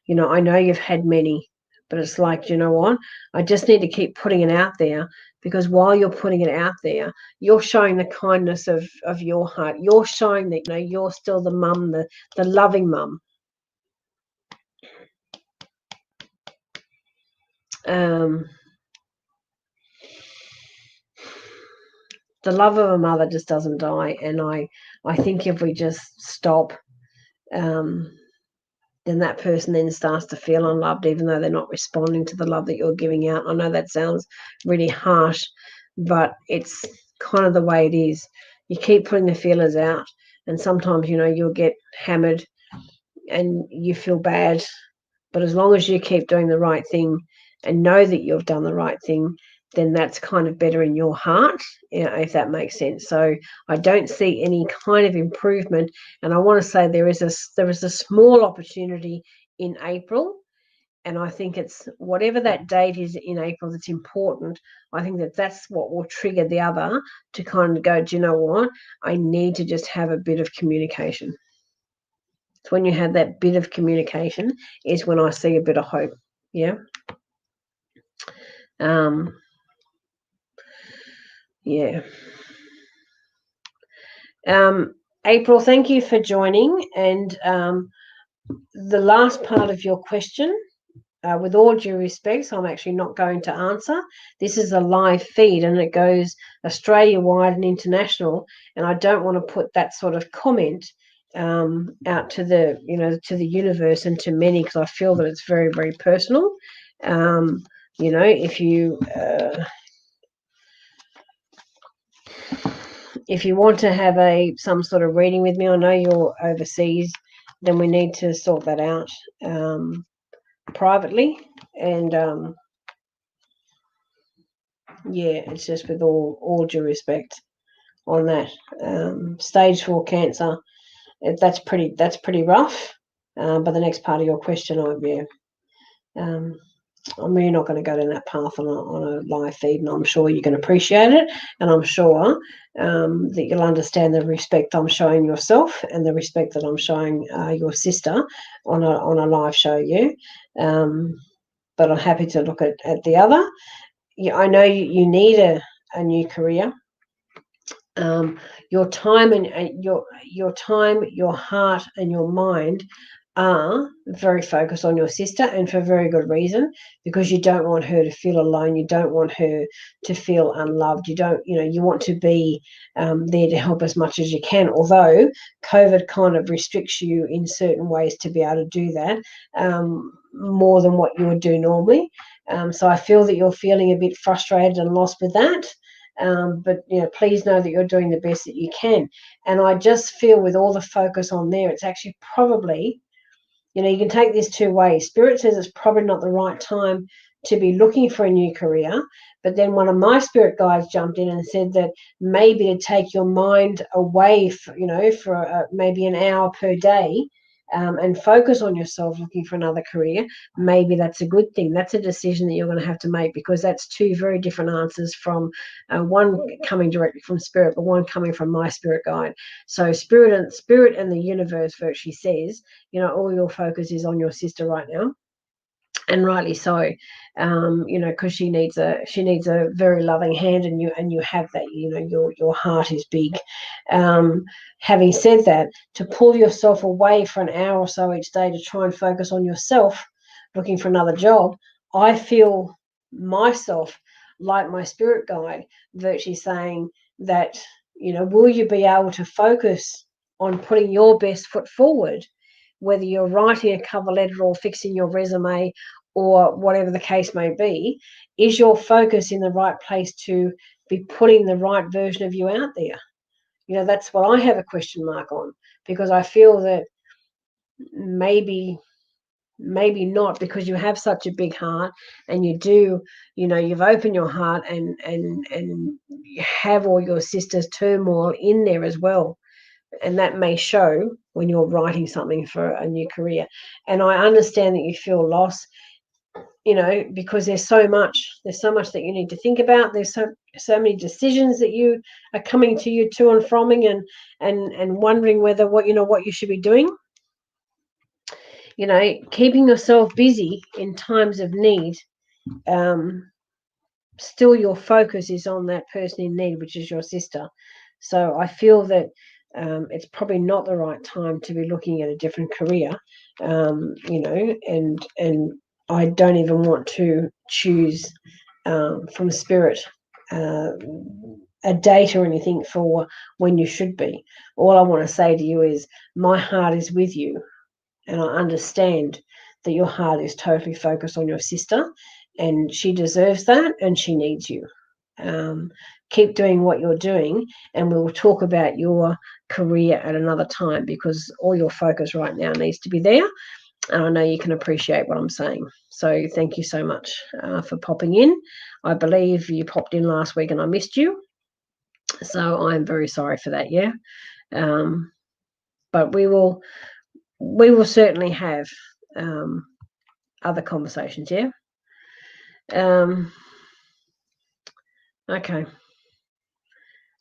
I know you've had many, But it's like, you know what? I just need to keep putting it out there, because while you're putting it out there, you're showing the kindness of your heart. You're showing that, you know, you're still the mum, the loving mum. The love of a mother just doesn't die. And I think if we just stop, then that person then starts to feel unloved, even though they're not responding to the love that you're giving out. I know that sounds really harsh, but it's kind of the way it is. You keep putting the feelers out, and sometimes, you know, you'll get hammered and you feel bad. But as long as you keep doing the right thing and know that you've done the right thing, then that's kind of better in your heart, you know, if that makes sense. So I don't see any kind of improvement. And I want to say there is a small opportunity in April. And I think it's whatever that date is in April that's important. I think that's what will trigger the other to kind of go, do you know what? I need to just have a bit of communication. So when you have that bit of communication is when I see a bit of hope. Yeah. Yeah. April, thank you for joining. And the last part of your question, with all due respect, I'm actually not going to answer. This is a live feed and it goes Australia-wide and international. And I don't want to put that sort of comment out to the, you know, to the universe and to many, because I feel that it's very, very personal. You know, if you want to have some sort of reading with me, I know you're overseas, then we need to sort that out privately. And yeah, it's just with all due respect on that. Stage 4 cancer, that's pretty rough. But the next part of your question, I'm really not going to go down that path on a live feed, and I'm sure you can appreciate it, and I'm sure that you'll understand the respect I'm showing yourself and the respect that I'm showing your sister on a live show. But I'm happy to look at the other. Yeah, I know you need a new career. Your time and your time, your heart, and your mind are very focused on your sister, and for very good reason, because you don't want her to feel alone. You don't want her to feel unloved. You want to be there to help as much as you can, although COVID kind of restricts you in certain ways to be able to do that more than what you would do normally. So I feel that you're feeling a bit frustrated and lost with that. But please know that you're doing the best that you can. And I just feel with all the focus on there, it's actually probably, you can take this two ways. Spirit says it's probably not the right time to be looking for a new career. But then one of my spirit guides jumped in and said that maybe to take your mind away, for maybe an hour per day, and focus on yourself looking for another career, maybe that's a good thing. That's a decision that you're going to have to make, because that's two very different answers, from one coming directly from spirit, but one coming from my spirit guide. So spirit and the universe virtually says, all your focus is on your sister right now. And rightly so, because she needs a very loving hand, and you have that. Your heart is big. Having said that, to pull yourself away for an hour or so each day to try and focus on yourself, looking for another job, I feel myself, like my spirit guide, virtually saying that, will you be able to focus on putting your best foot forward, whether you're writing a cover letter or fixing your resume or whatever the case may be? Is your focus in the right place to be putting the right version of you out there? That's what I have a question mark on, because I feel that maybe not, because you have such a big heart, and you do, you've opened your heart, and you have all your sister's turmoil in there as well. And that may show when you're writing something for a new career. And I understand that you feel lost, because there's so much that you need to think about. There's so many decisions that you are coming to you to and froming, and wondering whether what you should be doing. keeping yourself busy in times of need, still your focus is on that person in need, which is your sister. So I feel that it's probably not the right time to be looking at a different career, and I don't even want to choose from spirit a date or anything for when you should be. All I want to say to you is my heart is with you, and I understand that your heart is totally focused on your sister, and she deserves that, and she needs you. Keep doing what you're doing, and we will talk about your career at another time, because all your focus right now needs to be there, and I know you can appreciate what I'm saying. So thank you so much for popping in. I believe you popped in last week and I missed you, so I'm very sorry for that. Yeah, but we will certainly have other conversations. Yeah. Okay.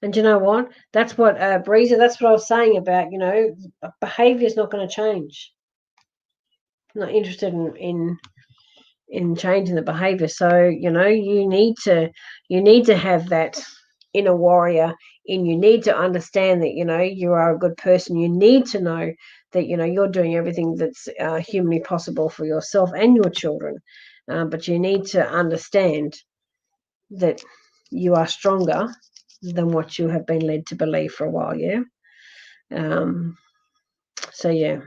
And you know what? That's what Breezer. That's what I was saying about. Behavior is not going to change. I'm not interested in changing the behavior. So you need to have that inner warrior in you. Need to understand that you are a good person. You need to know that you're doing everything that's humanly possible for yourself and your children. But you need to understand that you are stronger than what you have been led to believe for a while. Yeah. So yeah,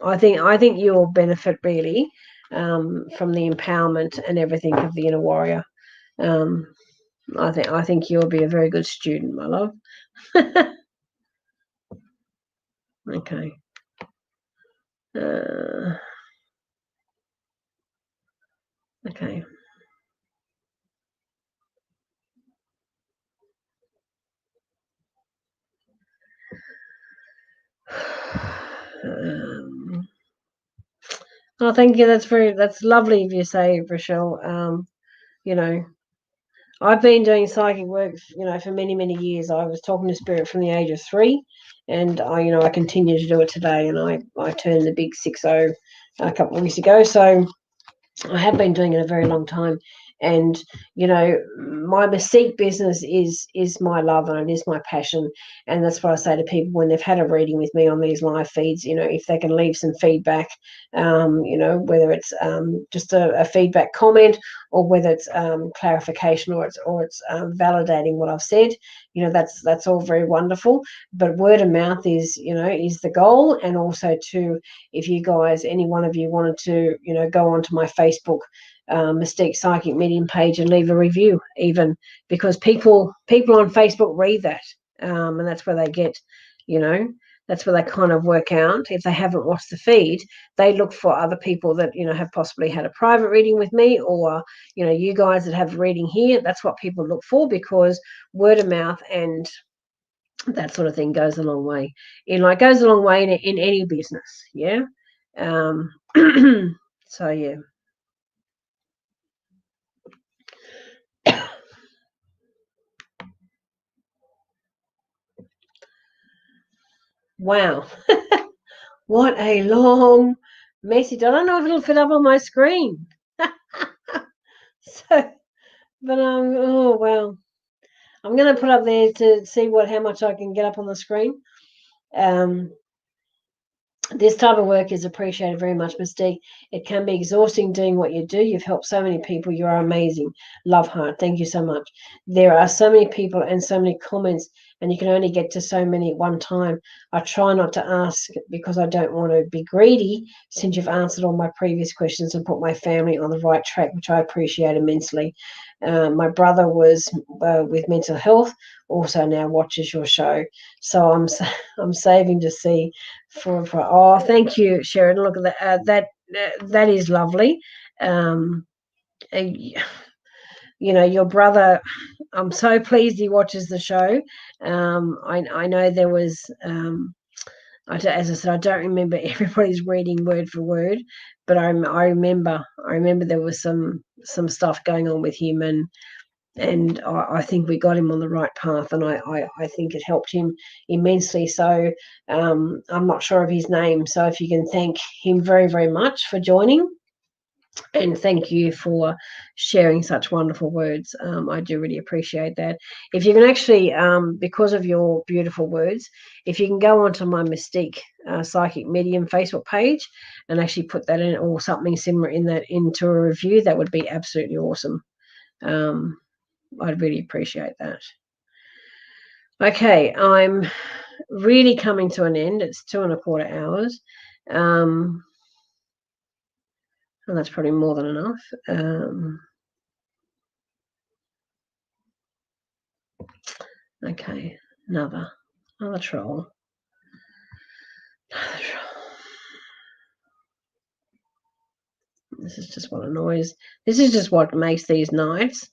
I think you will benefit really from the empowerment and everything of the inner warrior. I think you'll be a very good student, my love. Okay. Okay. Oh, thank you. That's lovely of you, say, Rochelle. I've been doing psychic work, for many, many years. I was talking to spirit from the age of 3, and I continue to do it today. And I turned the big 60 a couple of weeks ago, so I have been doing it a very long time. And my Mystique business is my love, and it is my passion. And that's what I say to people when they've had a reading with me on these live feeds. If they can leave some feedback, whether it's just a feedback comment, or whether it's clarification, or it's validating what I've said. That's all very wonderful. But word of mouth is the goal. And also to, if you guys, any one of you wanted to go onto my Facebook Mystique Psychic Medium page and leave a review, even, because people on Facebook read that, and that's where they get, that's where they kind of work out. If they haven't watched the feed, they look for other people that have possibly had a private reading with me, or you guys that have a reading here. That's what people look for, because word of mouth and that sort of thing goes a long way. Goes a long way in any business. Yeah. So yeah. Wow. What a long message. I don't know if it'll fit up on my screen. So, but oh well. I'm gonna put up there to see how much I can get up on the screen. This type of work is appreciated very much, Mystique. It can be exhausting doing what you do. You've helped so many people. You are amazing. Love heart. Thank you so much. There are so many people and so many comments, and you can only get to so many at one time. I try not to ask because I don't want to be greedy, since you've answered all my previous questions and put my family on the right track, which I appreciate immensely. My brother was with mental health, also now watches your show. So I'm saving to see for oh, thank you, Sharon. Look at that. That is lovely. Your brother, I'm so pleased he watches the show. I know there was, as I said, I don't remember everybody's reading word for word, but I remember there was some stuff going on with him, and and I think we got him on the right path, and I think it helped him immensely. So I'm not sure of his name, so if you can thank him very, very much for joining, and thank you for sharing such wonderful words. I do really appreciate that. If you can actually, because of your beautiful words, if you can go onto my Ms Tique Psychic Medium Facebook page and actually put that in, or something similar in that, into a review, that would be absolutely awesome. I'd really appreciate that. Okay, I'm really coming to an end. It's 2¼ hours. And that's probably more than enough. Okay, another troll. Another troll. This is just what annoys. This is just what makes these nights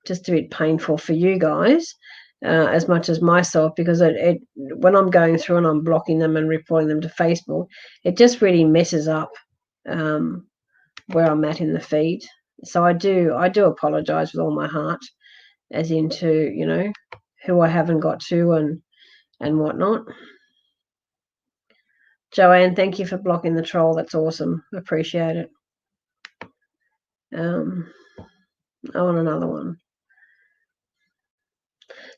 just a bit painful for you guys, as much as myself, because it when I'm going through and I'm blocking them and reporting them to Facebook, it just really messes up where I'm at in the feed. So I do apologize with all my heart, as into, you know, who I haven't got to and whatnot. Joanne, thank you for blocking the troll. That's awesome. Appreciate it. I want another one.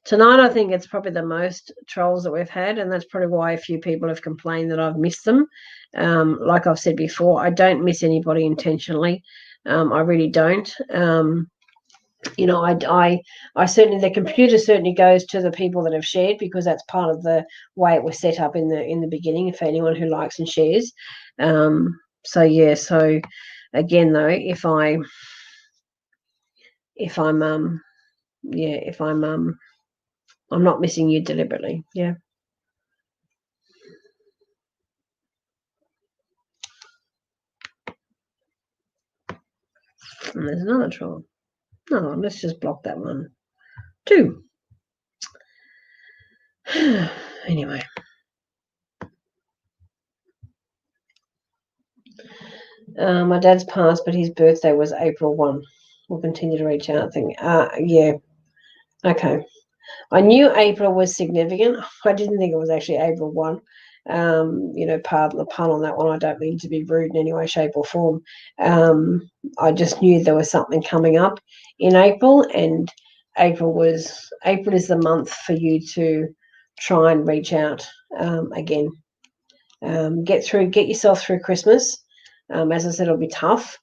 Tonight, I think it's probably the most trolls that we've had, and that's probably why a few people have complained that I've missed them. Like I've said before, I don't miss anybody intentionally. I really don't. You know, I certainly, the computer certainly goes to the people that have shared, because that's part of the way it was set up in the beginning, for anyone who likes and shares. So yeah, so again though, if I'm I'm not missing you deliberately. Yeah. And there's another troll. No, let's just block that one. 2. Anyway. My dad's passed, but his birthday was April 1. We'll continue to reach out. Yeah. Okay. I knew April was significant. I didn't think it was actually April 1. You know, pardon the pun on that one. I don't mean to be rude in any way, shape, or form. I just knew there was something coming up in April, and April is the month for you to try and reach out again. Get yourself through Christmas. As I said, it'll be tough.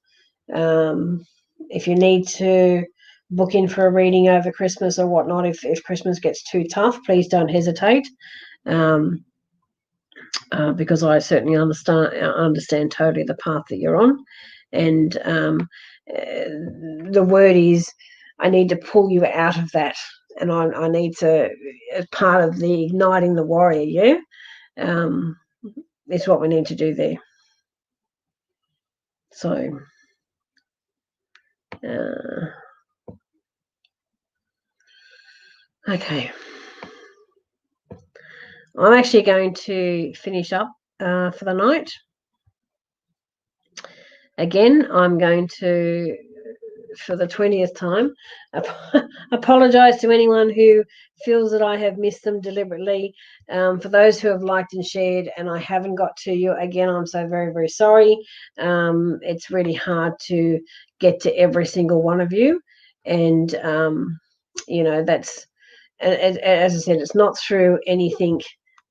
If you need to book in for a reading over Christmas or whatnot, if Christmas gets too tough, please don't hesitate. Because I certainly understand totally the path that you're on, and the word is, I need to pull you out of that, and I need to, as part of the igniting the warrior, is what we need to do there. So okay, I'm actually going to finish up for the night. Again, I'm going to, for the 20th time, apologize to anyone who feels that I have missed them deliberately. For those who have liked and shared and I haven't got to you, again, I'm so very, very sorry. It's really hard to get to every single one of you. And, you know, that's, as I said, it's not through anything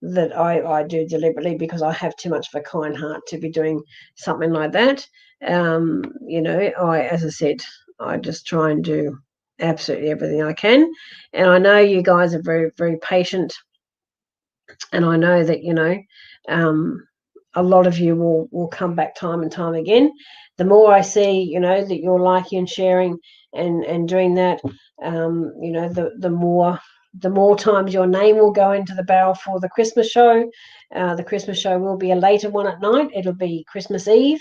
that I do deliberately, because I have too much of a kind heart to be doing something like that. You know, as I said, I just try and do absolutely everything I can. And I know you guys are very, very patient. And I know that, you know, a lot of you will come back time and time again. The more I see, you know, that you're liking and sharing and doing that, you know, the more times your name will go into the barrel for the Christmas show. The Christmas show will be a later one at night. It'll be Christmas Eve,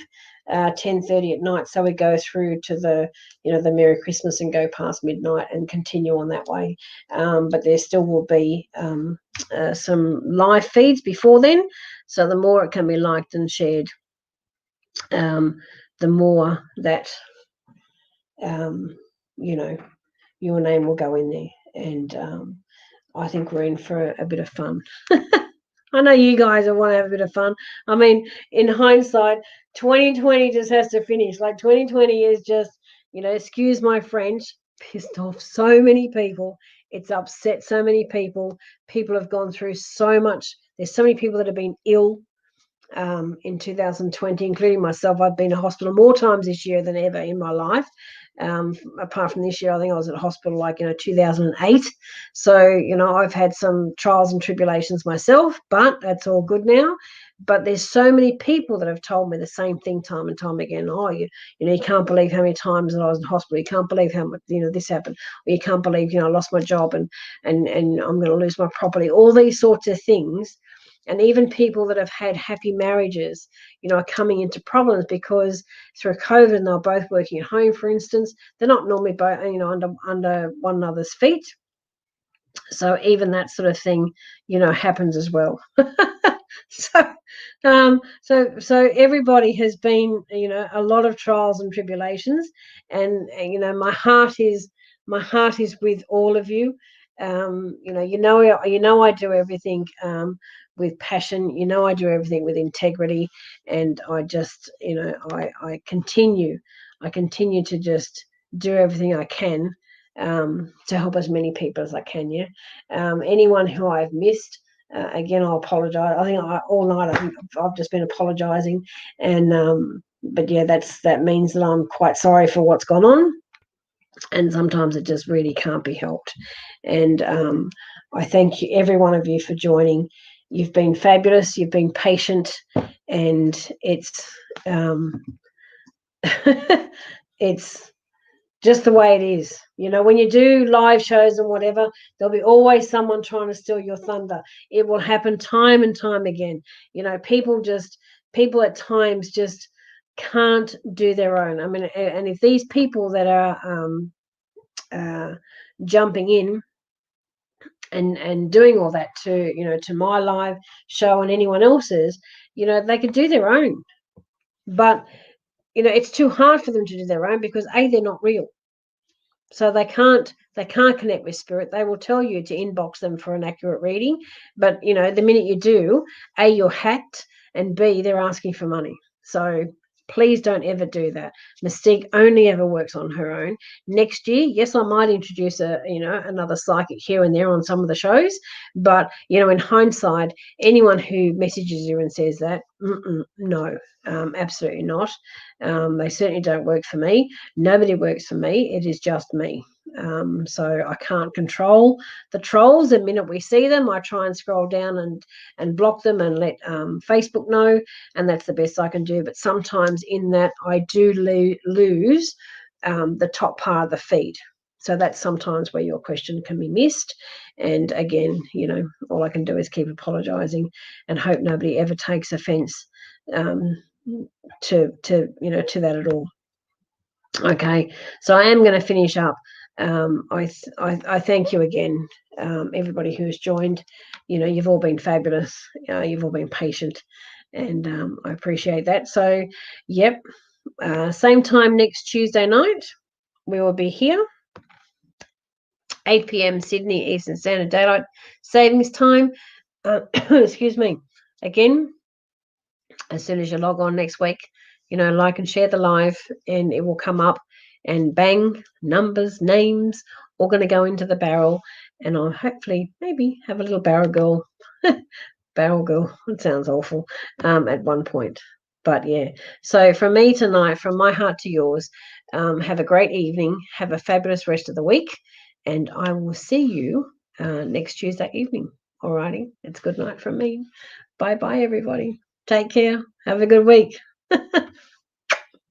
10:30 at night. So we go through to the, you know, the Merry Christmas and go past midnight and continue on that way. But there still will be some live feeds before then. So the more it can be liked and shared, the more that, you know, your name will go in there. And I think we're in for a bit of fun. I know you guys want to have a bit of fun. I mean, in hindsight, 2020 just has to finish. Like 2020 is just, excuse my French, pissed off so many people. It's upset so many people. People have gone through so much. There's so many people that have been ill in 2020, including myself. I've been to hospital more times this year than ever in my life. Apart from this year, I think I was at hospital 2008. So, I've had some trials and tribulations myself, but that's all good now. But there's so many people that have told me the same thing time and time again. Oh, you can't believe how many times that I was in hospital. You can't believe how much, this happened. Or you can't believe, I lost my job and I'm going to lose my property. All these sorts of things. And even people that have had happy marriages, are coming into problems because through COVID, and they're both working at home, for instance, they're not normally both, under one another's feet. So even that sort of thing, happens as well. So everybody has been, a lot of trials and tribulations, and my heart is with all of you. I do everything with passion. I do everything with integrity, and I just, I continue to just do everything I can to help as many people as I can. Yeah. Anyone who I've missed, again, I'll apologize. I think all night I've just been apologizing, and but yeah, that means that I'm quite sorry for what's gone on, and sometimes it just really can't be helped. And I thank you, every one of you, for joining. You've been fabulous. You've been patient, and it's it's just the way it is. When you do live shows and whatever, there'll be always someone trying to steal your thunder. It will happen time and time again. People at times just can't do their own. I mean, and if these people that are jumping in and doing all that to my live show and anyone else's, they could do their own. But, it's too hard for them to do their own because they're not real. So they can't connect with spirit. They will tell you to inbox them for an accurate reading. But, the minute you do, A, you're hacked, and B, they're asking for money. So please don't ever do that. Ms Tique only ever works on her own. Next year, yes, I might introduce another psychic here and there on some of the shows. But, in hindsight, anyone who messages you and says that, no, absolutely not. They certainly don't work for me. Nobody works for me. It is just me. So I can't control the trolls. The minute we see them, I try and scroll down and block them and let Facebook know, and that's the best I can do. But sometimes in that, I do lose the top part of the feed. So that's sometimes where your question can be missed. And again, all I can do is keep apologizing and hope nobody ever takes offense to that at all. Okay, so I am going to finish up. I thank you again, everybody who has joined. You've all been fabulous. You've all been patient, and I appreciate that. So, yep, same time next Tuesday night, we will be here, 8 p.m. Sydney Eastern Standard Daylight Savings Time. Excuse me. Again, as soon as you log on next week, like and share the live, and it will come up, and bang, numbers, names, all going to go into the barrel, and I'll hopefully maybe have a little barrel girl. Barrel girl, it sounds awful, at one point. But yeah, so from me tonight, from my heart to yours, have a great evening, have a fabulous rest of the week, and I will see you next Tuesday evening. Alrighty, it's good night from me. Bye-bye, everybody. Take care. Have a good week.